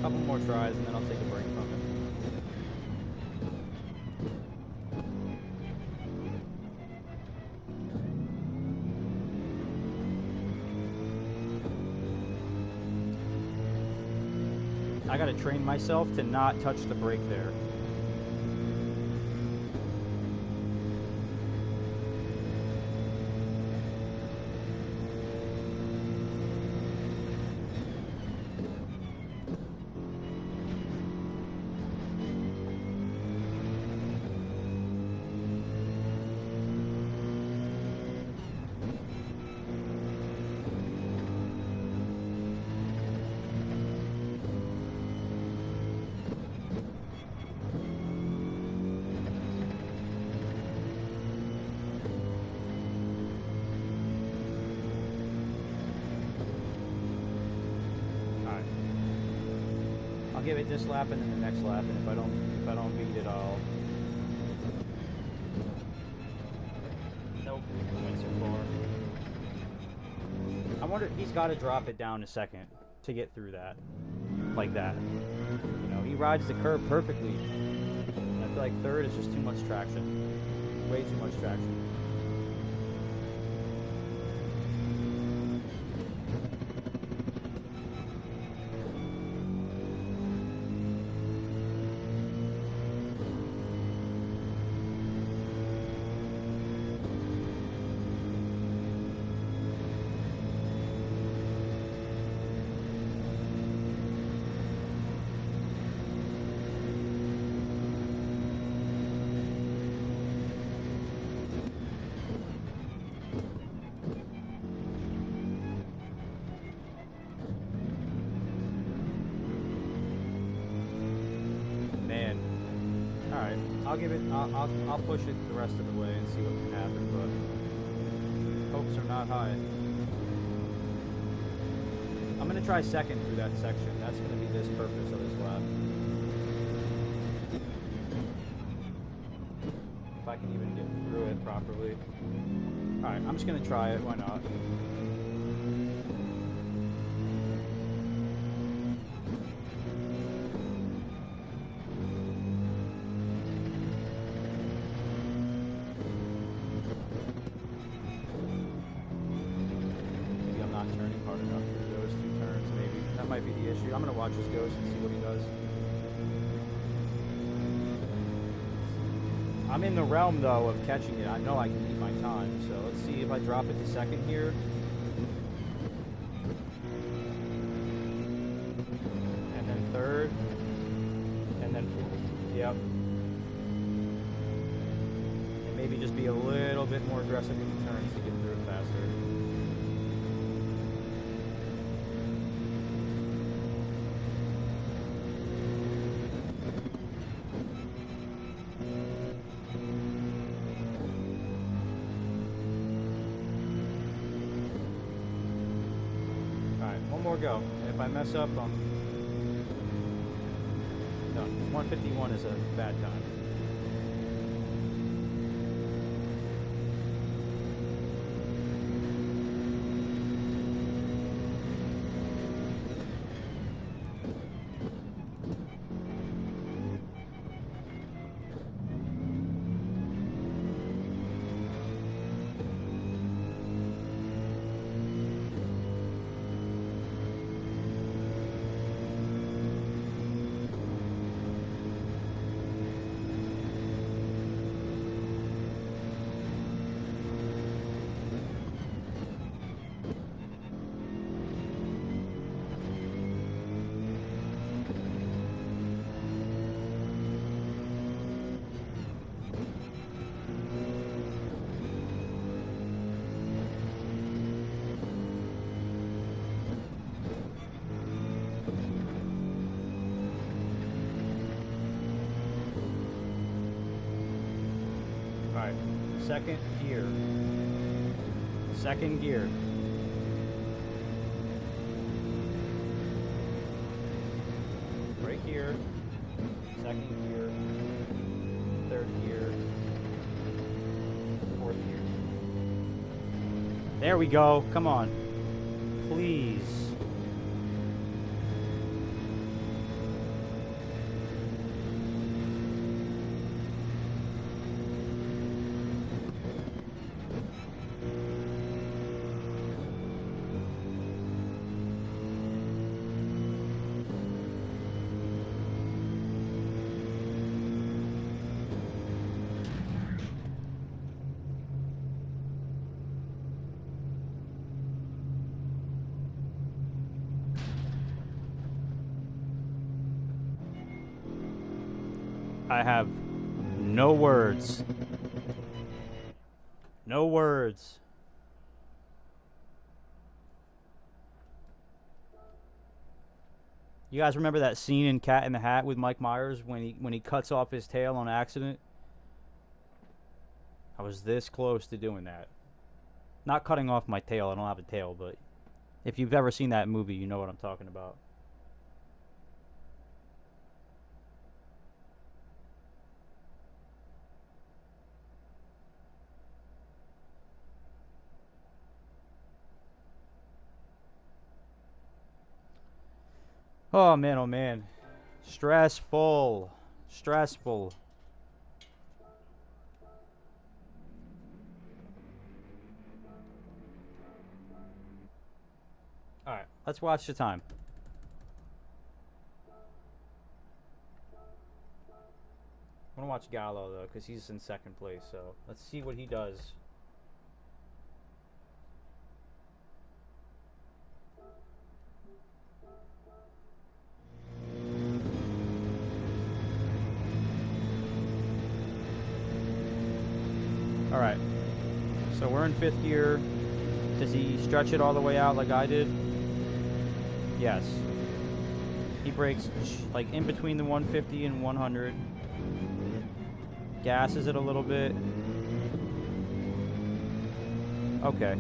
S2: Couple more tries and then I'll take a break from it. I gotta train myself to not touch the brake there. I'll give it this lap and then the next lap, and if I don't beat it, I'll. Nope, I went too far. I wonder, he's got to drop it down a second to get through that, like that. You know, he rides the curb perfectly. And I feel like third is just too much traction, way too much traction. Alright, I'll give it, I'll push it the rest of the way and see what can happen, but hopes are not high. I'm going to try second through that section. That's going to be this purpose of this lap. If I can even get through it properly. Alright, I'm just going to try it, why not? Turning hard enough for those two turns, maybe. That might be the issue. I'm going to watch this ghost and see what he does. I'm in the realm, though, of catching it. I know I can beat my time, so let's see if I drop it to second here. And then third. And then fourth. Yep. And maybe just be a little bit more aggressive with the turns to get through it faster. One more go. And if I mess up, I'm done. 151 is a bad time. Alright, second gear. Second gear. Brake here. Second gear. Third gear. Fourth gear. There we go. Come on. Please. I have no words. No words. You guys remember that scene in Cat in the Hat with Mike Myers when he cuts off his tail on accident? I was this close to doing that. Not cutting off my tail, I don't have a tail, but if you've ever seen that movie, you know what I'm talking about. Oh man, oh man. Stressful. Stressful. Alright, let's watch the time. I want to watch Gallo though, because he's in second place, so let's see what he does. Alright, so we're in fifth gear. Does he stretch it all the way out like I did? Yes. He brakes like in between the 150 and 100. Gasses it a little bit. Okay.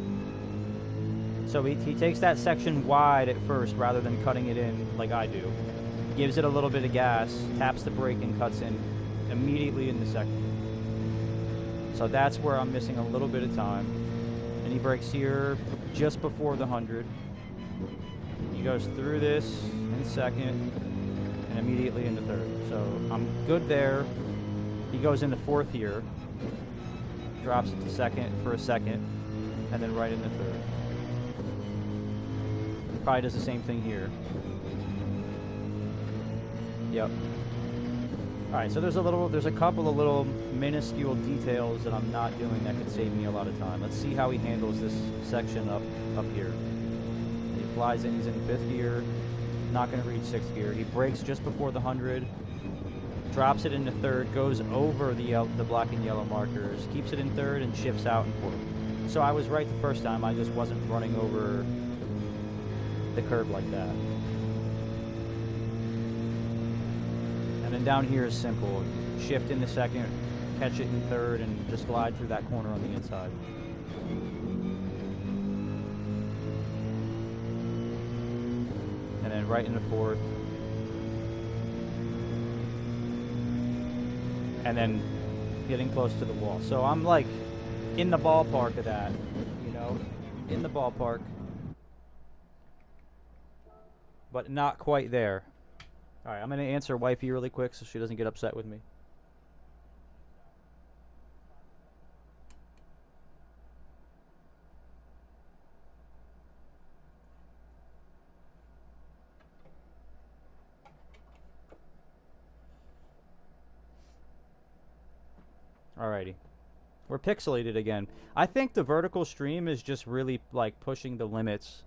S2: So he takes that section wide at first rather than cutting it in like I do. Gives it a little bit of gas, taps the brake and cuts in immediately in the second. So that's where I'm missing a little bit of time. And he brakes here just before the 100. He goes through this in second and immediately into third. So I'm good there. He goes into fourth here, drops it to second for a second, and then right into third. Probably does the same thing here. Yep. Alright, so there's a couple of little minuscule details that I'm not doing that could save me a lot of time. Let's see how he handles this section up here. He flies in, he's in fifth gear, not going to reach sixth gear. He brakes just before the 100, drops it into third, goes over the black and yellow markers, keeps it in third, and shifts out in fourth. So I was right the first time, I just wasn't running over the curb like that. And then down here is simple. Shift in the second, catch it in third, and just glide through that corner on the inside. And then right into fourth. And then getting close to the wall. So I'm like in the ballpark of that, you know, in the ballpark. But not quite there. Alright, I'm going to answer wifey really quick so she doesn't get upset with me. Alrighty. We're pixelated again. I think the vertical stream is just really like pushing the limits.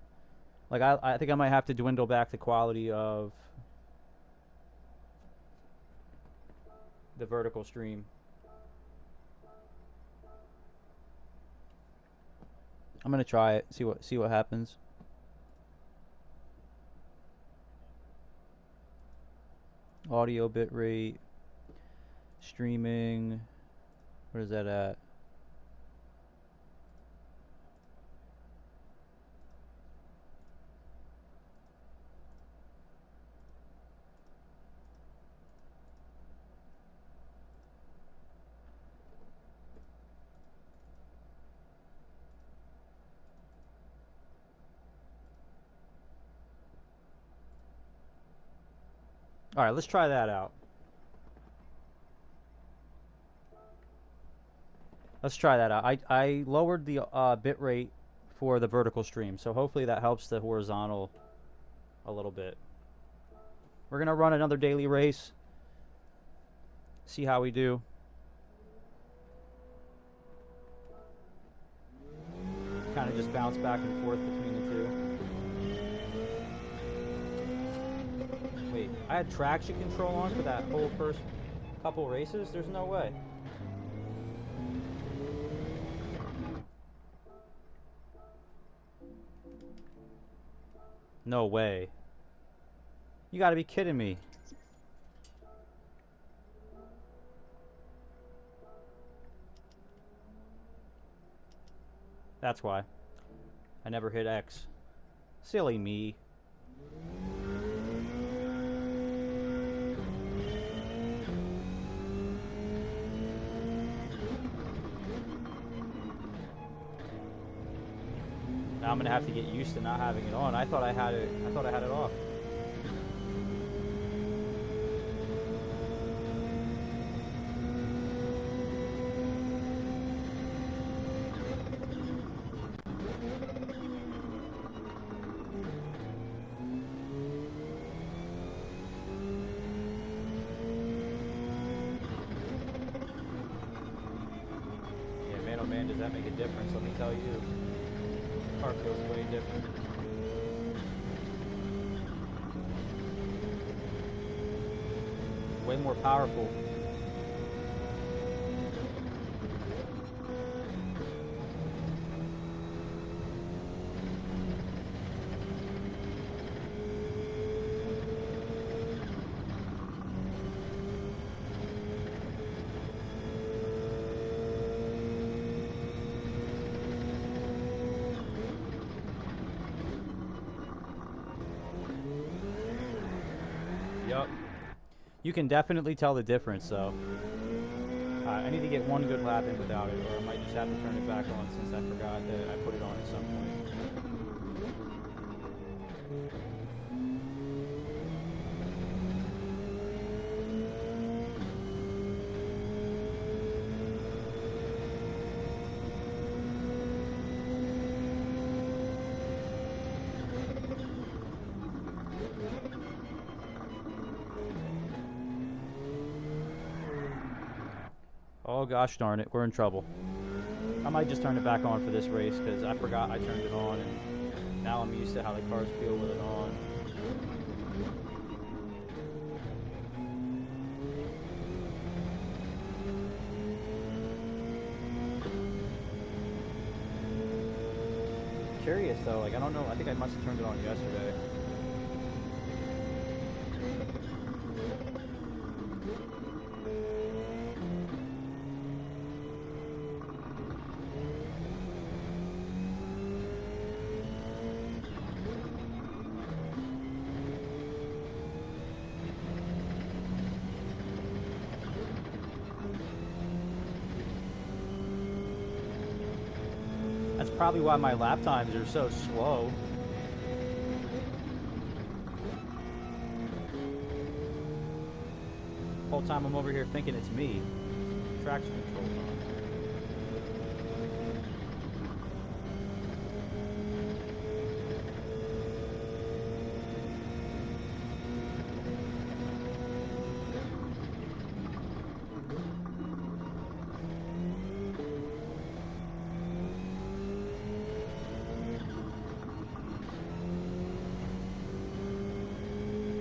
S2: Like I think I might have to dwindle back the quality of the vertical stream. I'm gonna try it. See what happens. Audio bitrate, streaming. Where is that at? All right, let's try that out. Let's try that out. I lowered the bit rate for the vertical stream, so hopefully that helps the horizontal a little bit. We're going to run another daily race. See how we do. Kind of just bounce back and forth between the two. Wait, I had traction control on for that whole first couple races? There's no way. No way. You gotta be kidding me. That's why. I never hit X. Silly me. Now I'm gonna have to get used to not having it on. I thought I had it off. Yeah, man, oh man, does that make a difference? Let me tell you. Car feels way different. Way more powerful. Yup. You can definitely tell the difference, though. I need to get one good lap in without it, or I might just have to turn it back on since I forgot that I put it on at some point. Oh gosh darn it, we're in trouble. I might just turn it back on for this race because I forgot I turned it on and now I'm used to how the cars feel with it on. Curious though, like I don't know, I think I must have turned it on yesterday. That's probably why my lap times are so slow. Whole time I'm over here thinking it's me. Traction control's on.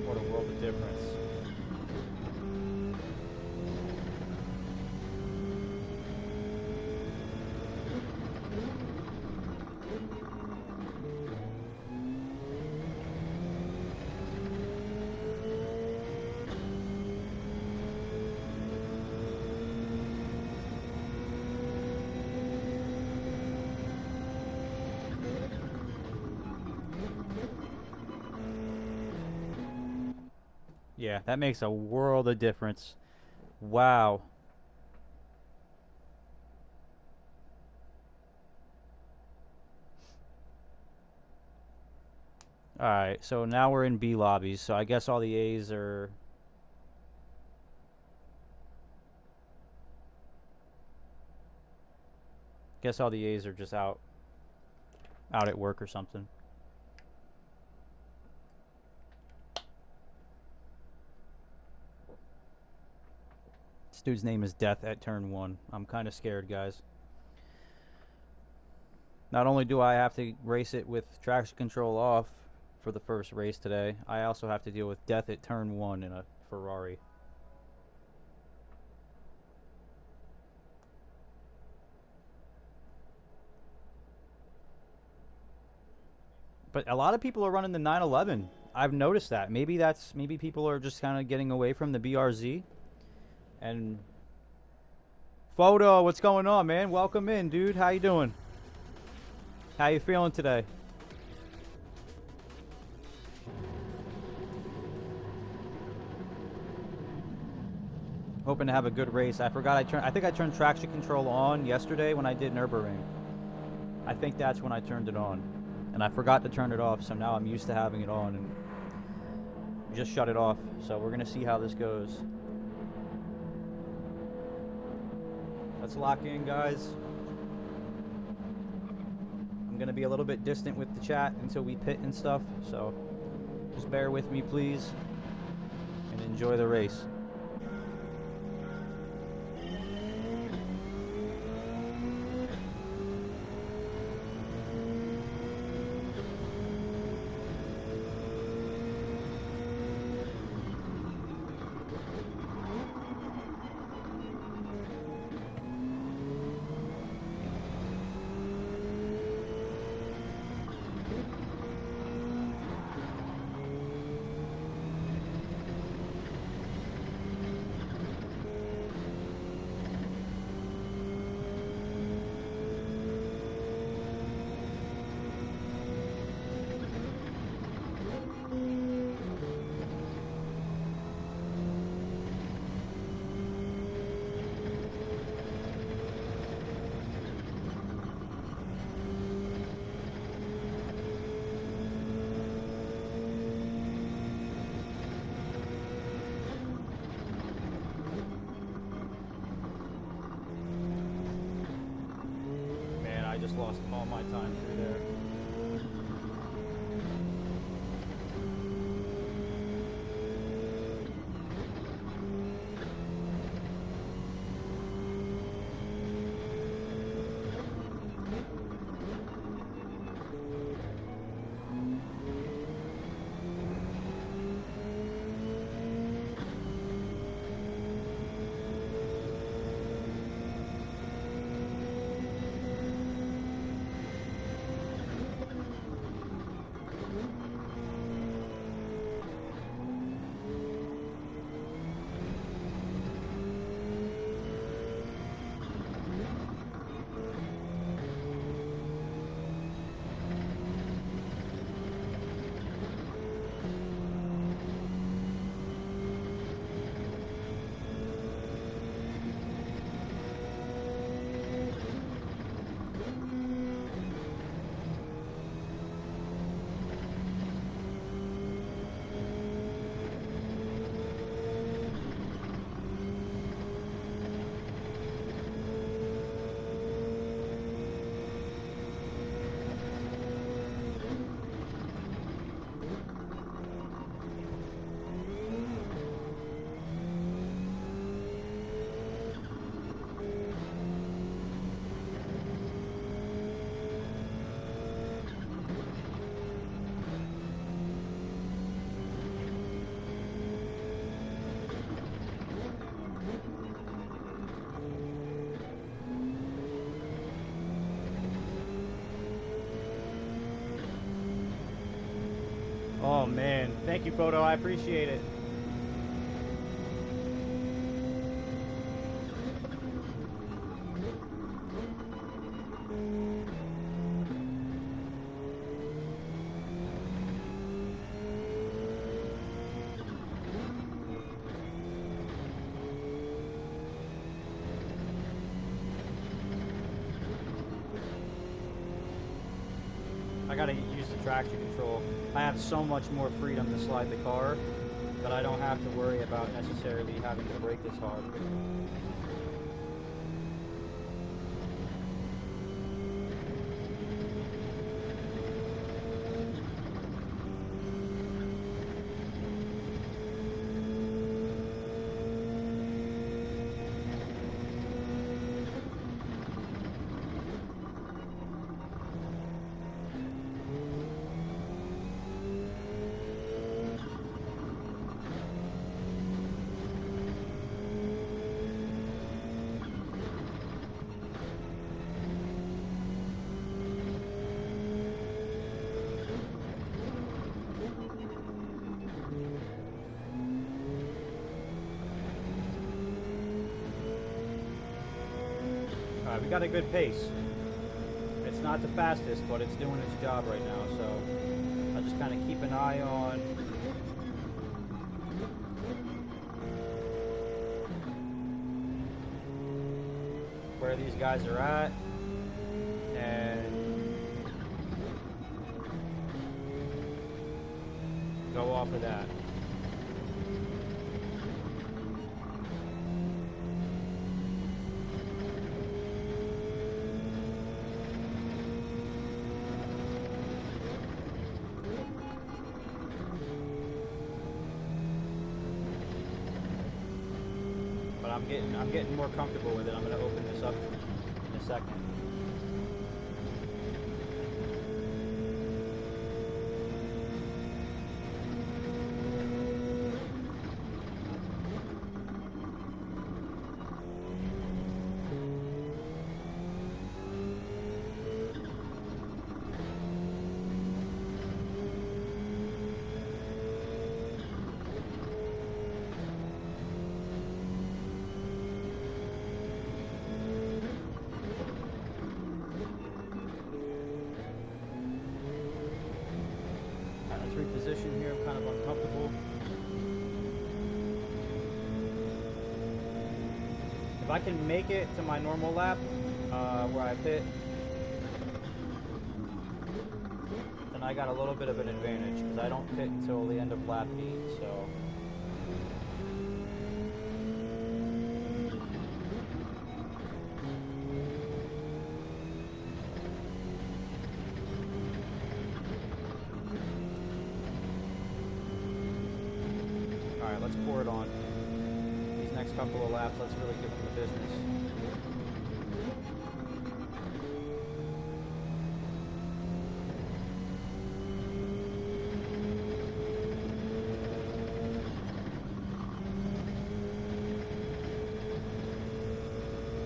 S2: What a world of difference. Yeah, that makes a world of difference. Wow. Alright, so now we're in B lobbies, so I guess all the A's are Guess all the A's are just out at work or something. This dude's name is Death at turn 1. I'm kind of scared, guys. Not only do I have to race it with traction control off for the first race today, I also have to deal with Death at turn 1 in a Ferrari. But a lot of people are running the 911. I've noticed that. Maybe people are just kind of getting away from the BRZ. And Photo, what's going on, man? Welcome in, dude. How you doing? How you feeling today? Hoping to have a good race. I forgot I think I turned traction control on yesterday when I did Nürburgring. I think that's when I turned it on. And I forgot to turn it off, so now I'm used to having it on and just shut it off. So we're gonna see how this goes. Let's lock in, guys. I'm gonna be a little bit distant with the chat until we pit and stuff, so just bear with me, please, and enjoy the race. I just lost all my time through there. Oh man, thank you, Photo. I appreciate it. I gotta use the traction control. I have so much more freedom to slide the car that I don't have to worry about necessarily having to brake this hard. Alright, we got a good pace. It's not the fastest, but it's doing its job right now, so I'll just kind of keep an eye on where these guys are at, and go off of that. But I'm getting more comfortable with it. I'm gonna open this up in a second. Reposition here. I'm kind of uncomfortable. If I can make it to my normal lap where I pit, then I got a little bit of an advantage because I don't pit until the end of lap 8. So. Alright, let's pour it on. These next couple of laps, let's really give them the business.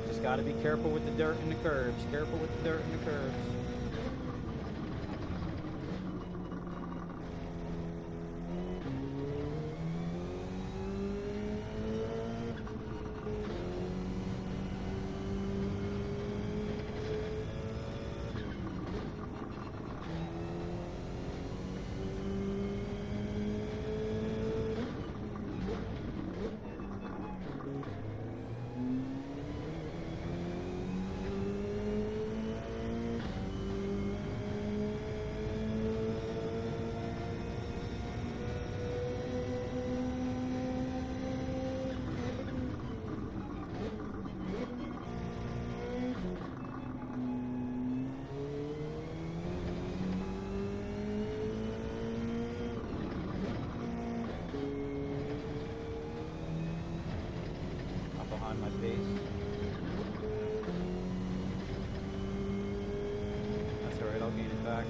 S2: Just gotta be careful with the dirt and the curves. Careful with the dirt and the curves. On my base. That's alright, I'll gain it back.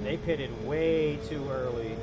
S2: They pitted way too early.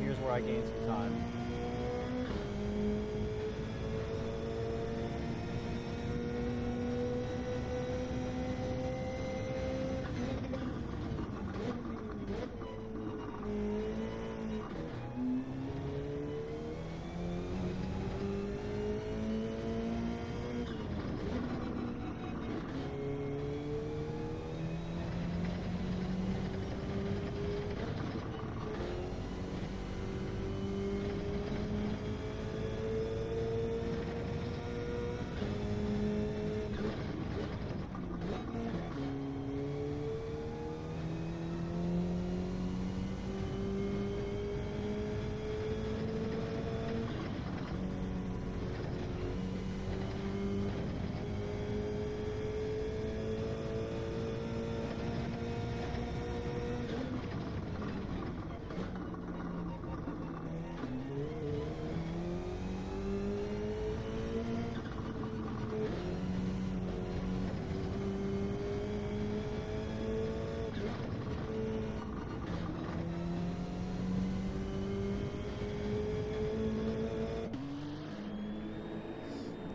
S2: here's where I gain some time.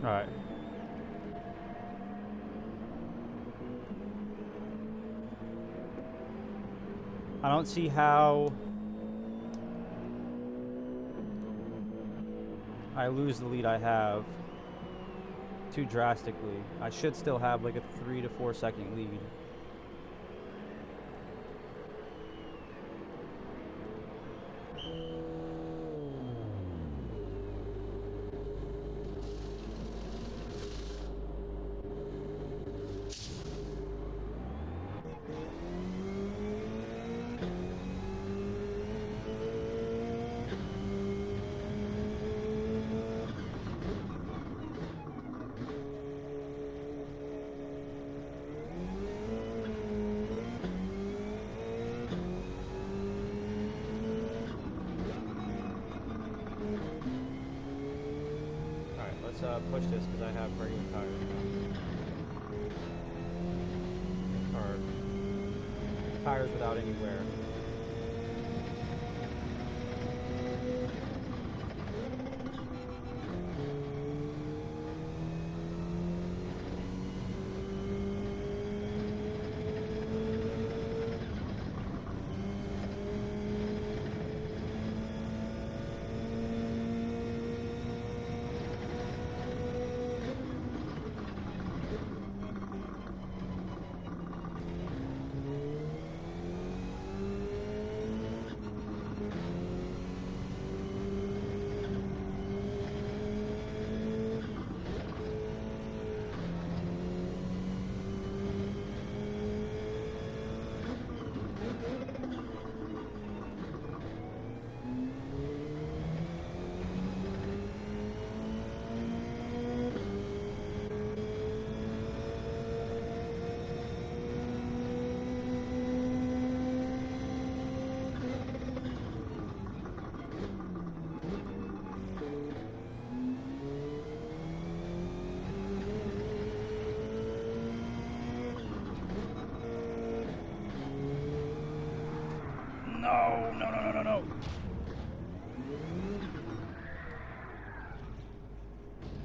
S2: All right. I don't see how I lose the lead I have too drastically. I should still have like a 3 to 4 second lead. Let's push this because I have regular tires now. Or tires without any wear. No.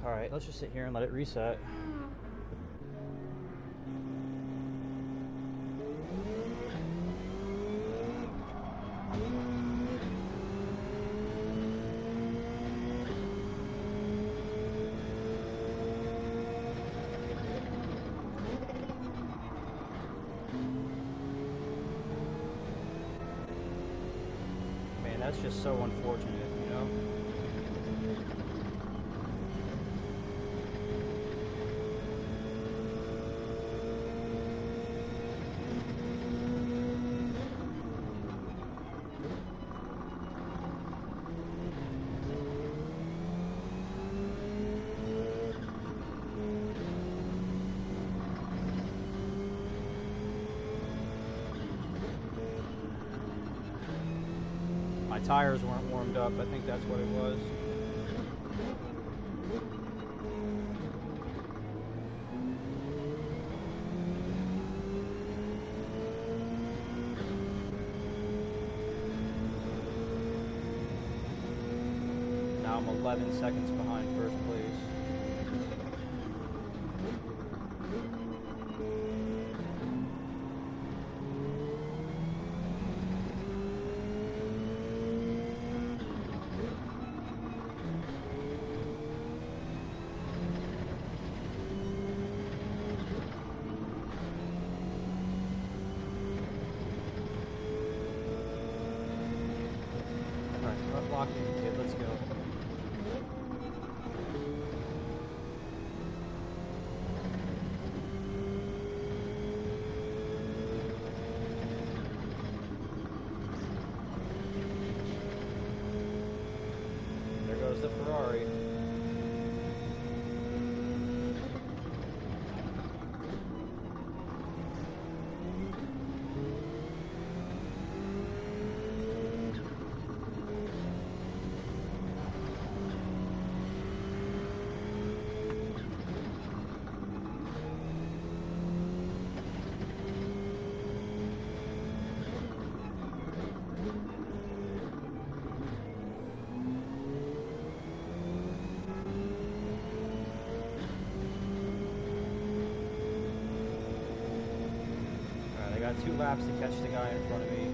S2: Alright, let's just sit here and let it reset. That's just so unfortunate, you know? My tires weren't warmed up. I think that's what it was. 11 seconds behind first place. Alright, lock in, kid. Let's go. There goes the Ferrari. I got 2 laps to catch the guy in front of me.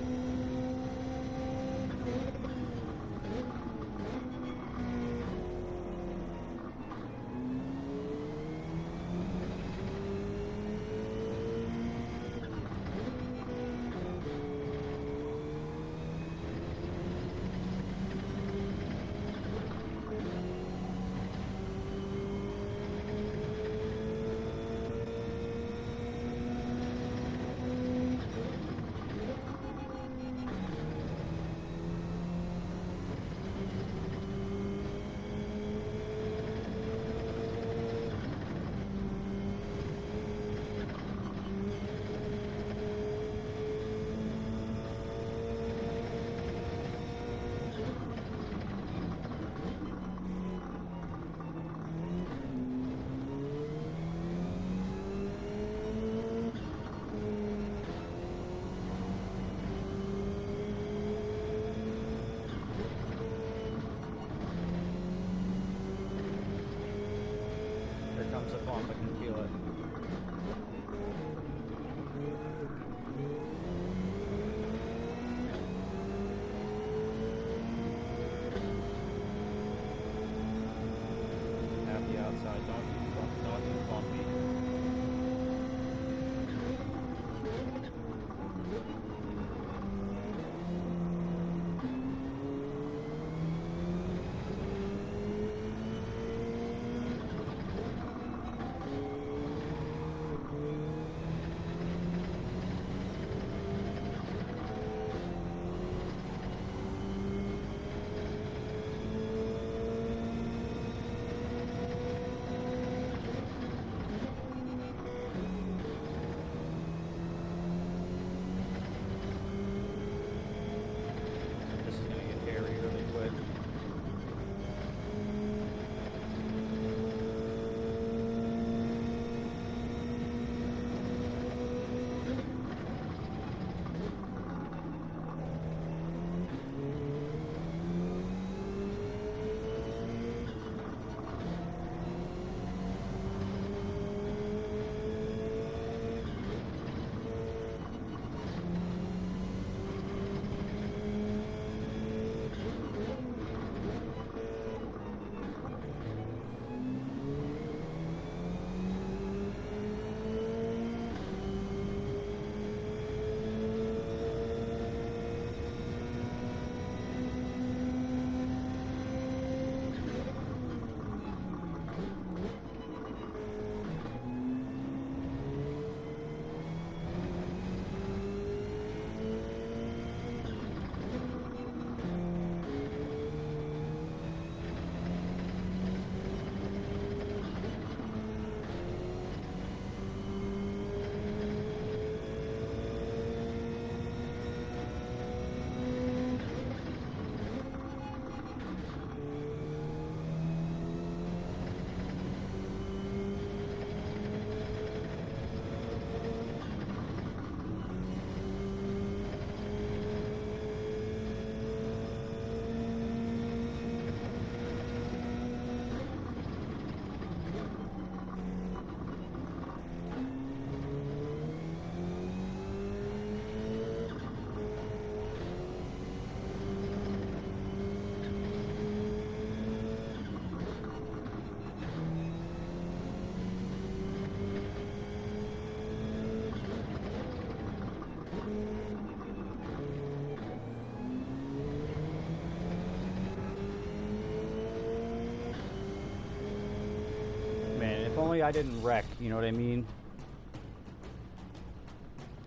S2: I didn't wreck, you know what I mean?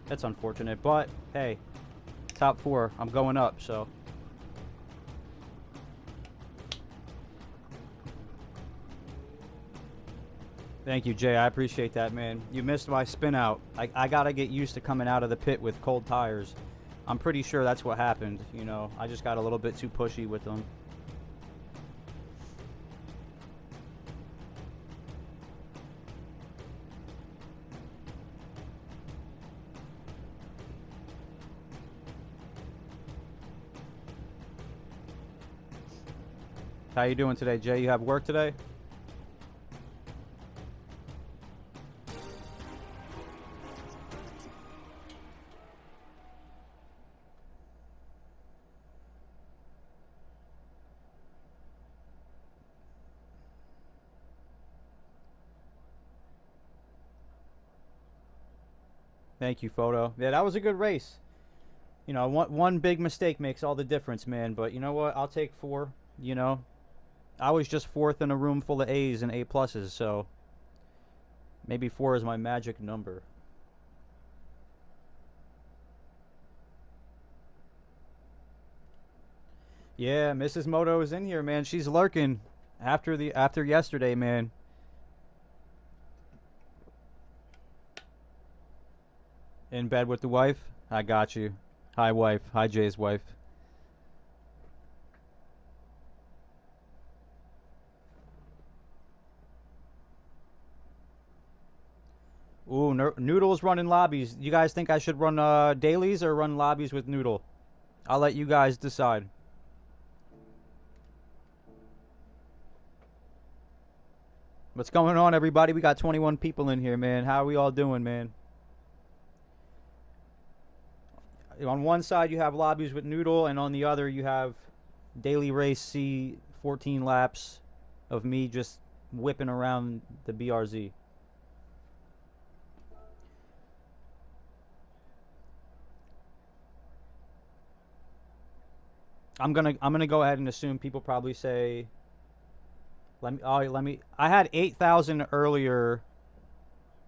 S2: That's unfortunate, but hey, top 4, I'm going up, so. Thank you, Jay. I appreciate that, man. You missed my spin out. I gotta get used to coming out of the pit with cold tires. I'm pretty sure that's what happened, you know. I just got a little bit too pushy with them. How you doing today, Jay? You have work today? Thank you, Photo. Yeah, that was a good race. You know, one big mistake makes all the difference, man. But you know what? I'll take 4, you know. I was just 4th in a room full of A's and A pluses, so maybe 4 is my magic number. Yeah, Mrs. Moto is in here, man. She's lurking after yesterday, man. In bed with the wife? I got you. Hi, wife. Hi, Jay's wife. Ooh, Noodle's running lobbies. You guys think I should run dailies or run lobbies with Noodle? I'll let you guys decide. What's going on, everybody? We got 21 people in here, man. How are we all doing, man? On one side, you have lobbies with Noodle, and on the other, you have daily race C, 14 laps of me just whipping around the BRZ. I'm gonna go ahead and assume people probably say. I had 8,000 earlier,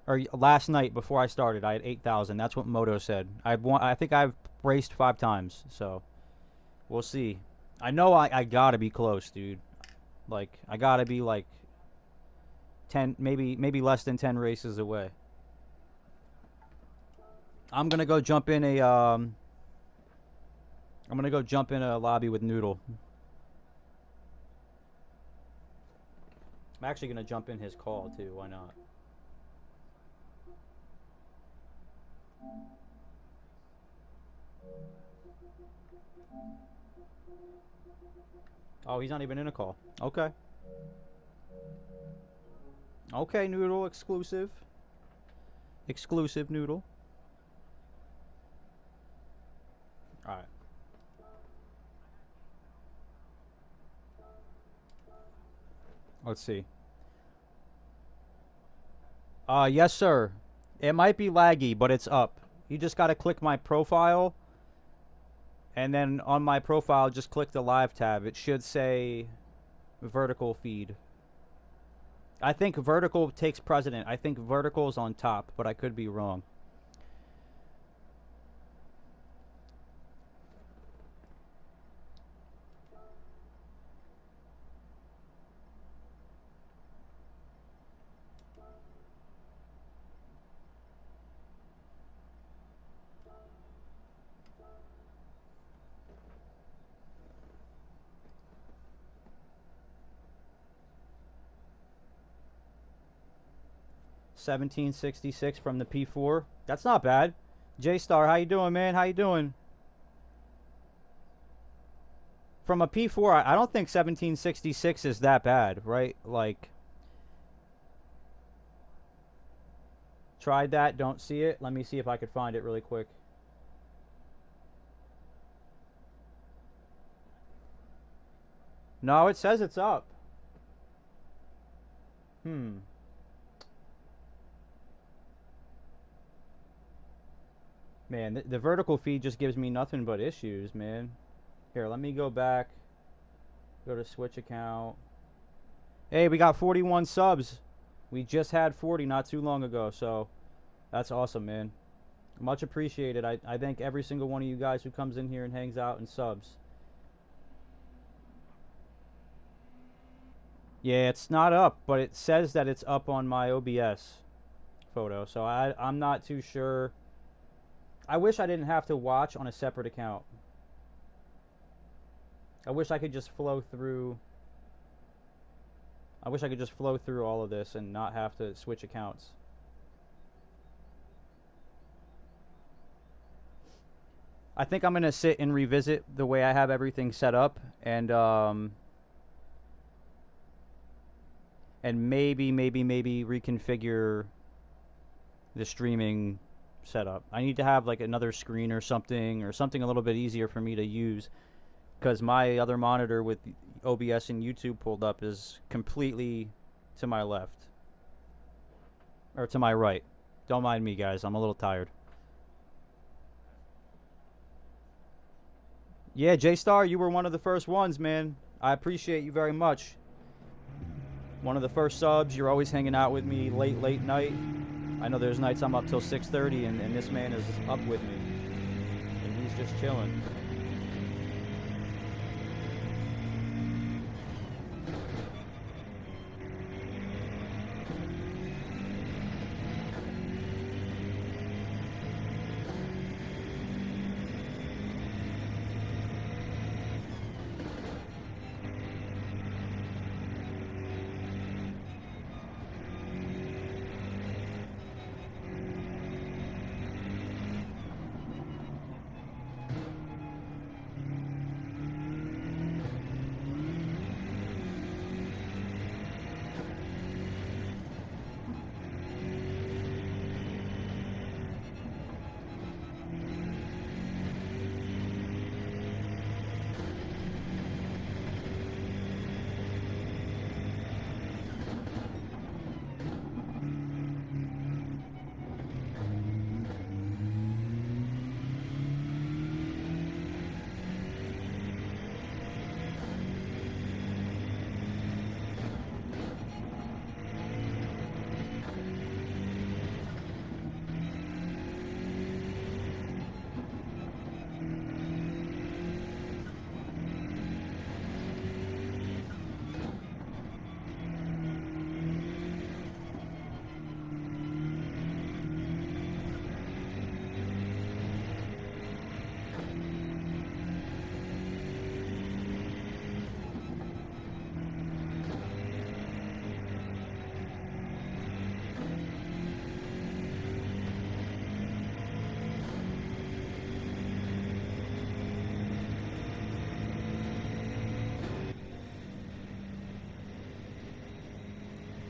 S2: or last night before I started. I had 8,000. That's what Moto said. I think I've raced 5 times, so we'll see. I know I gotta be close, dude. Like I gotta be like 10, maybe less than 10 races away. I'm gonna go jump in a lobby with Noodle. I'm actually gonna jump in his call too. Why not? Oh, he's not even in a call. Okay. Okay, Noodle, exclusive. Exclusive, Noodle. Alright. Let's see. Yes, sir. It might be laggy, but it's up. You just gotta click my profile. And then on my profile, just click the live tab. It should say vertical feed. I think vertical takes precedent. I think vertical is on top, but I could be wrong. $17.66 from the P4. That's not bad. J-Star, how you doing, man? How you doing? From a P4, I don't think 17.66 is that bad, right? Like, tried that, don't see it. Let me see if I could find it really quick. No, it says it's up. Man, the vertical feed just gives me nothing but issues, man. Here, let me go back. Go to Switch account. Hey, we got 41 subs. We just had 40 not too long ago, so that's awesome, man. Much appreciated. I thank every single one of you guys who comes in here and hangs out and subs. Yeah, it's not up, but it says that it's up on my OBS photo, so I'm not too sure. I wish I didn't have to watch on a separate account. I wish I could just flow through. I wish I could just flow through all of this and not have to switch accounts. I think I'm gonna sit and revisit the way I have everything set up, and maybe reconfigure the streaming setup. I need to have like another screen or something a little bit easier for me to use, because my other monitor with OBS and YouTube pulled up is completely to my left, or to my right. Don't mind me, guys, I'm a little tired. Yeah, J-Star, you were one of the first ones, man. I appreciate you very much. One of the first subs. You're always hanging out with me late night. I know there's nights I'm up till 6:30, and this man is up with me, and he's just chilling.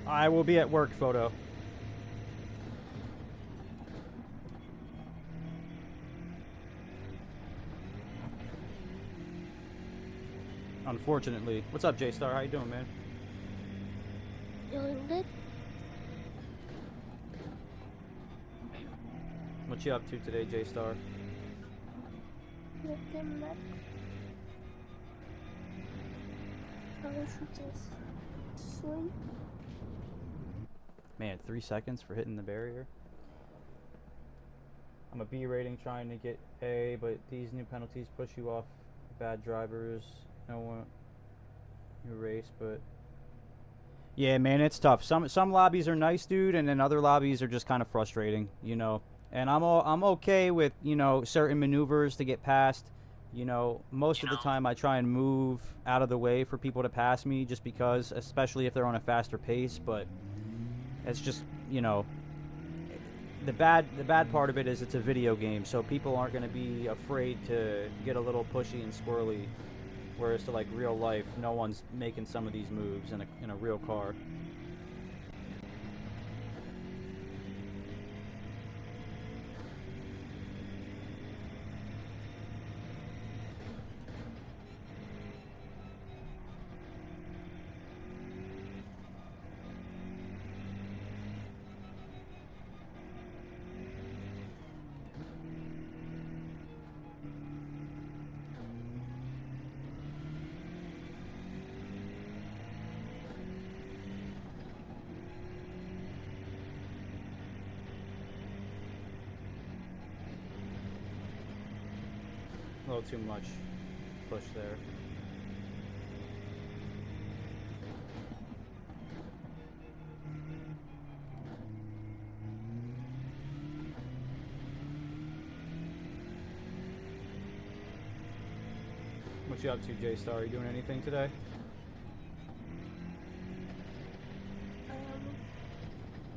S2: I will be at work, photo. Unfortunately. What's up, J-Star? How you doing, man?
S3: Doing good.
S2: What you up to today, J-Star?
S3: Looking up. I was just sleep.
S2: Man, 3 seconds for hitting the barrier. I'm a B rating trying to get A, but these new penalties push you off bad drivers. No one new race, but yeah, man, it's tough. Some lobbies are nice, dude, and then other lobbies are just kind of frustrating, you know. And I'm okay with, you know, certain maneuvers to get past. You know, most of the time I try and move out of the way for people to pass me, just because, especially if they're on a faster pace. But it's just, you know, the bad part of it is it's a video game, so people aren't going to be afraid to get a little pushy and squirrely, whereas to like real life, no one's making some of these moves in a real car. A little too much push there. What you up to, J-Star? Are you doing anything today?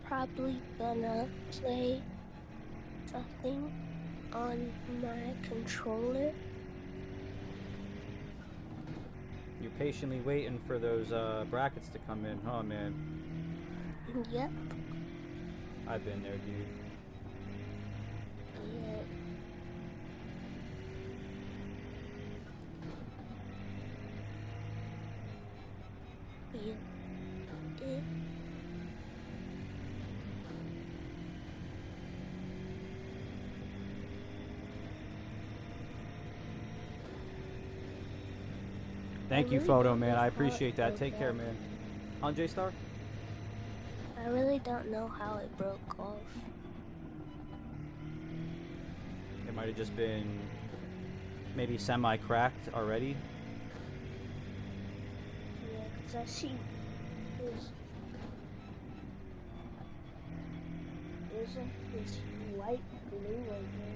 S3: Probably gonna play something on my controller.
S2: You're patiently waiting for those brackets to come in, huh, man?
S3: Yep.
S2: I've been there, dude.
S3: Yeah. Yeah. Yeah.
S2: Thank you,
S3: really
S2: Photo,
S3: don't
S2: man.
S3: know
S2: I
S3: how
S2: appreciate
S3: it
S2: that.
S3: broke
S2: Take care,
S3: off.
S2: man. On J-Star?
S3: I really don't know how it broke off.
S2: It might have just been maybe semi-cracked already.
S3: Yeah, because I see there's like this light blue right there.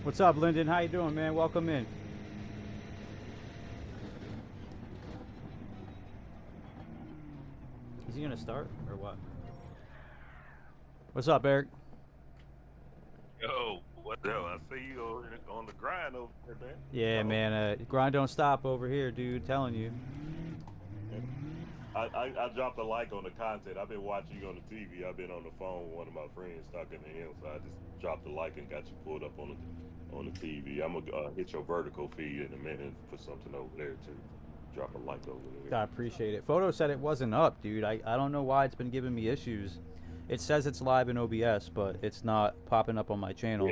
S2: What's up, Lyndon? How you doing, man? Welcome in. Is he gonna start or what? What's up, Eric?
S4: Yo, what the hell? I see you on the grind over there, man.
S2: Yeah, man. Grind don't stop over here, dude. Telling you.
S4: I dropped a like on the content. I've been watching you on the TV. I've been on the phone with one of my friends talking to him, so I just dropped a like and got you pulled up on the TV. I'm gonna hit your vertical feed in a minute and put something over there too. Drop a like over there.
S2: I appreciate it. Photo said it wasn't up, dude. I don't know why it's been giving me issues. It says it's live in OBS, but it's not popping up on my channel.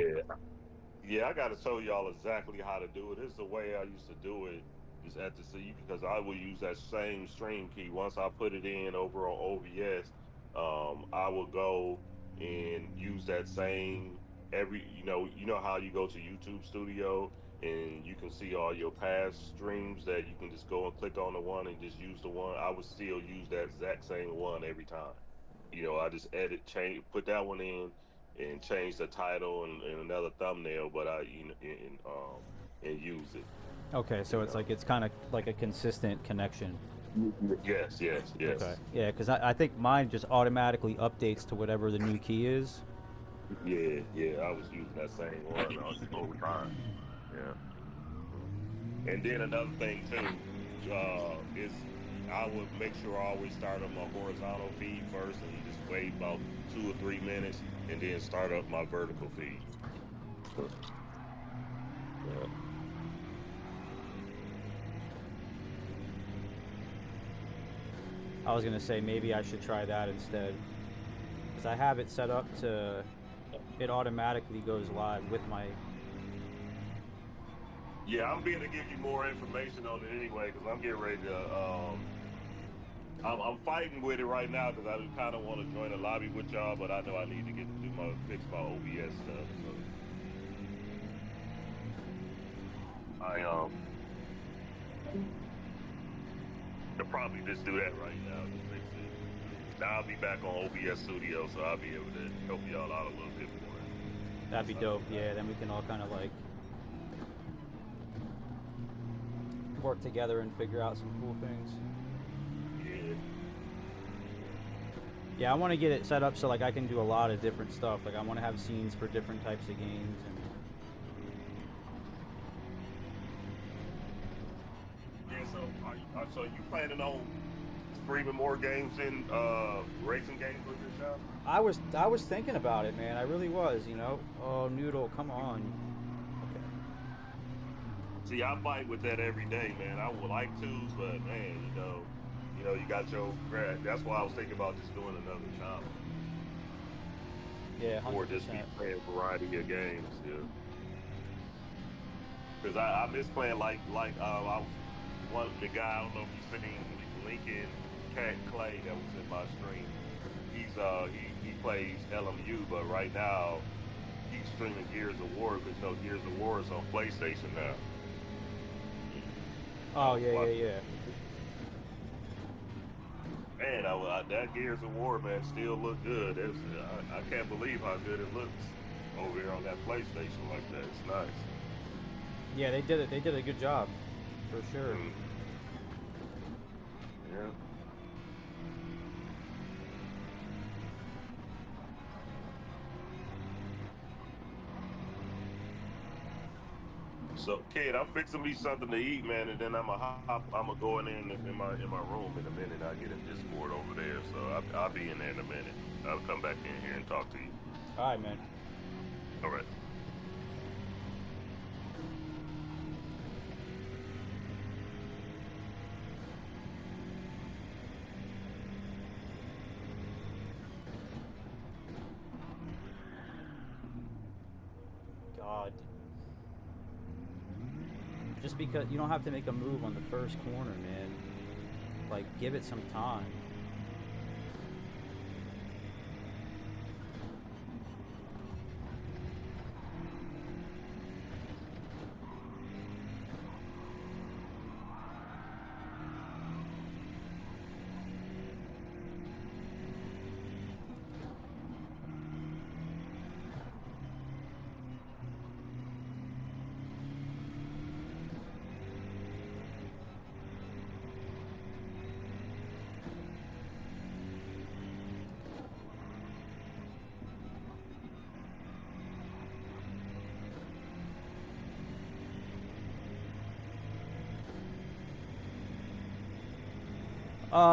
S4: Yeah, I got to show y'all exactly how to do it. This is the way I used to do it. Is at the C because I will use that same stream key. Once I put it in over on OBS, I will go and use that same you know how you go to YouTube Studio and you can see all your past streams that you can just go and click on the one and just use the one. I would still use that exact same one every time. I just edit, change, put that one in, and change the title and another thumbnail, but and use it.
S2: Okay, so it's like it's kind of like a consistent connection.
S4: Yes, yes, yes.
S2: Okay. Yeah, because I think mine just automatically updates to whatever the new key is.
S4: Yeah, yeah. I was using that same one over time. Yeah. And then another thing too is I would make sure I always start up my horizontal feed first and just wait about 2 or 3 minutes and then start up my vertical feed. Yeah.
S2: I was gonna say maybe I should try that instead, because I have it set up to it automatically goes live with my.
S4: Yeah, I'm being to give you more information on it anyway because I'm getting ready to. I'm fighting with it right now because I kind of want to join a lobby with y'all, but I know I need to fix my OBS stuff. So I I'll probably just do that right now to fix it. Now I'll be back on OBS Studio, so I'll be able to help y'all out a little bit more.
S2: That'd be dope. Yeah, then we can all kind of like work together and figure out some cool things.
S4: Yeah.
S2: Yeah, I want to get it set up so like I can do a lot of different stuff. Like I want to have scenes for different types of games and.
S4: Yeah. So you planning on streaming more games in racing games with this now?
S2: I was thinking about it, man. I really was, you know. Oh, Noodle, come on. Okay.
S4: See, I fight with that every day, man. I would like to, but man, you got your. That's why I was thinking about just doing another channel.
S2: Yeah, 100%.
S4: Or just be playing a variety of games, yeah. Because I miss playing I was one the guy, I don't know if you've seen Lincoln Cat Clay that was in my stream. He plays LMU, but right now he's streaming Gears of War because Gears of War is on PlayStation now.
S2: Oh yeah.
S4: Man, that Gears of War, man, still look good. I can't believe how good it looks over here on that PlayStation like that. It's nice.
S2: Yeah, they did it. They did a good job, for sure.
S4: Yeah. So, kid, I'm fixing me something to eat, man, and then I'm gonna go in my room in a minute. I get in Discord over there, so I'll be in there in a minute. I'll come back in here and talk to you.
S2: All right, man.
S4: All right.
S2: God. Just because you don't have to make a move on the first corner, man. Like, give it some time.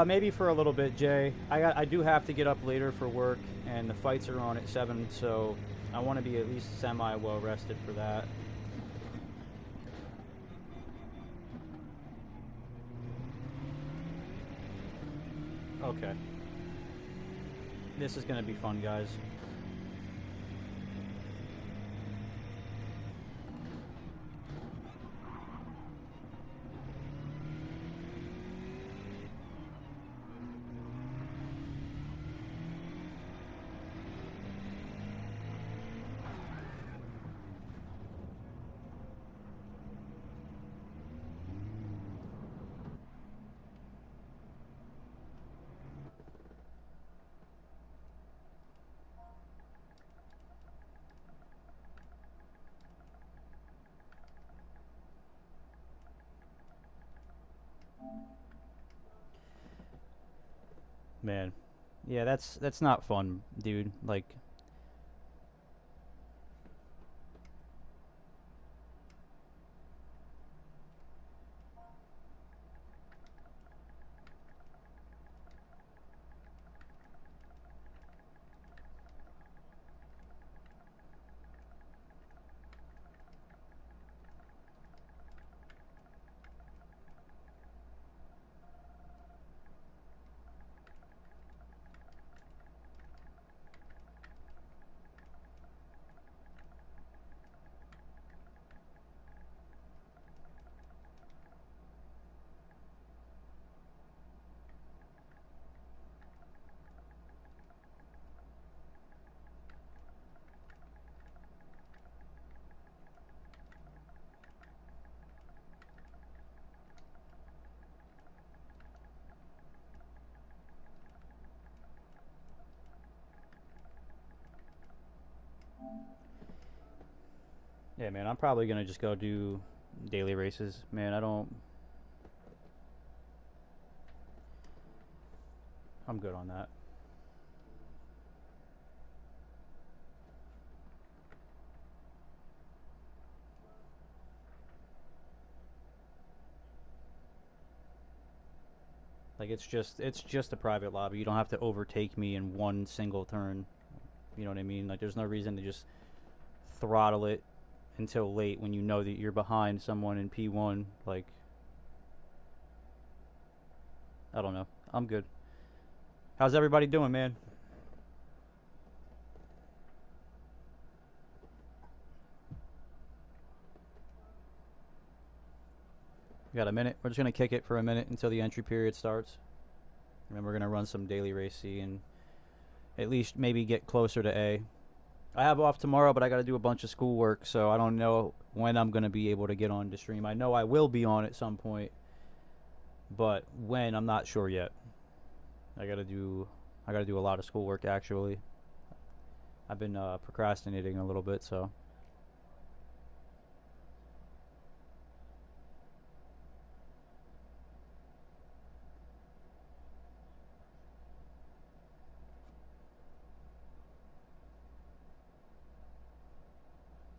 S2: Maybe for a little bit, Jay. I do have to get up later for work, and the fights are on at 7, so I want to be at least semi-well rested for that. Okay. This is going to be fun, guys. Man. Yeah, that's not fun, dude. Like, Yeah, man, I'm probably gonna just go do daily races. Man, I'm good on that. Like it's just a private lobby. You don't have to overtake me in one single turn. You know what I mean? Like there's no reason to just throttle it until late when you know that you're behind someone in P1. Like I don't know. I'm good. How's everybody doing, man? We got a minute. We're just gonna kick it for a minute until the entry period starts. And then we're gonna run some daily race C and at least maybe get closer to A. I have off tomorrow, but I gotta do a bunch of schoolwork, so I don't know when I'm gonna be able to get on to stream. I know I will be on at some point, but when I'm not sure yet. I gotta do a lot of schoolwork actually. I've been procrastinating a little bit, so.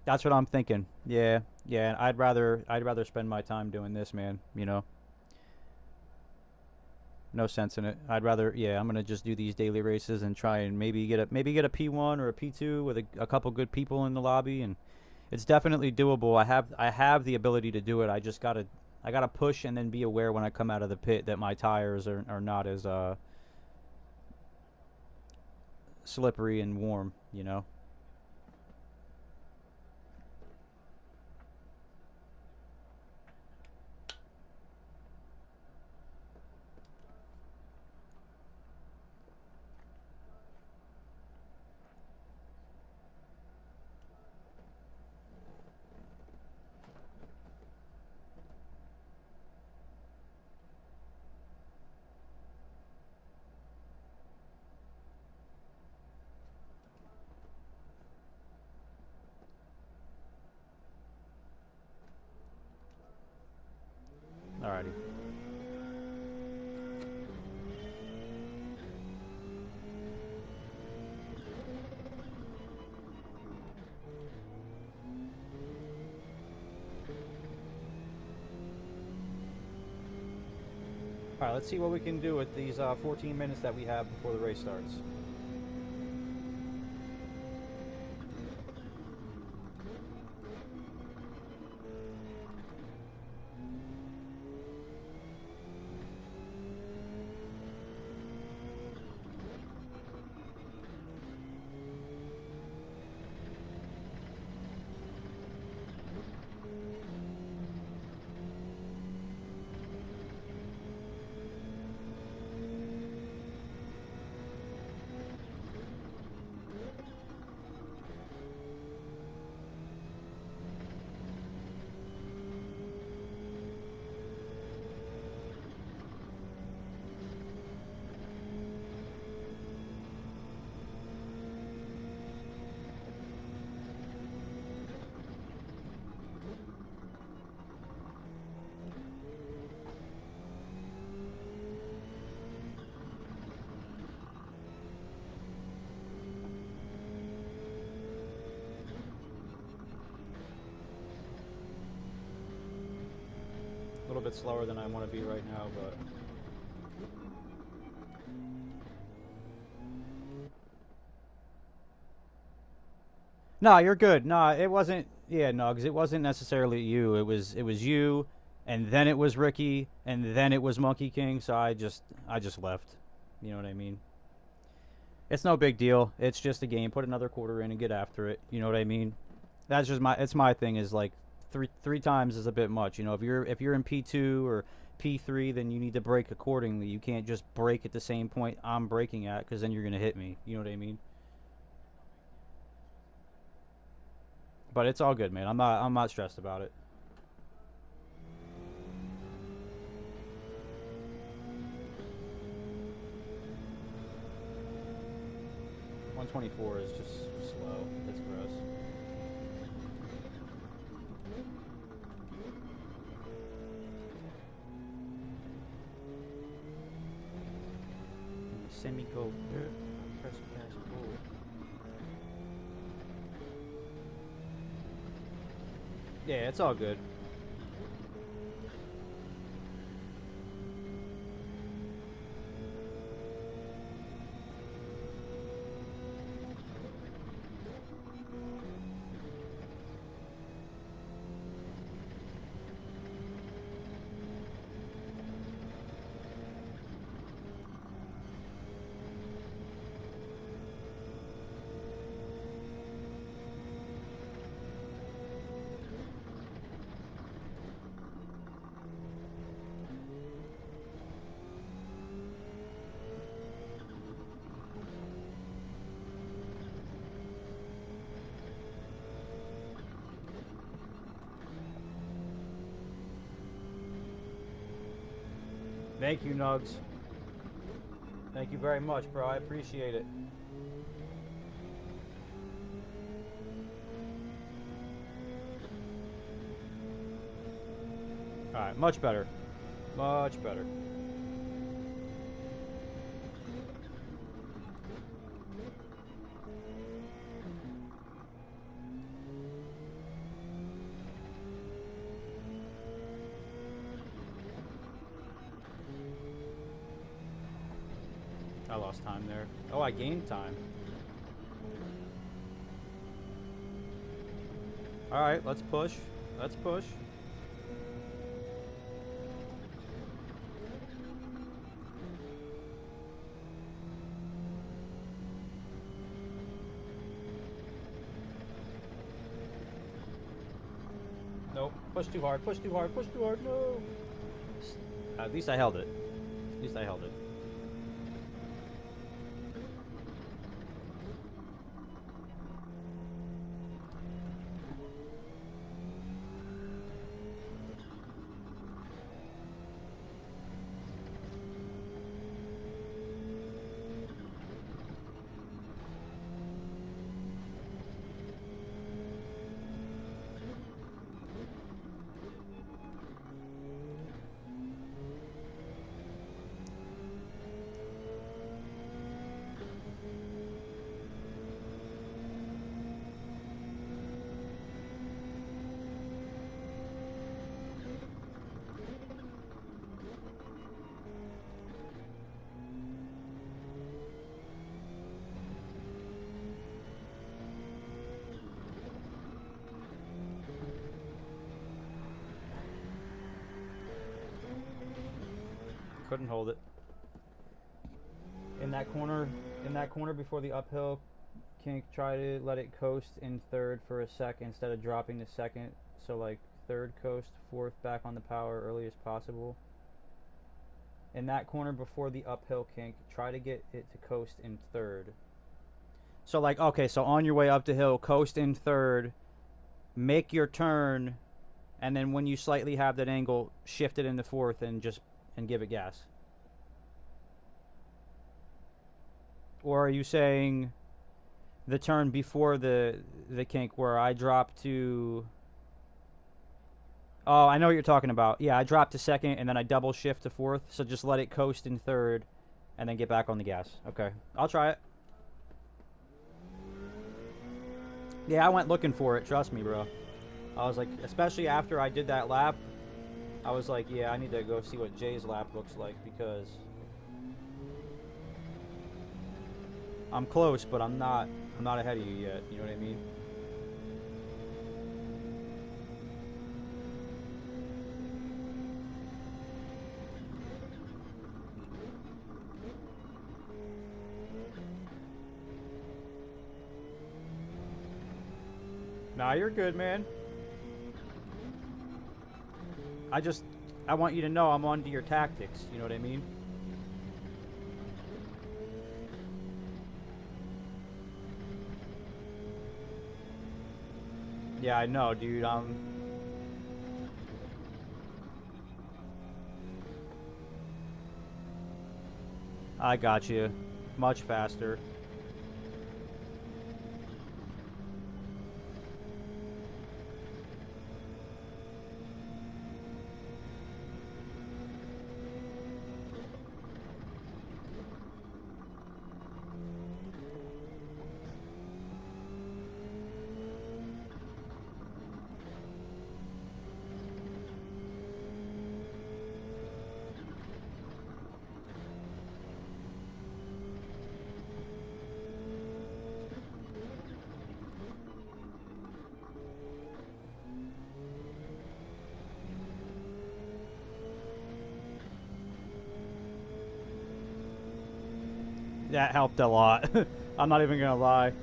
S2: That's what I'm thinking. Yeah, yeah. I'd rather spend my time doing this, man. You know, no sense in it. I'd rather, yeah. I'm gonna just do these daily races and try and maybe get a P1 or a P2 with a couple good people in the lobby, and it's definitely doable. I have the ability to do it. I just gotta push and then be aware when I come out of the pit that my tires are not as slippery and warm. You know. Alrighty. Alright, let's see what we can do with these 14 minutes that we have before the race starts. A little bit slower than I want to be right now, but no, you're good. No, it wasn't. Yeah, no, because it wasn't necessarily you. It was you, and then it was Ricky, and then it was Monkey King. So I just left. You know what I mean? It's no big deal. It's just a game. Put another quarter in and get after it. You know what I mean? That's just my thing. Is like three times is a bit much. You know, if you're in P2 or P3, then you need to brake accordingly. You can't just brake at the same point I'm braking at, because then you're gonna hit me. You know what I mean? But it's all good, man. I'm not stressed about it. .124 is just slow. It's gross. semi go. Press gas pull. Yeah, it's all good. Thank you, Nugs. Thank you very much, bro. I appreciate it. Alright, much better. Much better. I lost time there. Oh, I gained time. Alright, let's push. Let's push. Nope. Push too hard. Push too hard. Push too hard. No. At least I held it. At least I held it. Couldn't hold it. In that corner before the uphill, kink, try to let it coast in third for a sec instead of dropping to second. So like third coast, fourth back on the power early as possible. In that corner before the uphill kink, try to get it to coast in third. So like, okay, so on your way up the hill, coast in third, make your turn, and then when you slightly have that angle, shift it into fourth and give it gas. Or are you saying the turn before the kink where I drop to... Oh, I know what you're talking about. Yeah, I drop to second and then I double shift to fourth. So just let it coast in third and then get back on the gas. Okay, I'll try it. Yeah, I went looking for it. Trust me, bro. I was like, especially after I did that lap, I was like, yeah, I need to go see what Jay's lap looks like because I'm close, but I'm not ahead of you yet. You know what I mean? Nah, you're good, man. I want you to know I'm onto your tactics. You know what I mean? Yeah, I know, dude. I got you. Much faster. that helped a lot. I'm not even gonna lie.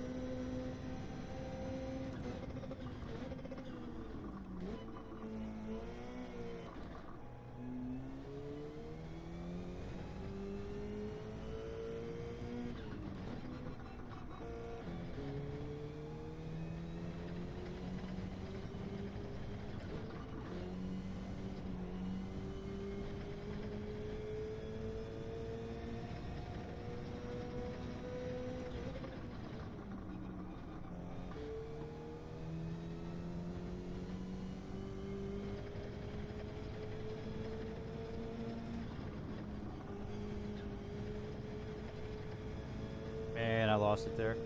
S2: Man, I lost it there.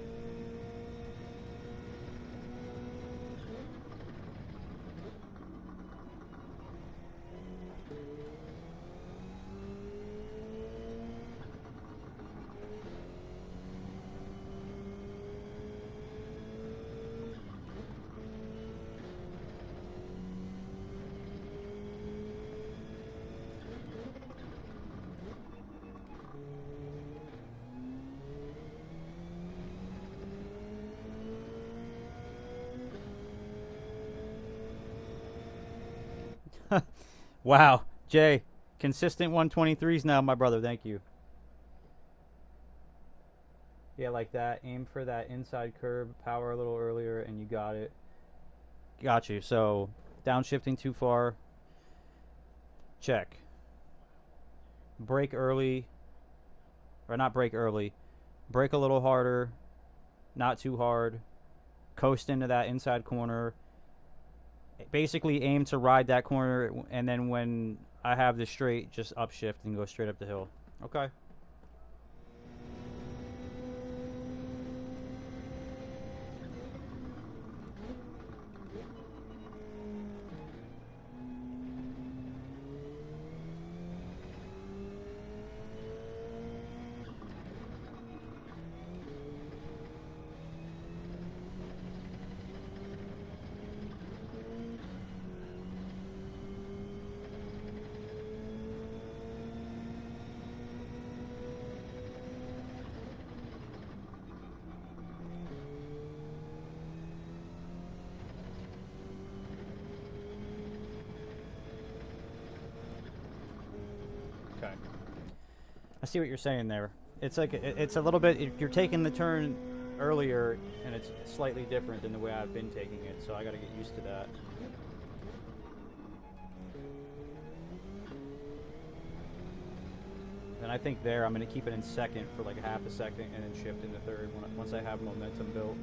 S2: Wow, Jay, consistent 123s now, my brother. Thank you. Yeah, like that. Aim for that inside curb, power a little earlier, and you got it. Got you. So, downshifting too far. Check. Brake early. Or not brake early. Brake a little harder. Not too hard. Coast into that inside corner. Basically aim to ride that corner, and then when I have the straight, just upshift and go straight up the hill. Okay. I see what you're saying there. It's like it's a little bit. You're taking the turn earlier, and it's slightly different than the way I've been taking it. So I got to get used to that. And I think there I'm going to keep it in second for like a half a second, and then shift into third once I have momentum built.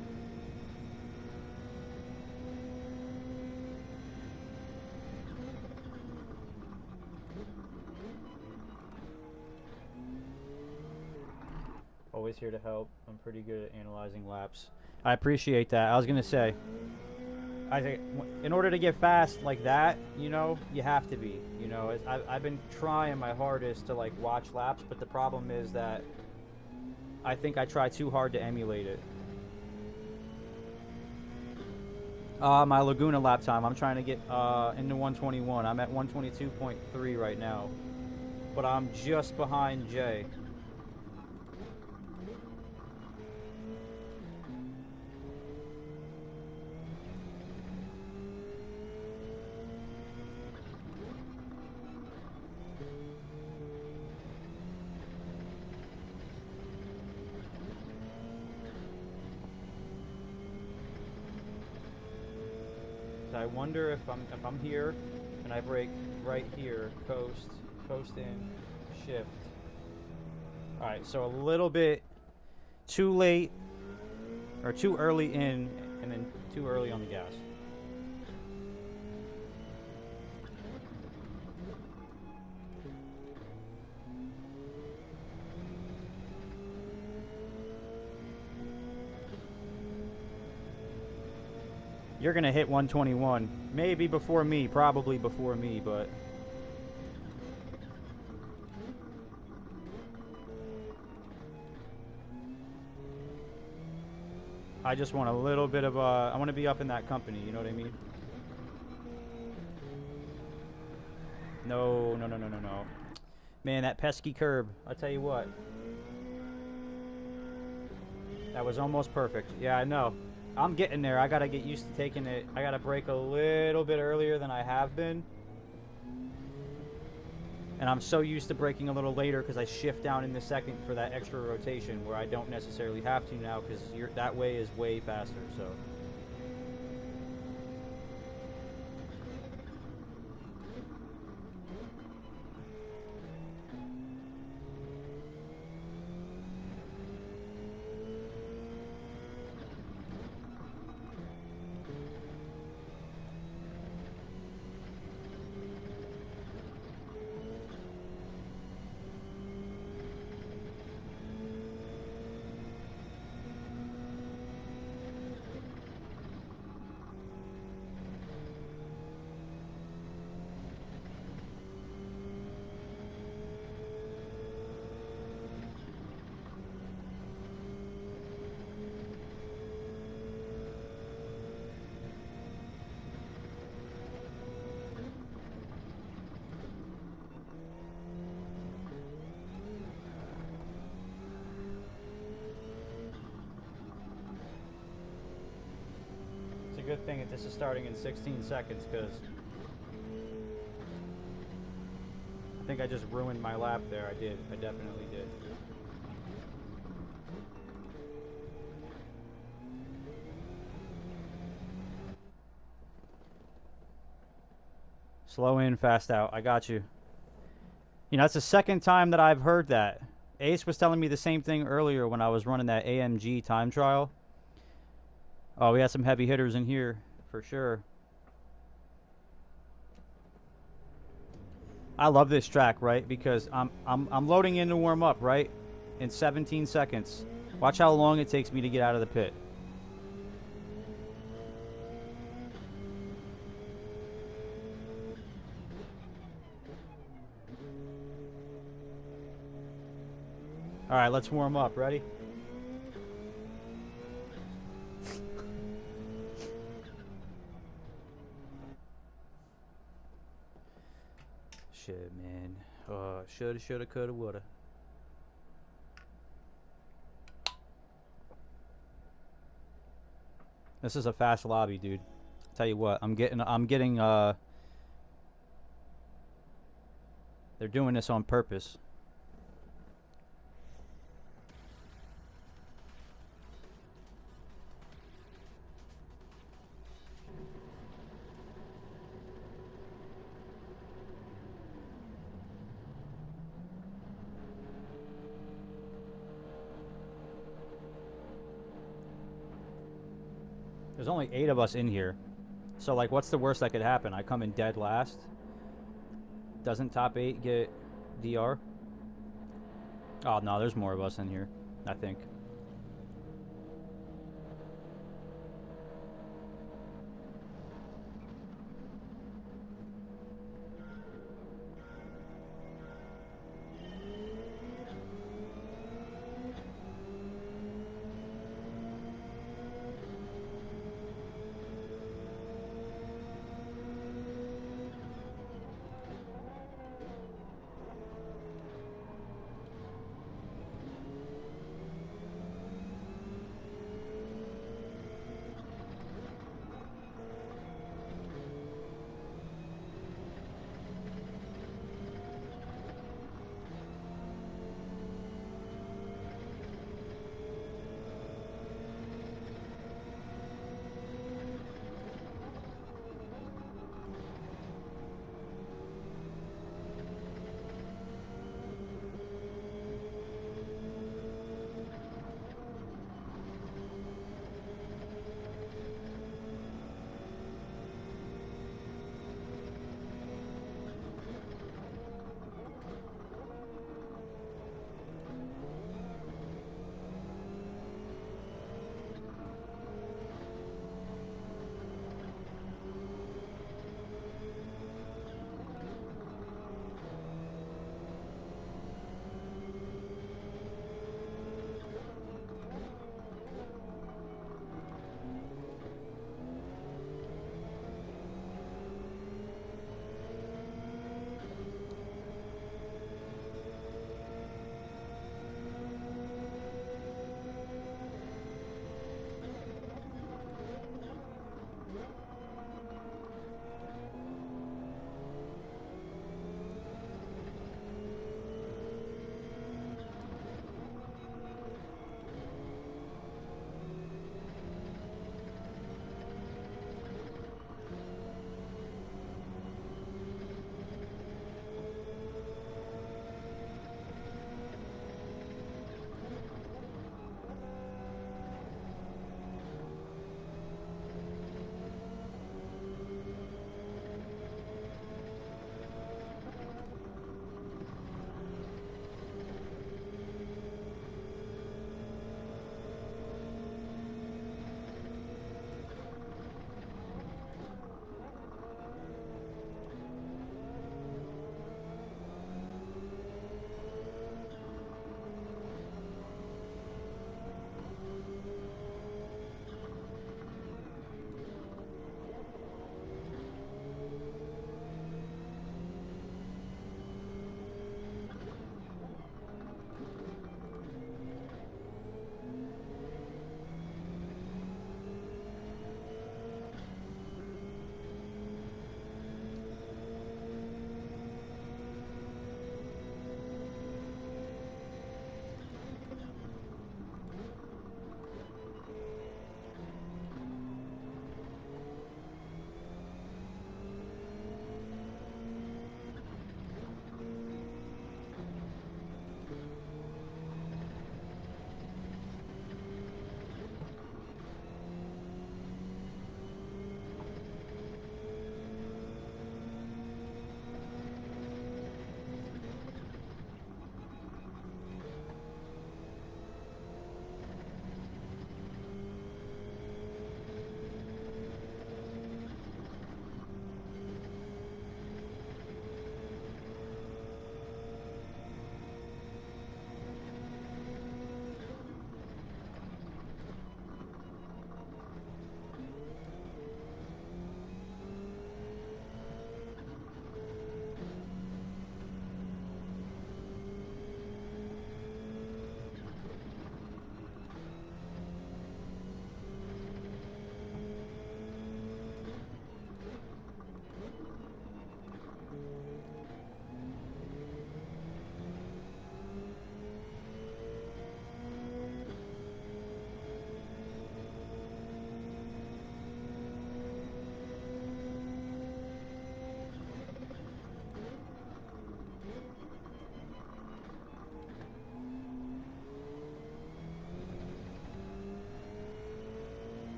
S2: Always here to help. I'm pretty good at analyzing laps. I appreciate that. I was gonna say, I think in order to get fast like that, you know, you have to be. You know, I've been trying my hardest to like watch laps, but the problem is that I think I try too hard to emulate it. My Laguna lap time. I'm trying to get into 121. I'm at 122.3 right now, but I'm just behind Jay. I wonder if I'm here and I brake right here, coast in, shift. All right, so a little bit too late or too early in, and then too early on the gas. You're going to hit 121. Maybe before me, probably before me, but... I just want a little bit of I want to be up in that company, you know what I mean? No. Man, that pesky curb. I'll tell you what. That was almost perfect. Yeah, I know. I'm getting there. I gotta get used to taking it. I gotta brake a little bit earlier than I have been. And I'm so used to braking a little later because I shift down in the second for that extra rotation where I don't necessarily have to now because that way is way faster. So. A good thing that this is starting in 16 seconds because I think I just ruined my lap there. I did. I definitely did. Slow in, fast out. I got you. You know, that's the second time that I've heard that. Ace was telling me the same thing earlier when I was running that AMG time trial. Oh, we had some heavy hitters in here, for sure. I love this track, right? Because I'm loading in to warm up, right? In 17 seconds. Watch how long it takes me to get out of the pit. All right, let's warm up. Ready? Shit, man. Shoulda, shoulda, coulda, woulda. This is a fast lobby, dude. Tell you what, I'm getting they're doing this on purpose. There's only 8 of us in here. So, like, what's the worst that could happen? I come in dead last. Doesn't top 8 get DR? Oh, no, there's more of us in here, I think.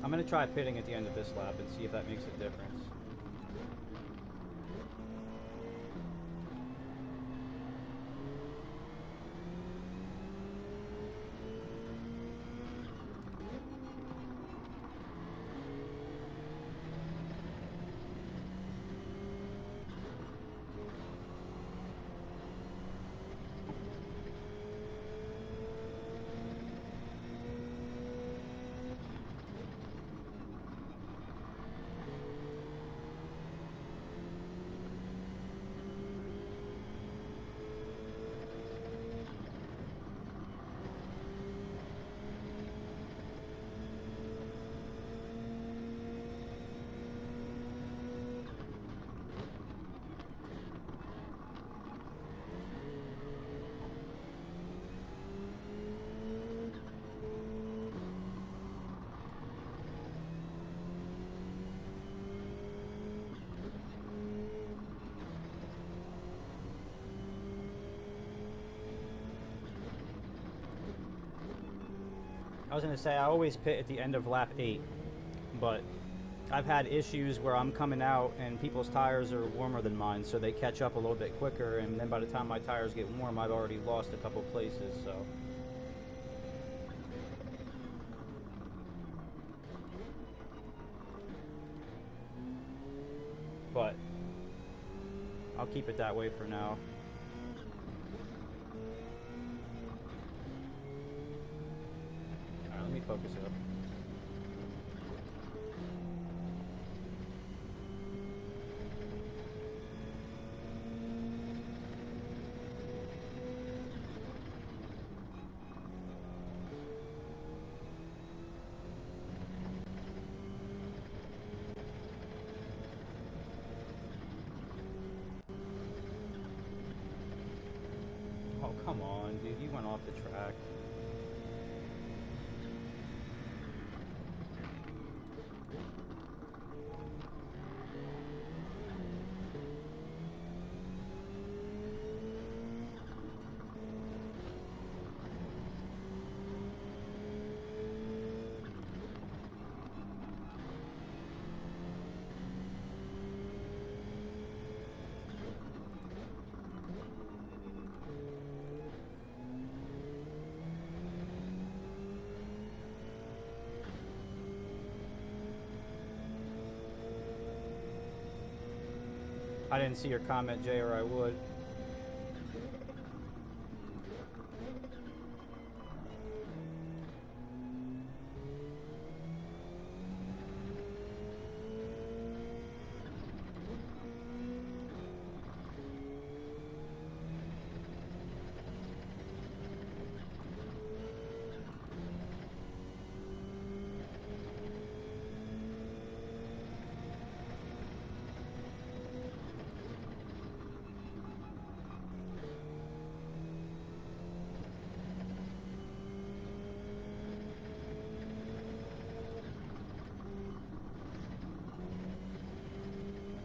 S2: I'm going to try pitting at the end of this lap and see if that makes a difference. I was going to say, I always pit at the end of lap 8, but I've had issues where I'm coming out and people's tires are warmer than mine, so they catch up a little bit quicker, and then by the time my tires get warm, I've already lost a couple places, so. But I'll keep it that way for now. Let me focus it up. Oh, come on, dude. You went off the track. I didn't see your comment, Jay, or I would.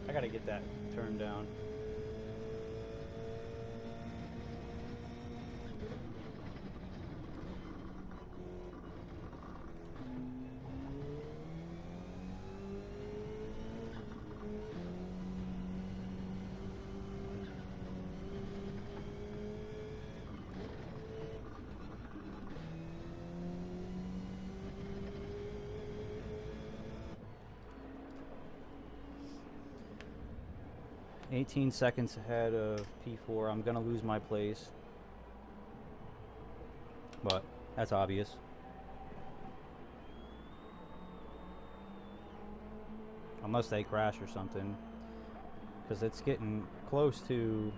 S2: I gotta get that turned down. $18 seconds ahead of P4. I'm gonna lose my place, but that's obvious. Unless they crash or something, because it's getting close to.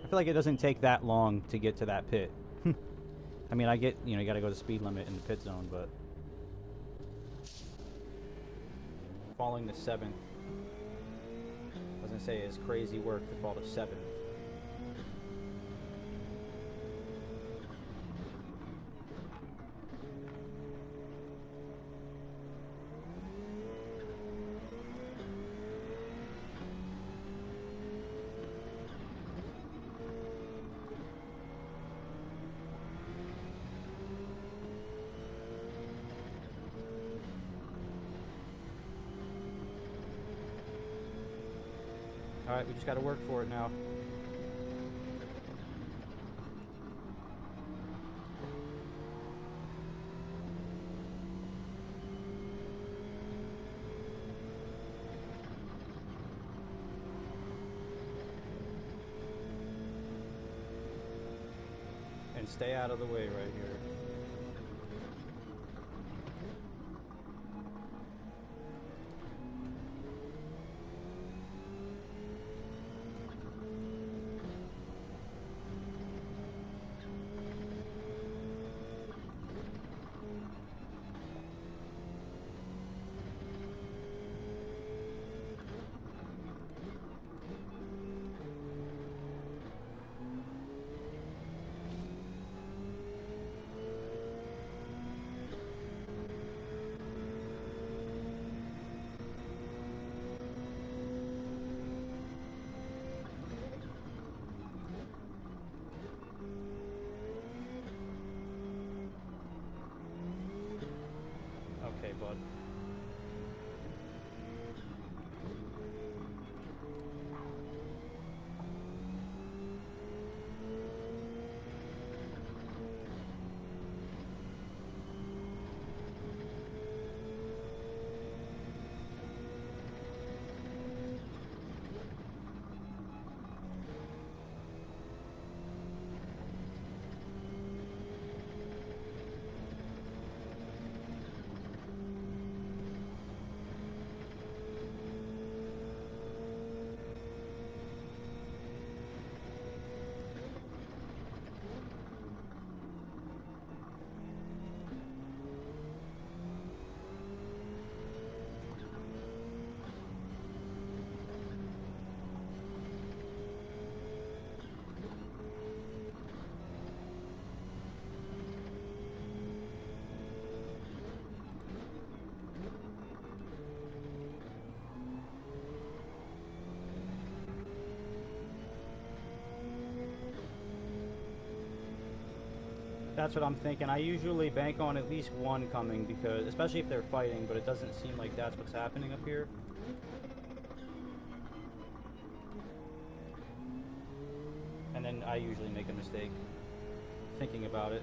S2: I feel like it doesn't take that long to get to that pit. I mean, I get, you gotta go to speed limit in the pit zone, but falling to 7th, I was gonna say, it's crazy work to fall to 7th. alright, we just gotta work for it now. And stay out of the way right here. Okay, bud. That's what I'm thinking. I usually bank on at least one coming, because especially if they're fighting, but it doesn't seem like that's what's happening up here. And then I usually make a mistake thinking about it.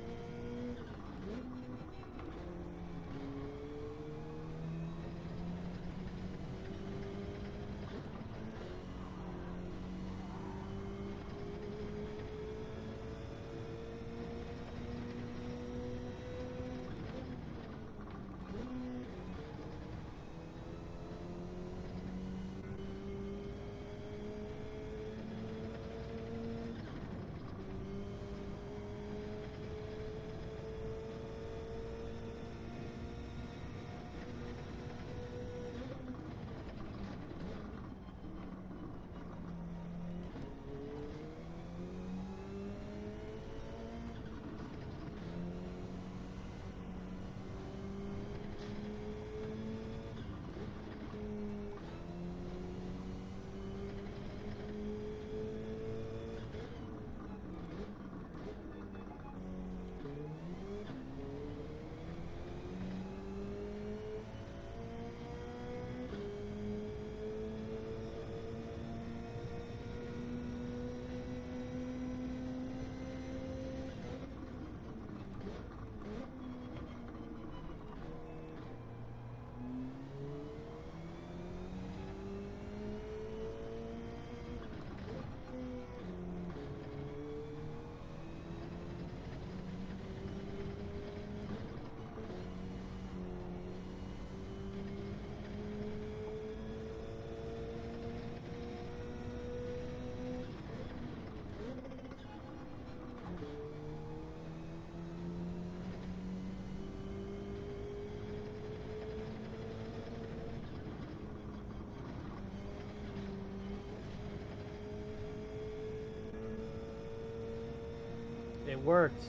S2: It worked.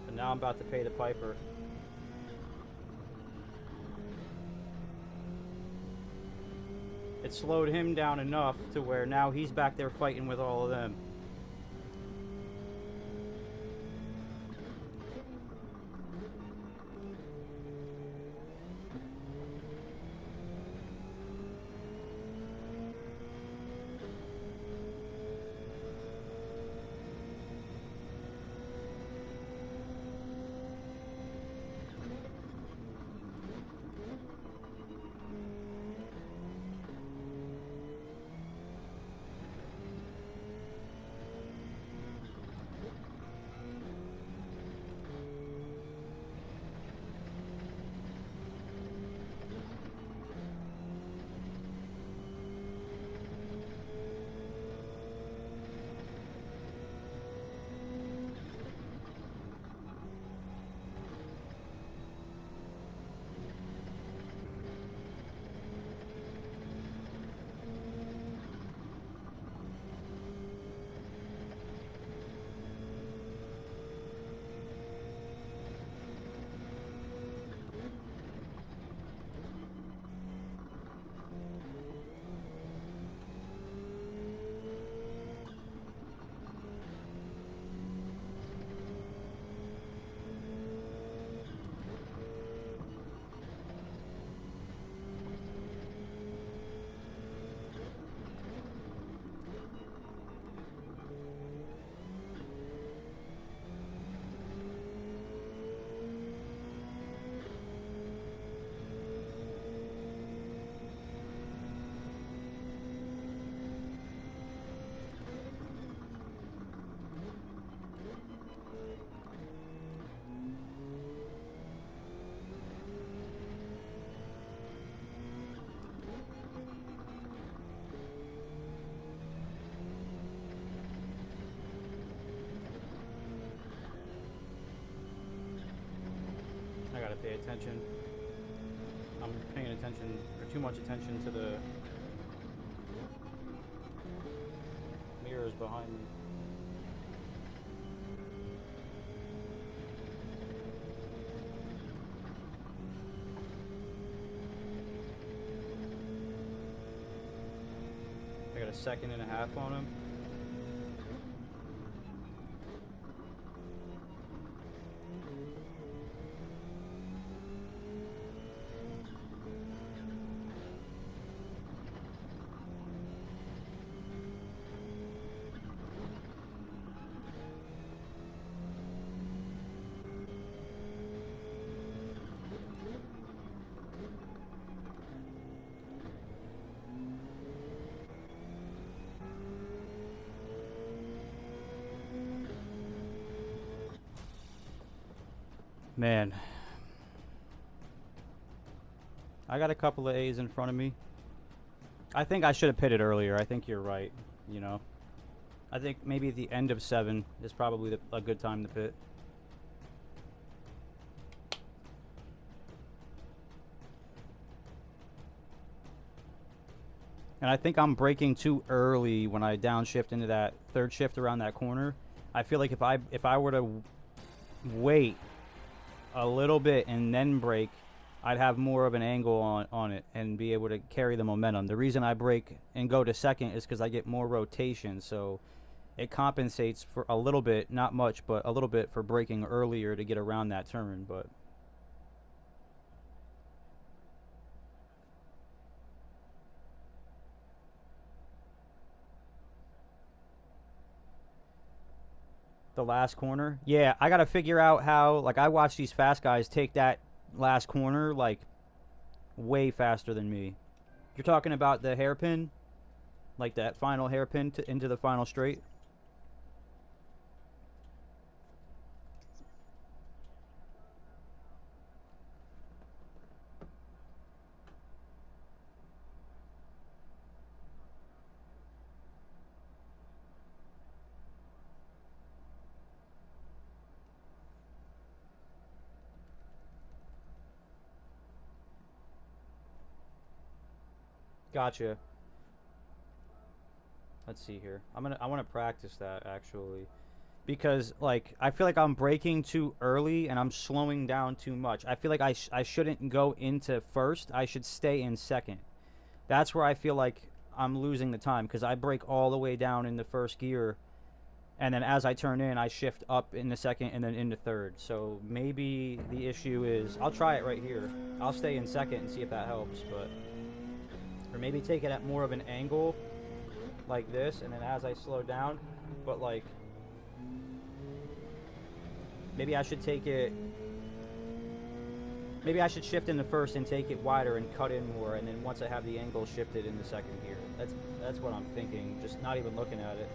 S2: But now I'm about to pay the piper. It slowed him down enough to where now he's back there fighting with all of them. attention. I'm paying attention, or too much attention to the mirrors behind me. I got a 1.5 on him. Man, I got a couple of A's in front of me. I think I should have pitted earlier. I think you're right, you know. I think maybe at the end of 7 is probably a good time to pit. And I think I'm braking too early when I downshift into that third shift around that corner. I feel like if I were to wait a little bit and then brake, I'd have more of an angle on it and be able to carry the momentum. The reason I brake and go to second is because I get more rotation, so it compensates for a little bit, not much, but a little bit for braking earlier to get around that turn. But the last corner, yeah, I gotta figure out how. Like, I watch these fast guys take that last corner like way faster than me. You're talking about the hairpin, like that final hairpin into the final straight. Gotcha. Let's see here. I want to practice that actually, because like I feel like I'm braking too early and I'm slowing down too much. I feel like I shouldn't go into first. I should stay in second. That's where I feel like I'm losing the time, because I brake all the way down in the first gear, and then as I turn in, I shift up in the second and then into third. So maybe the issue is, I'll try it right here. I'll stay in second and see if that helps, but. Or maybe take it at more of an angle like this, and then as I slow down, but like maybe I should take it, maybe I should shift in the first and take it wider and cut in more, and then once I have the angle shifted in the second gear. That's what I'm thinking, just not even looking at it.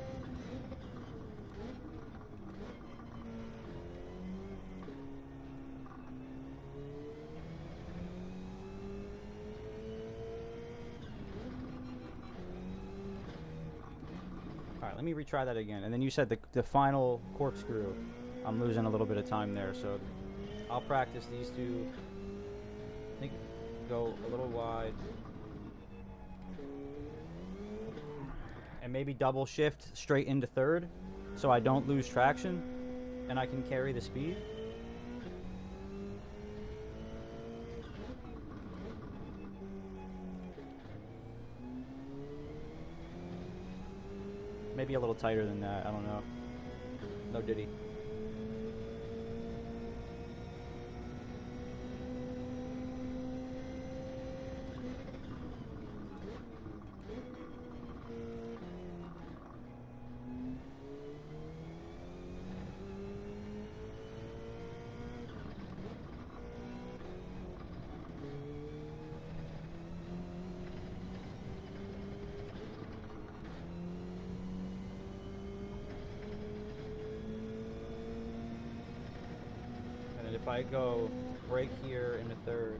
S2: Alright, let me retry that again. And then you said the final corkscrew. I'm losing a little bit of time there, so I'll practice these two. I think go a little wide. And maybe double shift straight into third, so I don't lose traction and I can carry the speed. Maybe a little tighter than that, I don't know. No diddy. If I go brake here in the third,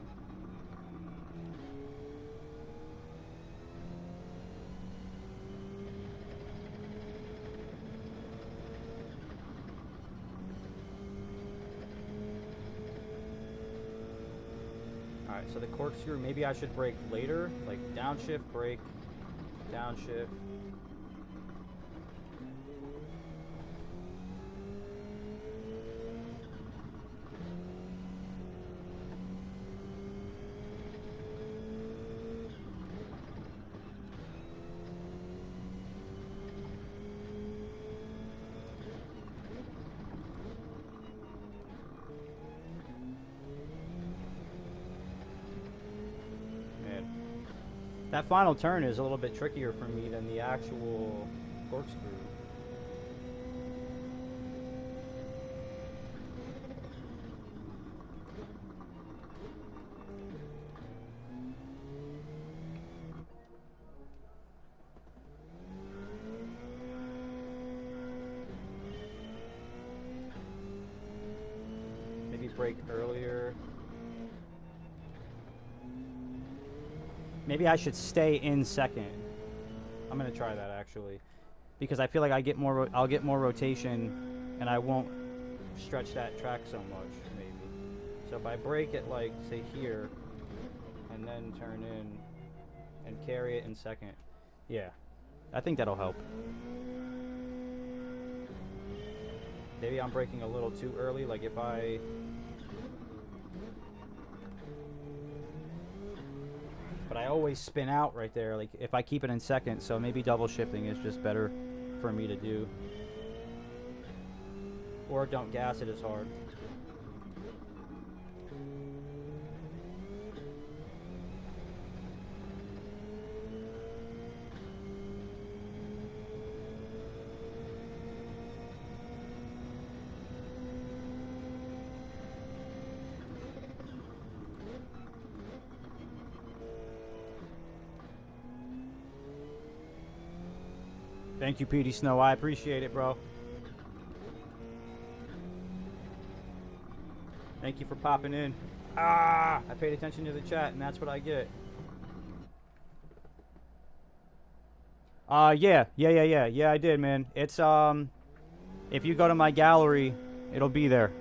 S2: Alright, so the corkscrew, maybe I should brake later. Like downshift, brake, downshift. That final turn is a little bit trickier for me than the actual corkscrew. Maybe brake earlier. Maybe I should stay in second. I'm gonna try that actually, because I feel like I'll get more rotation, and I won't stretch that track so much. Maybe. So if I brake it like say here, and then turn in, and carry it in second, yeah, I think that'll help. Maybe I'm braking a little too early. Like if I. But I always spin out right there, like if I keep it in second, so maybe double shifting is just better for me to do. Or don't gas it as hard. Thank you, PD Snow. I appreciate it, bro. Thank you for popping in. I paid attention to the chat, and that's what I get. Yeah, I did, man. It's, if you go to my gallery, it'll be there.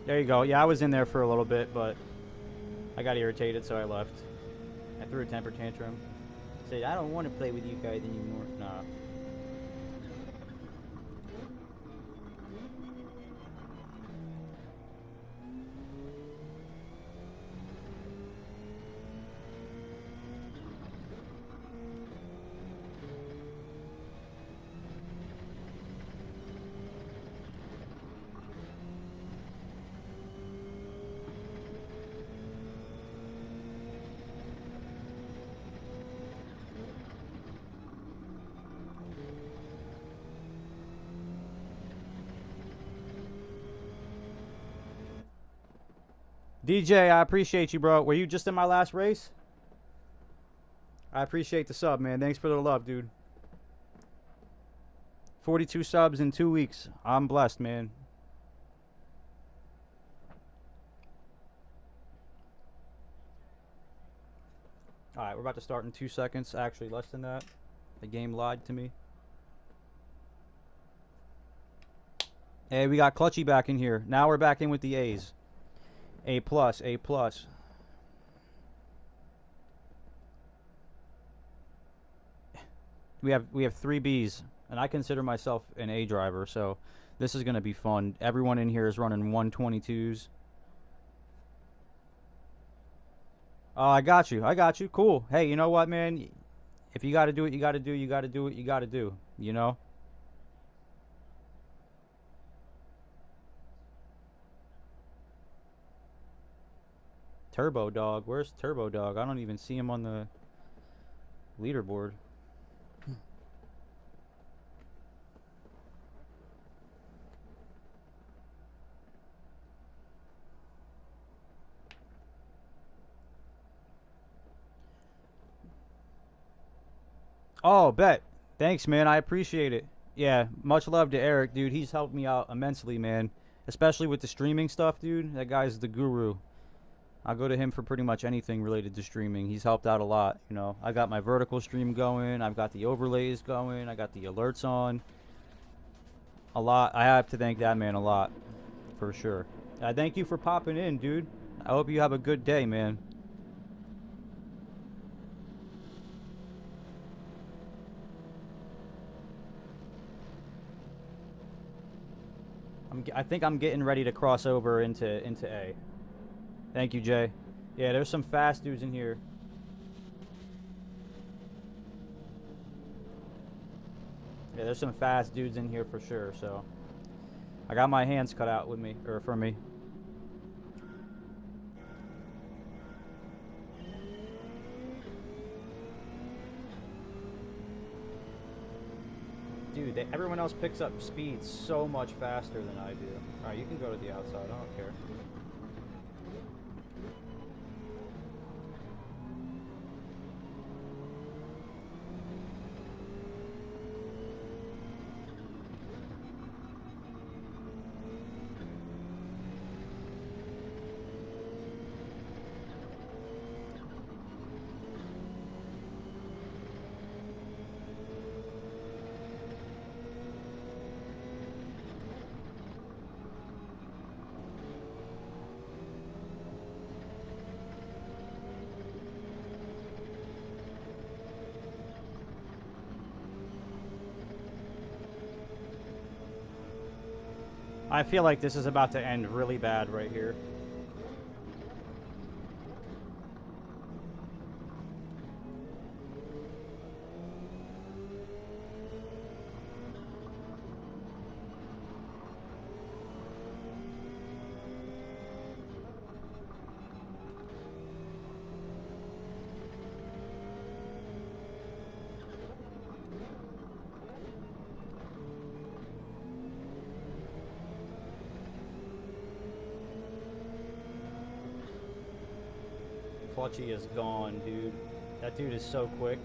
S2: There you go. Yeah, I was in there for a little bit, but I got irritated, so I left. I threw a temper tantrum. Said, I don't want to play with you guys anymore. Nah. DJ, I appreciate you, bro. Were you just in my last race? I appreciate the sub, man. Thanks for the love, dude. 42 subs in 2 weeks. I'm blessed, man. Alright, we're about to start in 2 seconds. Actually, less than that. The game lied to me. Hey, we got Clutchy back in here. Now we're back in with the A's. A plus, A plus. We have 3 Bs, and I consider myself an A driver, so this is gonna be fun. Everyone in here is running 122s. Oh, I got you. Cool. Hey, you know what, man? If you gotta do it, you gotta do. You gotta do what you gotta do. You know. Turbo Dog. Where's Turbo Dog? I don't even see him on the leaderboard. Oh, bet. Thanks, man. I appreciate it. Yeah, much love to Eric, dude. He's helped me out immensely, man. Especially with the streaming stuff, dude. That guy's the guru. I'll go to him for pretty much anything related to streaming. He's helped out a lot, you know. I got my vertical stream going. I've got the overlays going. I got the alerts on. A lot. I have to thank that man a lot, for sure. I thank you for popping in, dude. I hope you have a good day, man. I think I'm getting ready to cross over into A. Thank you, Jay. Yeah, there's some fast dudes in here. Yeah, there's some fast dudes in here for sure, so I got my hands cut out with me, or for me. Dude, everyone else picks up speed so much faster than I do. Alright, you can go to the outside, I don't care. I feel like this is about to end really bad right here. Clutchy is gone, dude. That dude is so quick.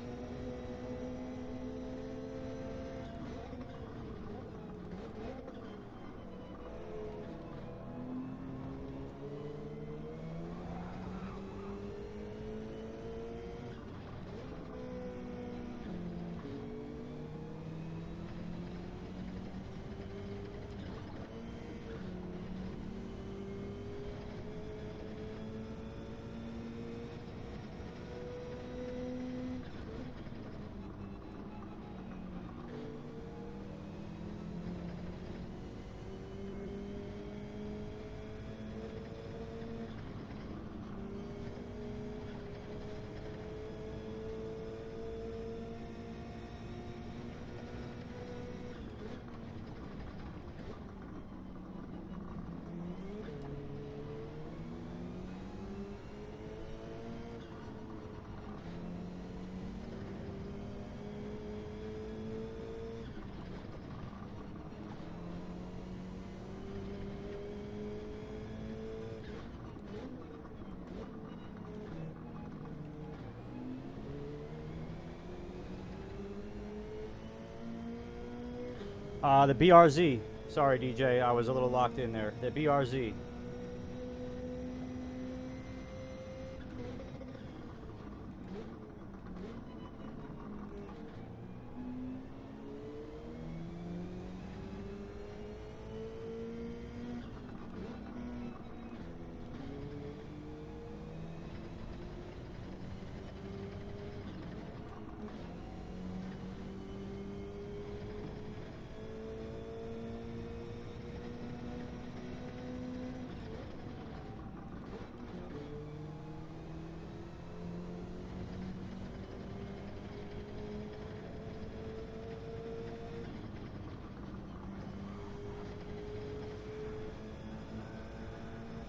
S2: The BRZ. Sorry, DJ, I was a little locked in there. The BRZ.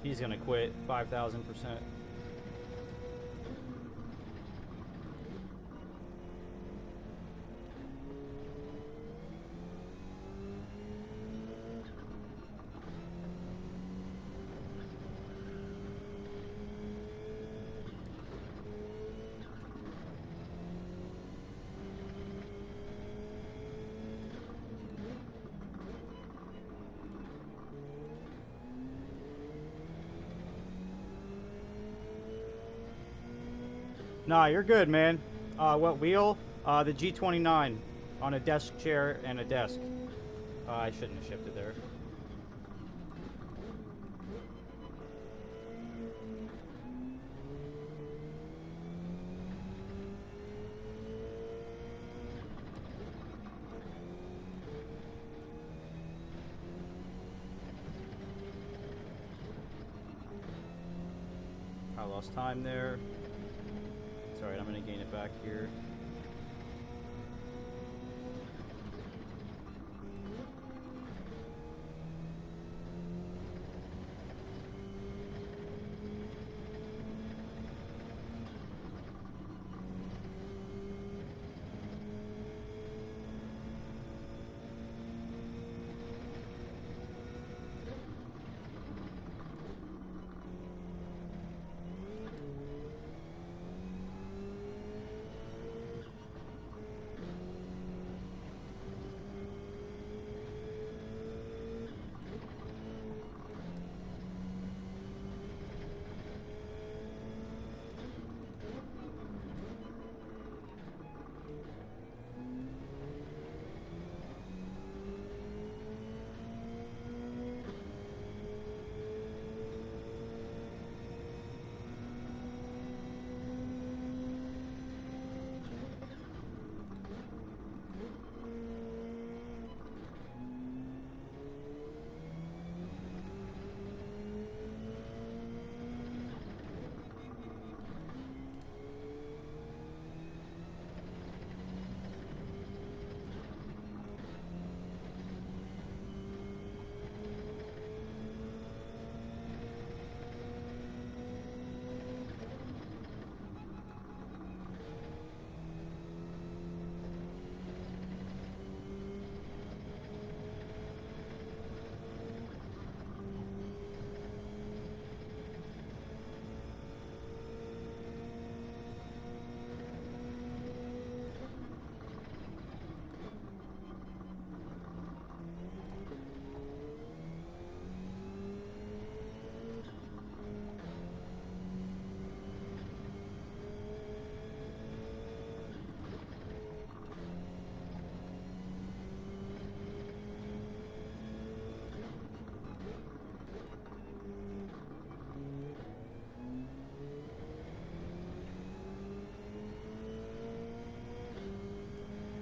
S2: He's gonna quit 5,000%. Nah, you're good, man. What wheel? The G29 on a desk chair and a desk. I shouldn't have shifted there. I lost time there. It's alright, I'm gonna gain it back here.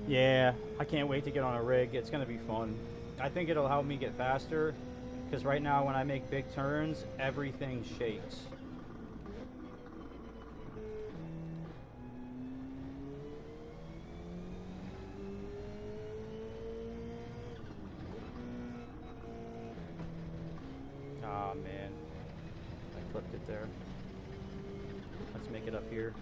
S2: Yeah, I can't wait to get on a rig. It's going to be fun. I think it'll help me get faster, because right now when I make big turns, everything shakes. Ah, man. I clipped it there. Let's make it up here.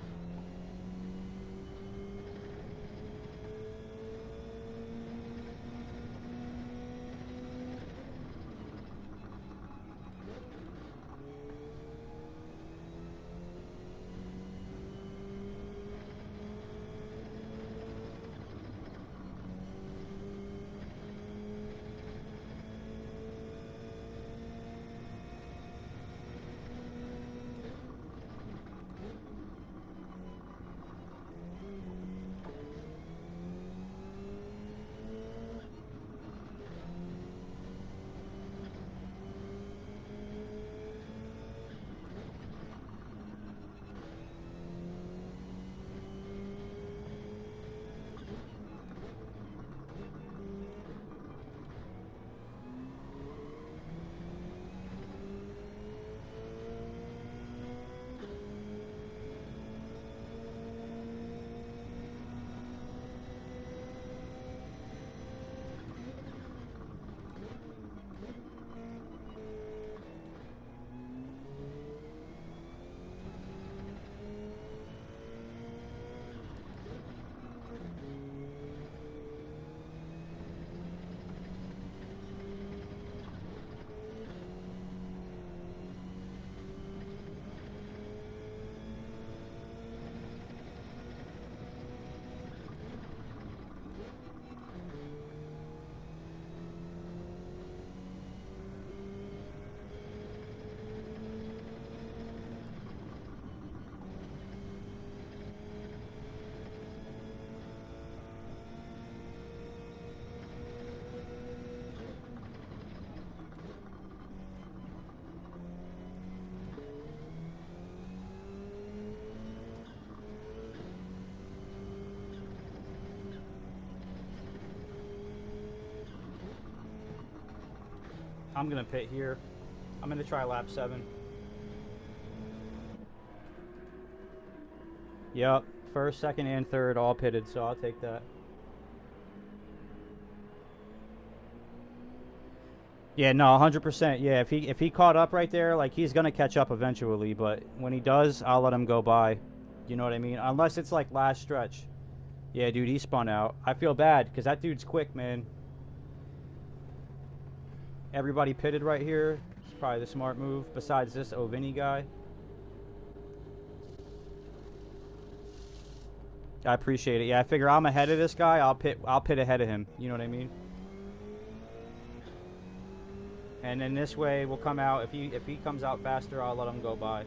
S2: I'm gonna pit here. I'm gonna try lap 7. Yep, first, second, and third all pitted, so I'll take that. Yeah, no, 100%. Yeah, if he caught up right there, like, he's gonna catch up eventually. But when he does, I'll let him go by. You know what I mean? Unless it's like last stretch. Yeah, dude, he spun out. I feel bad because that dude's quick, man. Everybody pitted right here. It's probably the smart move. Besides this Ovini guy. I appreciate it. Yeah, I figure I'm ahead of this guy. I'll pit ahead of him. You know what I mean? And then this way we'll come out. If he comes out faster, I'll let him go by.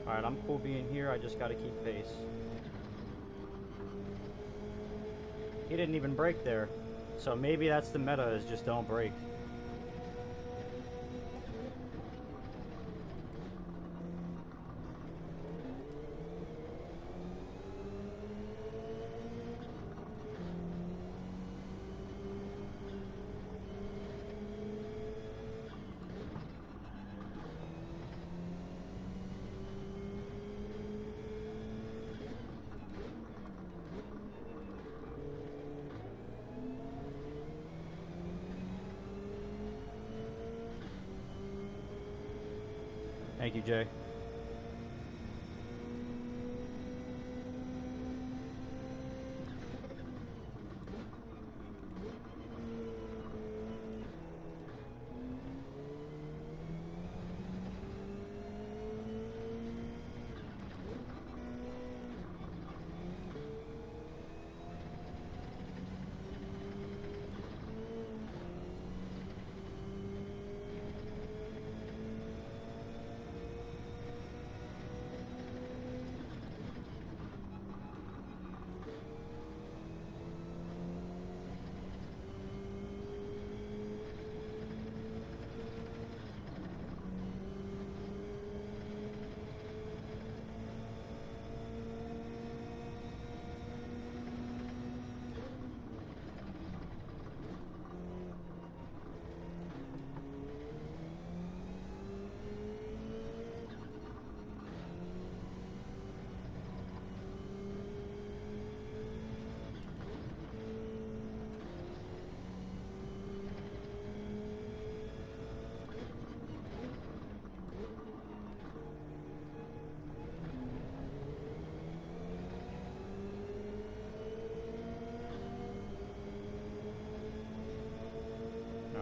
S2: Alright, I'm cool being here. I just gotta keep pace. He didn't even break there. So maybe that's the meta, is just don't break. Thank you, Jay.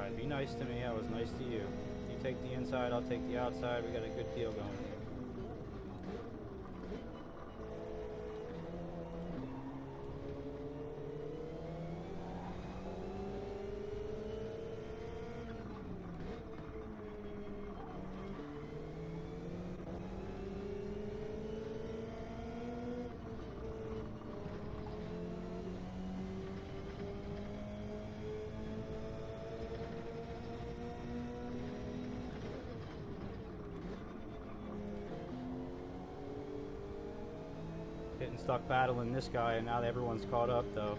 S2: Alright, be nice to me. I was nice to you. You take the inside, I'll take the outside. We got a good deal going. Getting stuck battling this guy, and now everyone's caught up, though.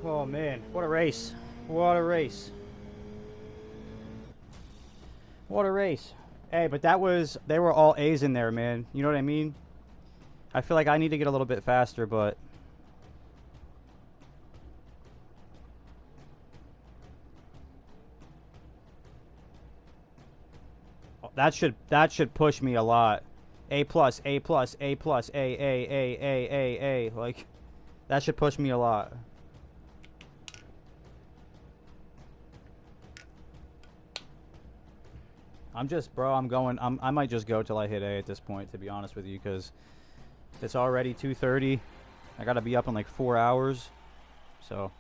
S2: Oh man, what a race. What a race. What a race. Hey, but they were all A's in there, man. You know what I mean? I feel like I need to get a little bit faster, but that should push me a lot. A plus, A plus, A plus, A. Like, that should push me a lot. I might just go till I hit A at this point, to be honest with you, because it's already 2:30. I gotta be up in like 4 hours, so.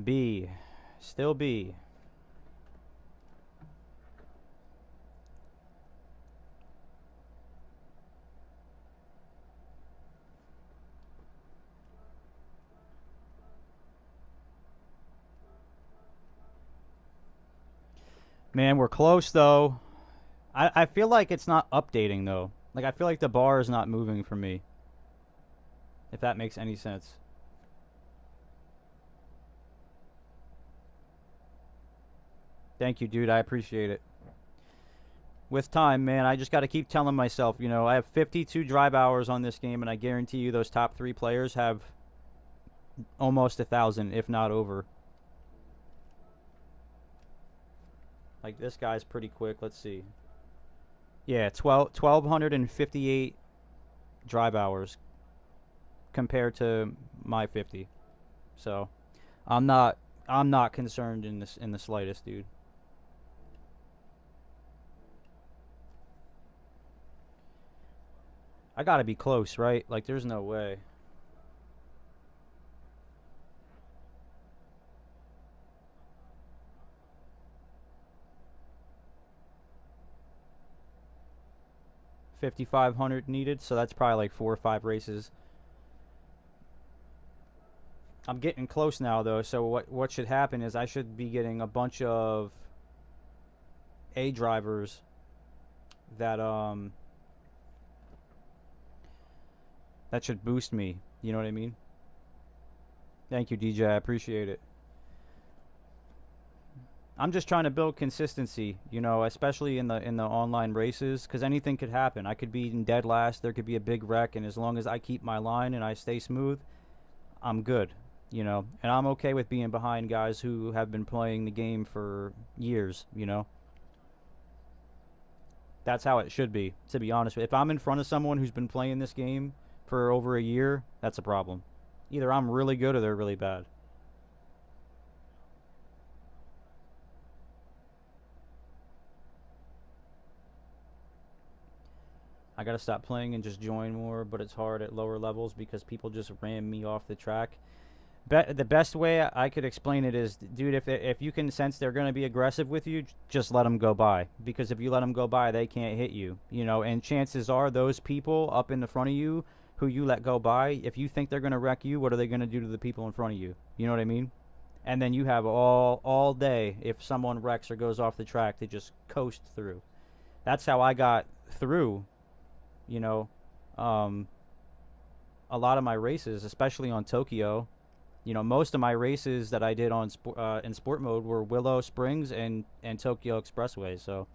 S2: B. Still B. Man, we're close, though. I feel like it's not updating, though. Like, I feel like the bar is not moving for me. If that makes any sense. Thank you, dude. I appreciate it. With time, man, I just got to keep telling myself, you know, I have 52 drive hours on this game, and I guarantee you those top 3 players have almost 1,000, if not over. Like, this guy's pretty quick. Let's see. Yeah, 1,258 drive hours compared to my 50. So, I'm not concerned in the slightest, dude. I gotta be close, right? Like, there's no way. $5,500 needed, so that's probably like 4 or 5 races. I'm getting close now, though, so what should happen is I should be getting a bunch of A drivers that that should boost me. You know what I mean? Thank you, DJ. I appreciate it. I'm just trying to build consistency, you know, especially in the online races, because anything could happen. I could be in dead last. There could be a big wreck, and as long as I keep my line and I stay smooth, I'm good, you know. And I'm okay with being behind guys who have been playing the game for years, you know. That's how it should be, to be honest. If I'm in front of someone who's been playing this game for over a year, that's a problem. Either I'm really good or they're really bad. I gotta stop playing and just join more, but it's hard at lower levels because people just ram me off the track. The best way I could explain it is, dude, if you can sense they're gonna be aggressive with you, just let them go by. Because if you let them go by, they can't hit you, you know. And chances are those people up in the front of you who you let go by, if you think they're gonna wreck you, what are they gonna do to the people in front of you? You know what I mean? And then you have all day if someone wrecks or goes off the track to just coast through. That's how I got through. You know, a lot of my races, especially on Tokyo, you know, most of my races that I did on in sport mode were Willow Springs and Tokyo Expressway. So,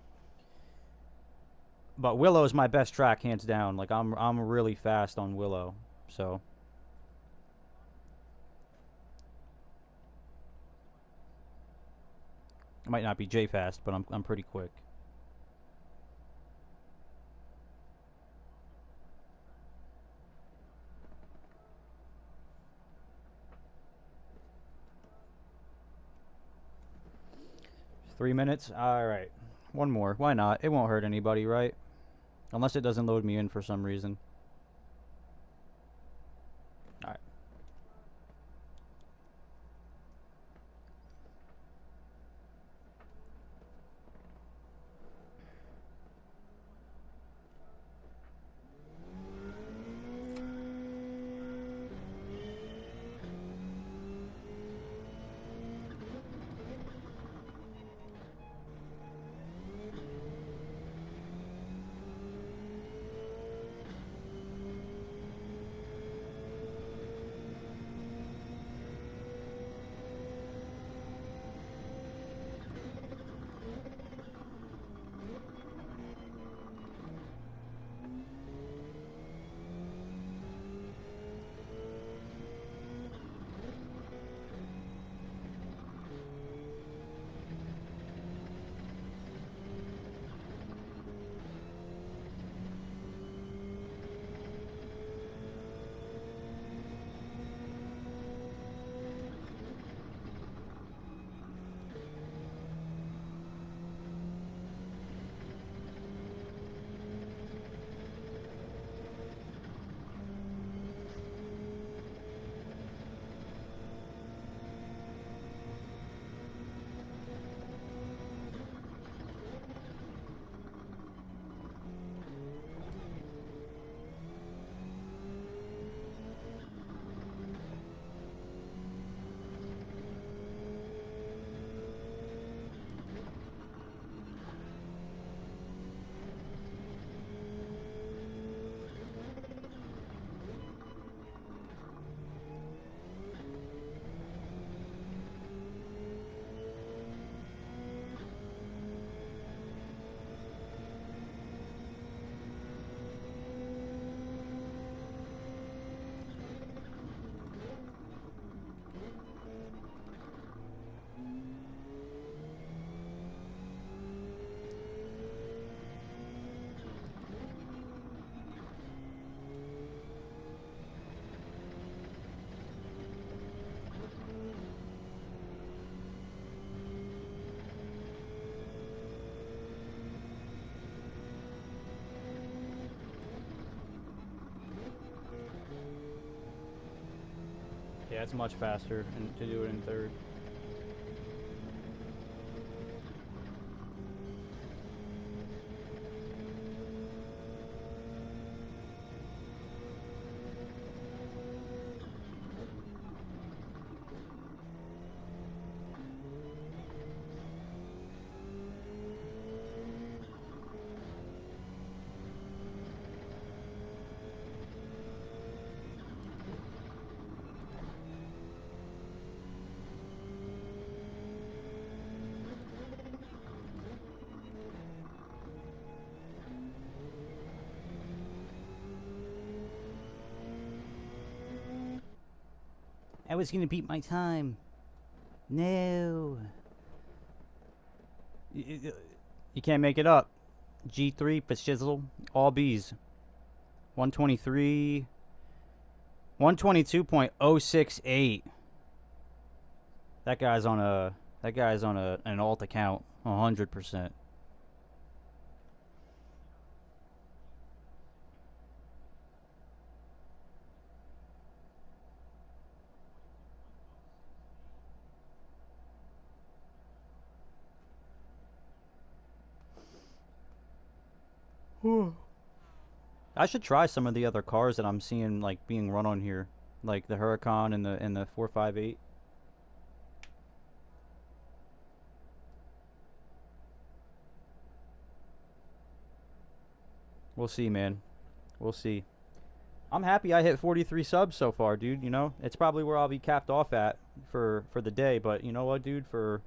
S2: but Willow is my best track, hands down. Like, I'm really fast on Willow. So, I might not be J fast, but I'm pretty quick. Three minutes? Alright. One more. Why not? It won't hurt anybody, right? Unless it doesn't load me in for some reason. Alright. Yeah, it's much faster to do it in third. I was gonna beat my time. No. You can't make it up. G3 for shizzle. All B's. 123. 122.068. That guy's on an alt account. 100%. I should try some of the other cars that I'm seeing like being run on here, like the Huracan and the 458. We'll see, man. We'll see. I'm happy I hit 43 subs so far, dude. You know, it's probably where I'll be capped off at for the day. But you know what, dude? For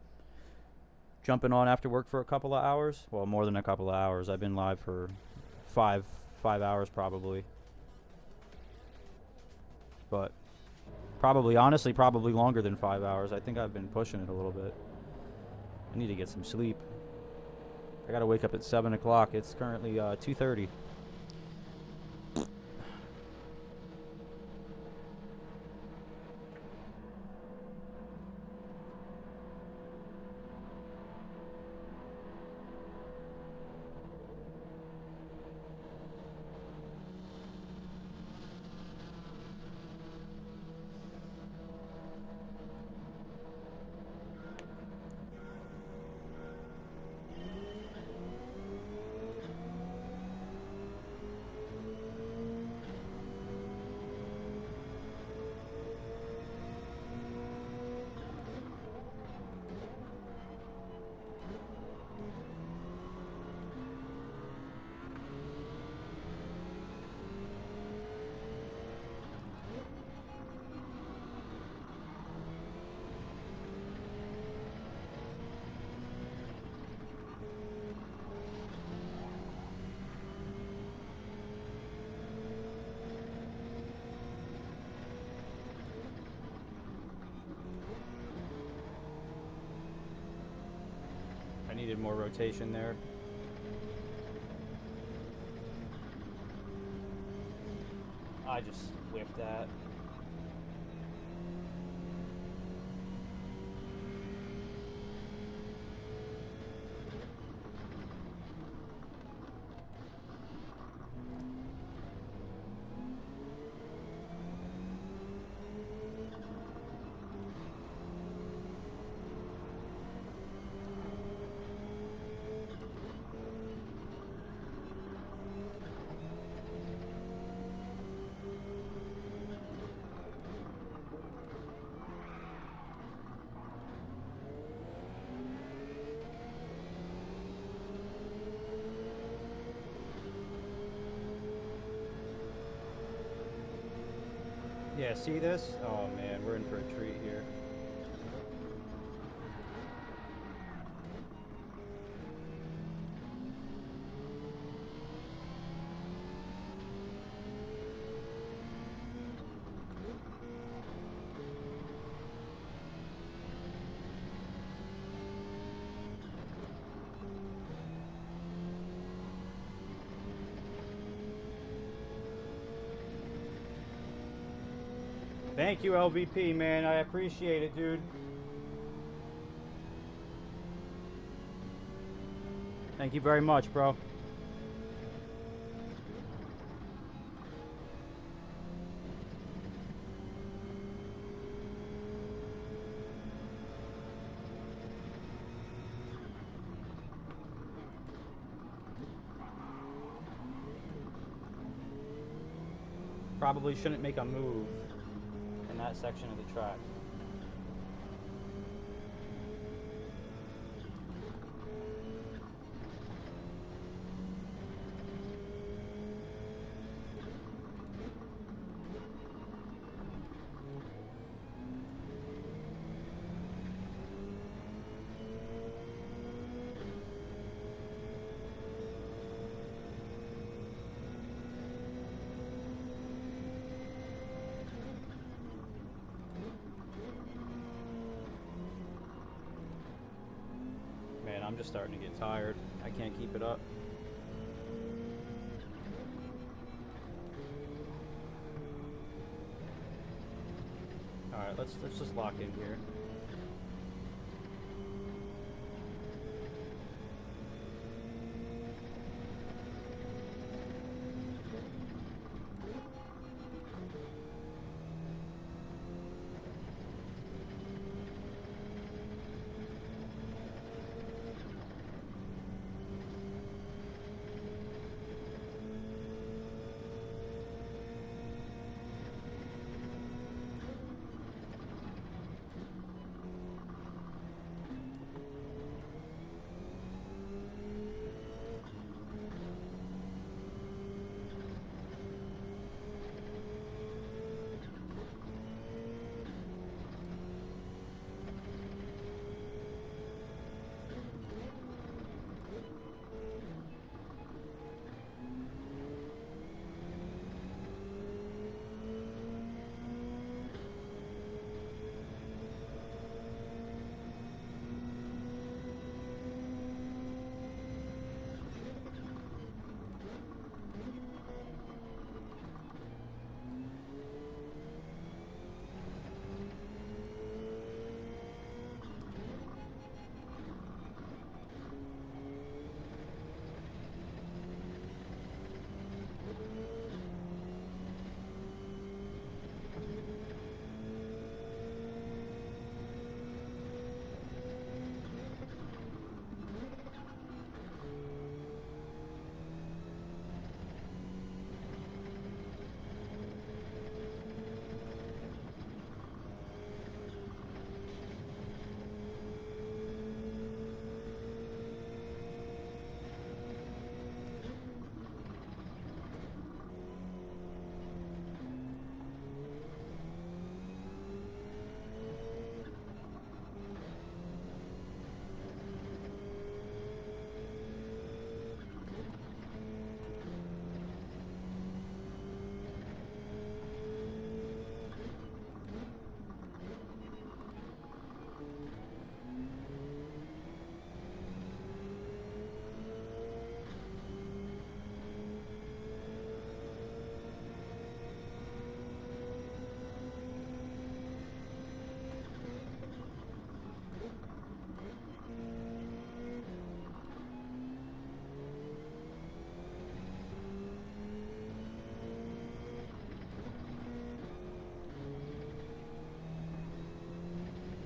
S2: jumping on after work for a couple of hours, well, more than a couple of hours. I've been live for five hours probably. But probably, honestly, probably longer than 5 hours. I think I've been pushing it a little bit. I need to get some sleep. I gotta wake up at 7 o'clock. It's currently 2:30. I needed more rotation there. I just whiffed that. Yeah, see this? Oh man, we're in for a treat here. Thank you, LVP, man. I appreciate it, dude. Thank you very much, bro. probably shouldn't make a move in that section of the track. Man, I'm just starting to get tired. I can't keep it up. Alright, let's just lock in here.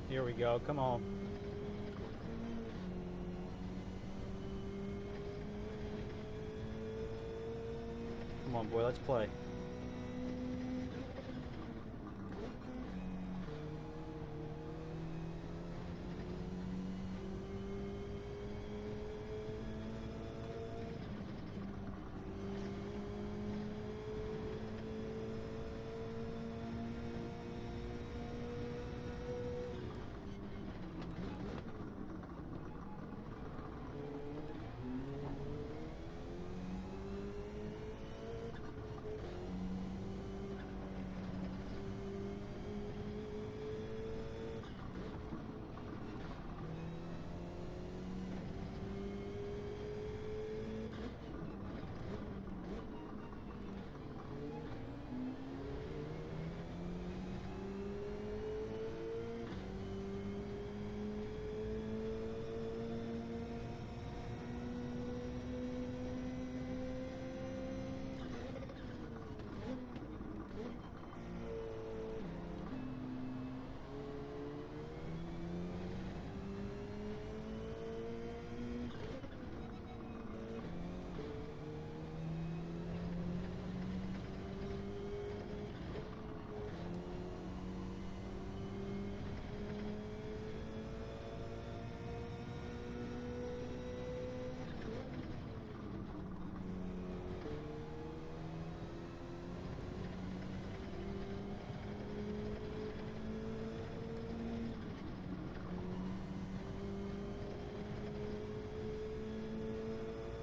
S2: Here we go, come on. Come on, boy, let's play.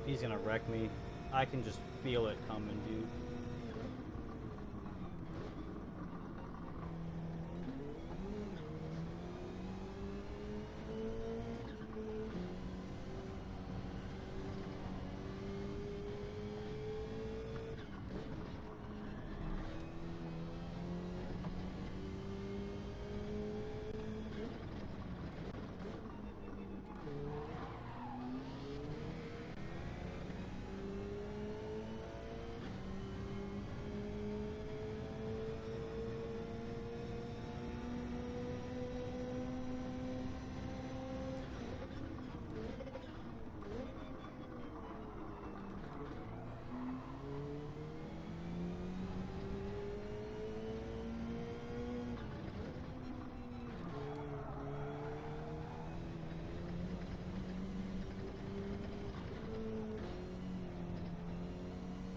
S2: He's gonna wreck me. I can just feel it coming, dude.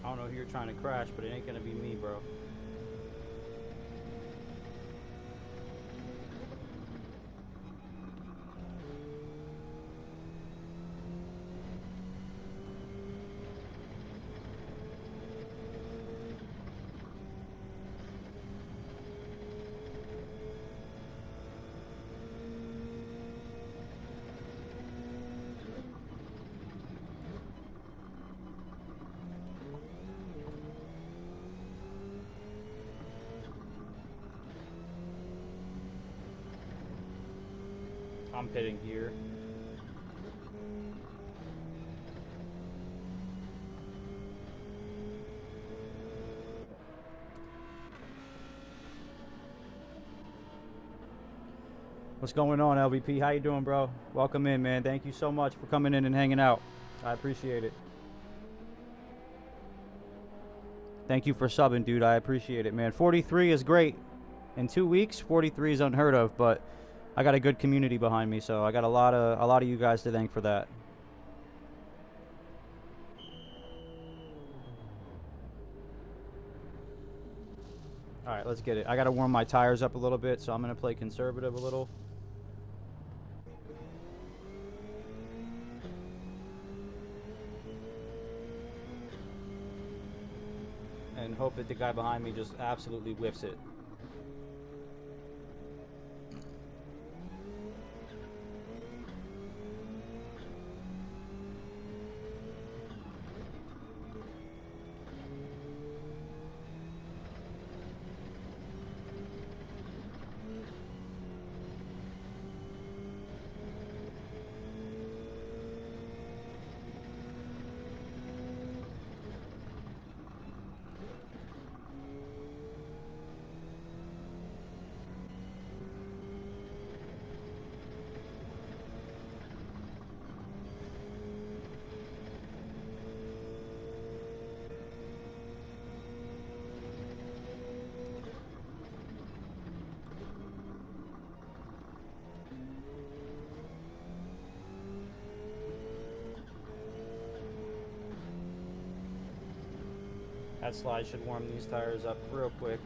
S2: I don't know who you're trying to crash, but it ain't gonna be me, bro. I'm pitting here. What's going on, LVP? How you doing, bro? Welcome in, man. Thank you so much for coming in and hanging out. I appreciate it. Thank you for subbing, dude. I appreciate it, man. 43 is great. In 2 weeks, 43 is unheard of, but I got a good community behind me, so I got a lot of you guys to thank for that. All right, let's get it. I got to warm my tires up a little bit, so I'm going to play conservative a little. And hope that the guy behind me just absolutely whiffs it. That slide should warm these tires up real quick.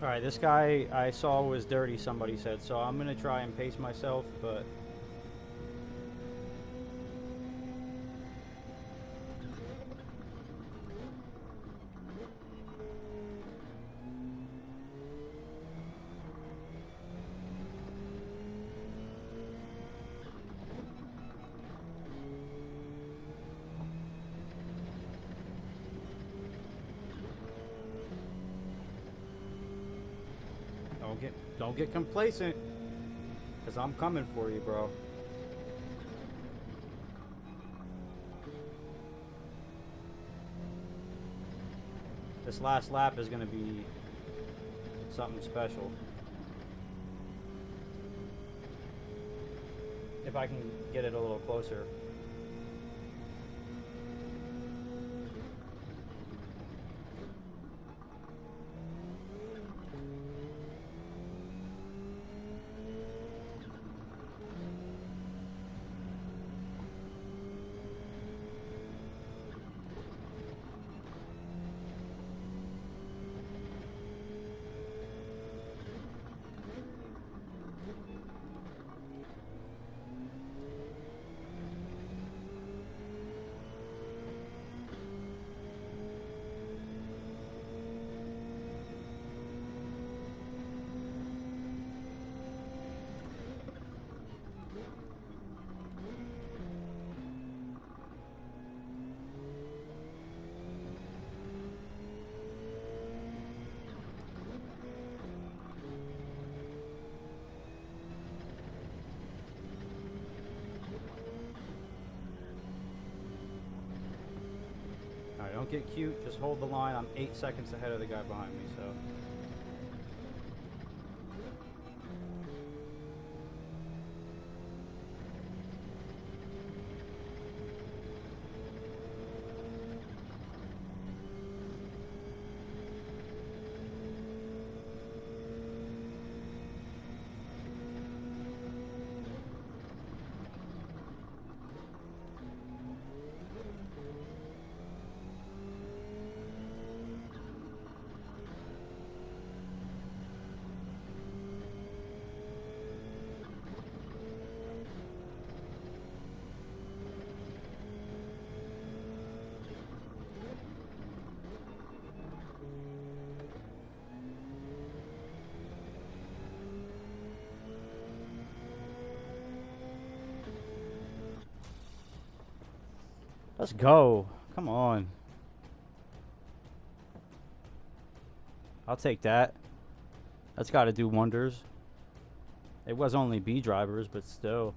S2: Alright, this guy I saw was dirty, somebody said, so I'm gonna try and pace myself, but... Don't get complacent, because I'm coming for you, bro. This last lap is going to be something special. If I can get it a little closer. Alright, don't get cute. Just hold the line. I'm 8 seconds ahead of the guy behind me, so... Let's go. Come on. I'll take that. That's got to do wonders. It was only B drivers, but still.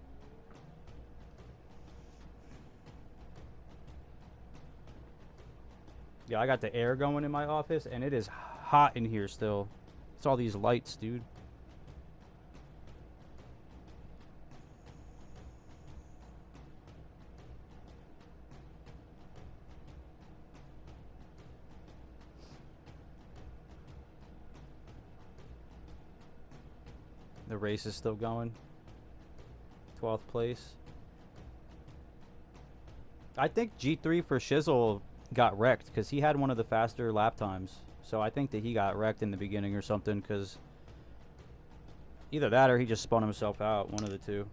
S2: Yeah, I got the air going in my office, and it is hot in here still. It's all these lights, dude. The race is still going. 12th place. I think G3 for Shizzle got wrecked because he had one of the faster lap times. So I think that he got wrecked in the beginning or something, because either that or he just spun himself out. One of the two.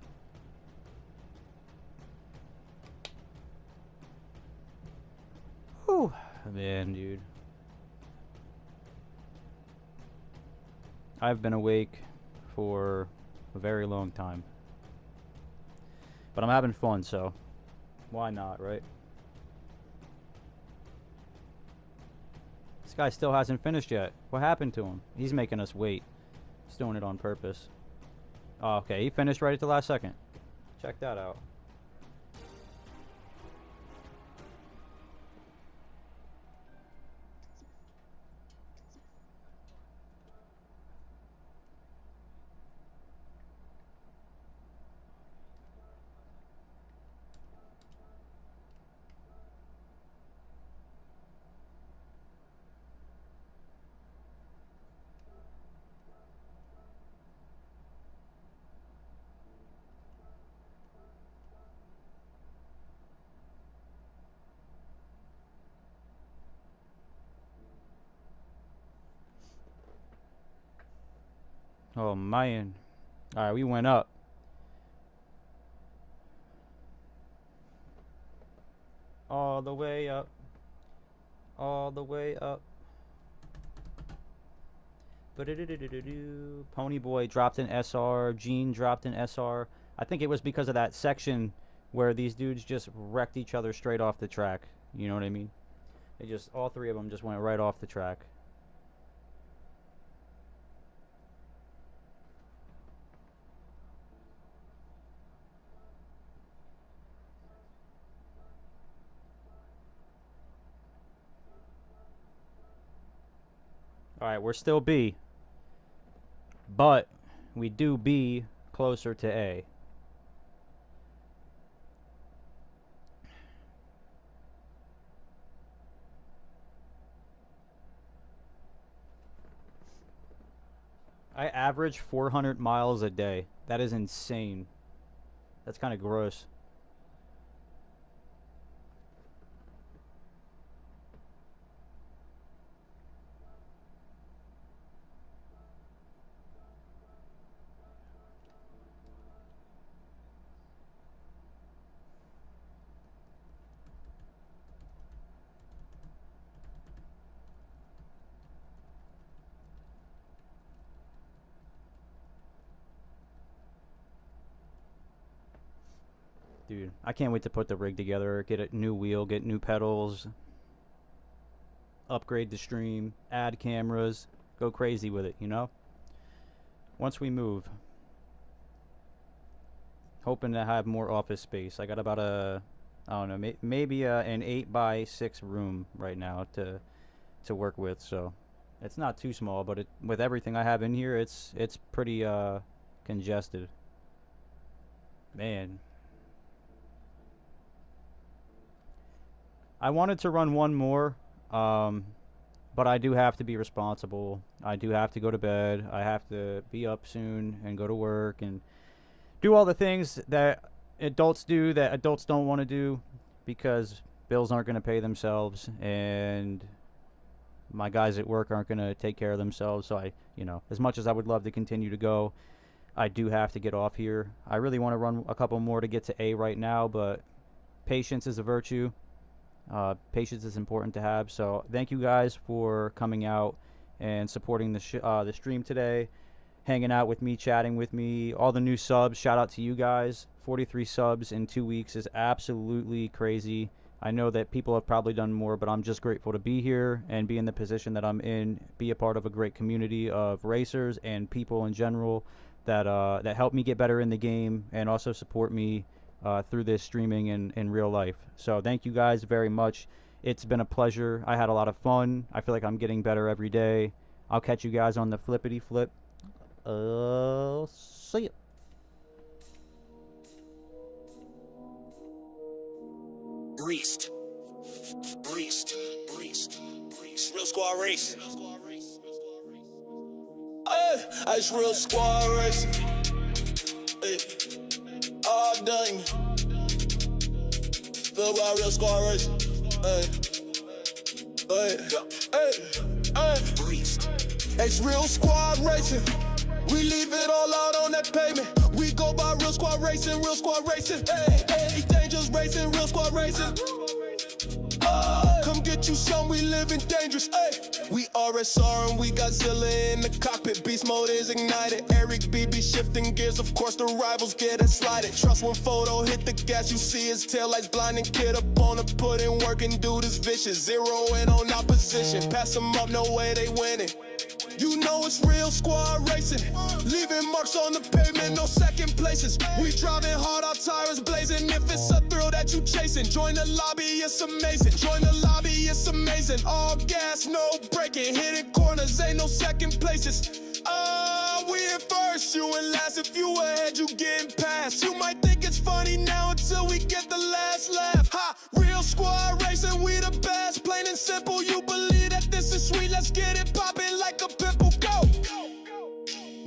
S2: Whew. Man, dude. I've been awake for a very long time. But I'm having fun, so why not, right? This guy still hasn't finished yet. What happened to him? He's making us wait. He's doing it on purpose. Oh, okay, he finished right at the last second. Check that out. Oh, man. All right, we went up. All the way up. All the way up. Pony Boy dropped an SR. Gene dropped an SR. I think it was because of that section where these dudes just wrecked each other straight off the track. You know what I mean? They just, all three of them just went right off the track. Alright, we're still B. But we do B closer to A. I average 400 miles a day. That is insane. That's kind of gross. Dude, I can't wait to put the rig together, get a new wheel, get new pedals, upgrade the stream, add cameras, go crazy with it, you know? Once we move. Hoping to have more office space. I got about a, I don't know, maybe an 8x6 room right now to work with, so it's not too small, but with everything I have in here, it's pretty congested. Man. I wanted to run one more, but I do have to be responsible. I do have to go to bed. I have to be up soon and go to work and do all the things that adults do that adults don't want to do because bills aren't going to pay themselves and my guys at work aren't going to take care of themselves. So as much as I would love to continue to go, I do have to get off here. I really want to run a couple more to get to A right now, but patience is a virtue. Patience is important to have. So thank you guys for coming out and supporting the stream today, hanging out with me, chatting with me, all the new subs. Shout out to you guys. 43 subs in 2 weeks is absolutely crazy. I know that people have probably done more, but I'm just grateful to be here and be in the position that I'm in, be a part of a great community of racers and people in general that help me get better in the game and also support me through this streaming in real life. So thank you guys very much. It's been a pleasure. I had a lot of fun. I feel like I'm getting better every day. I'll catch you guys on the flippity flip. See ya.
S1: Breast. Real squad racing. I just real squad racing. All done. Feel about real squad racing. It's real squad racing. We leave it all out on that pavement. We go by real squad racing, real squad racing. Dangerous racing, real squad racing. Come get you some, we living dangerous. We RSR and we got Zilla in the cockpit. Beast mode is ignited. Eric BB shifting gears, of course the rivals get it slided. Trust one photo, hit the gas, you see his tail lights blinding. Kid up on the put in work and dude is vicious. Zero in on opposition. Pass them up, no way they winning. You know it's real squad racing. Leaving marks on the pavement, no second places. We driving hard, our tires blazing. If it's a thrill that you chasing, join the lobby, it's amazing. Join the lobby, it's amazing. All gas, no braking. Hitting corners, ain't no second places. We in first, you in last. If you ahead, you getting past. You might think it's funny now until we get the last laugh. Ha! Real squad racing, we the best. Plain and simple, you believe that this is sweet. Let's get it poppin' like a pimple. Go!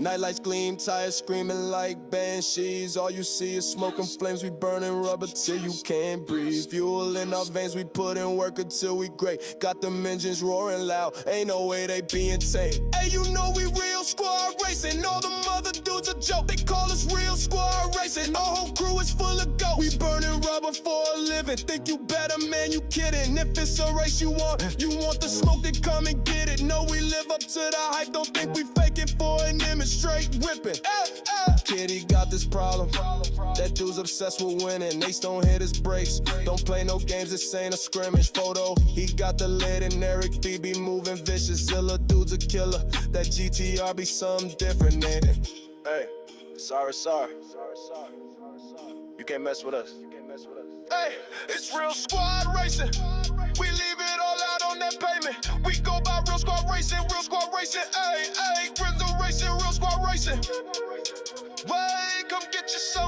S1: Nightlights gleam, tires screaming like banshees. All you see is smoke and flames. We burning rubber till you can't breathe. Fuel in our veins, we put in work until we great. Got them engines roaring loud, ain't no way they being tamed. Hey, you know we real squad racing. All the other dudes a joke. They call us real squad racing. Our whole crew is full of ghosts. We burning rubber for a living. Think you better, man, you kidding. If it's a race you want the smoke, then come and get it. No, we live up to the hype. Don't think we fake it for an image. Straight whipping. Kid, he got this problem. That dude's obsessed with winning. Ace don't hit his brakes. Don't play no games, this ain't a scrimmage photo. He got the lid and Eric B be moving vicious. Zilla dude's a killer. That GTR be something different, ain't it? Hey, sorry. You can't mess with us. Hey, it's real squad racing. We leave it all out on that pavement. We go by real squad racing. Hey, Gran-Turismo racing, real squad racing. Wait, come get your soul.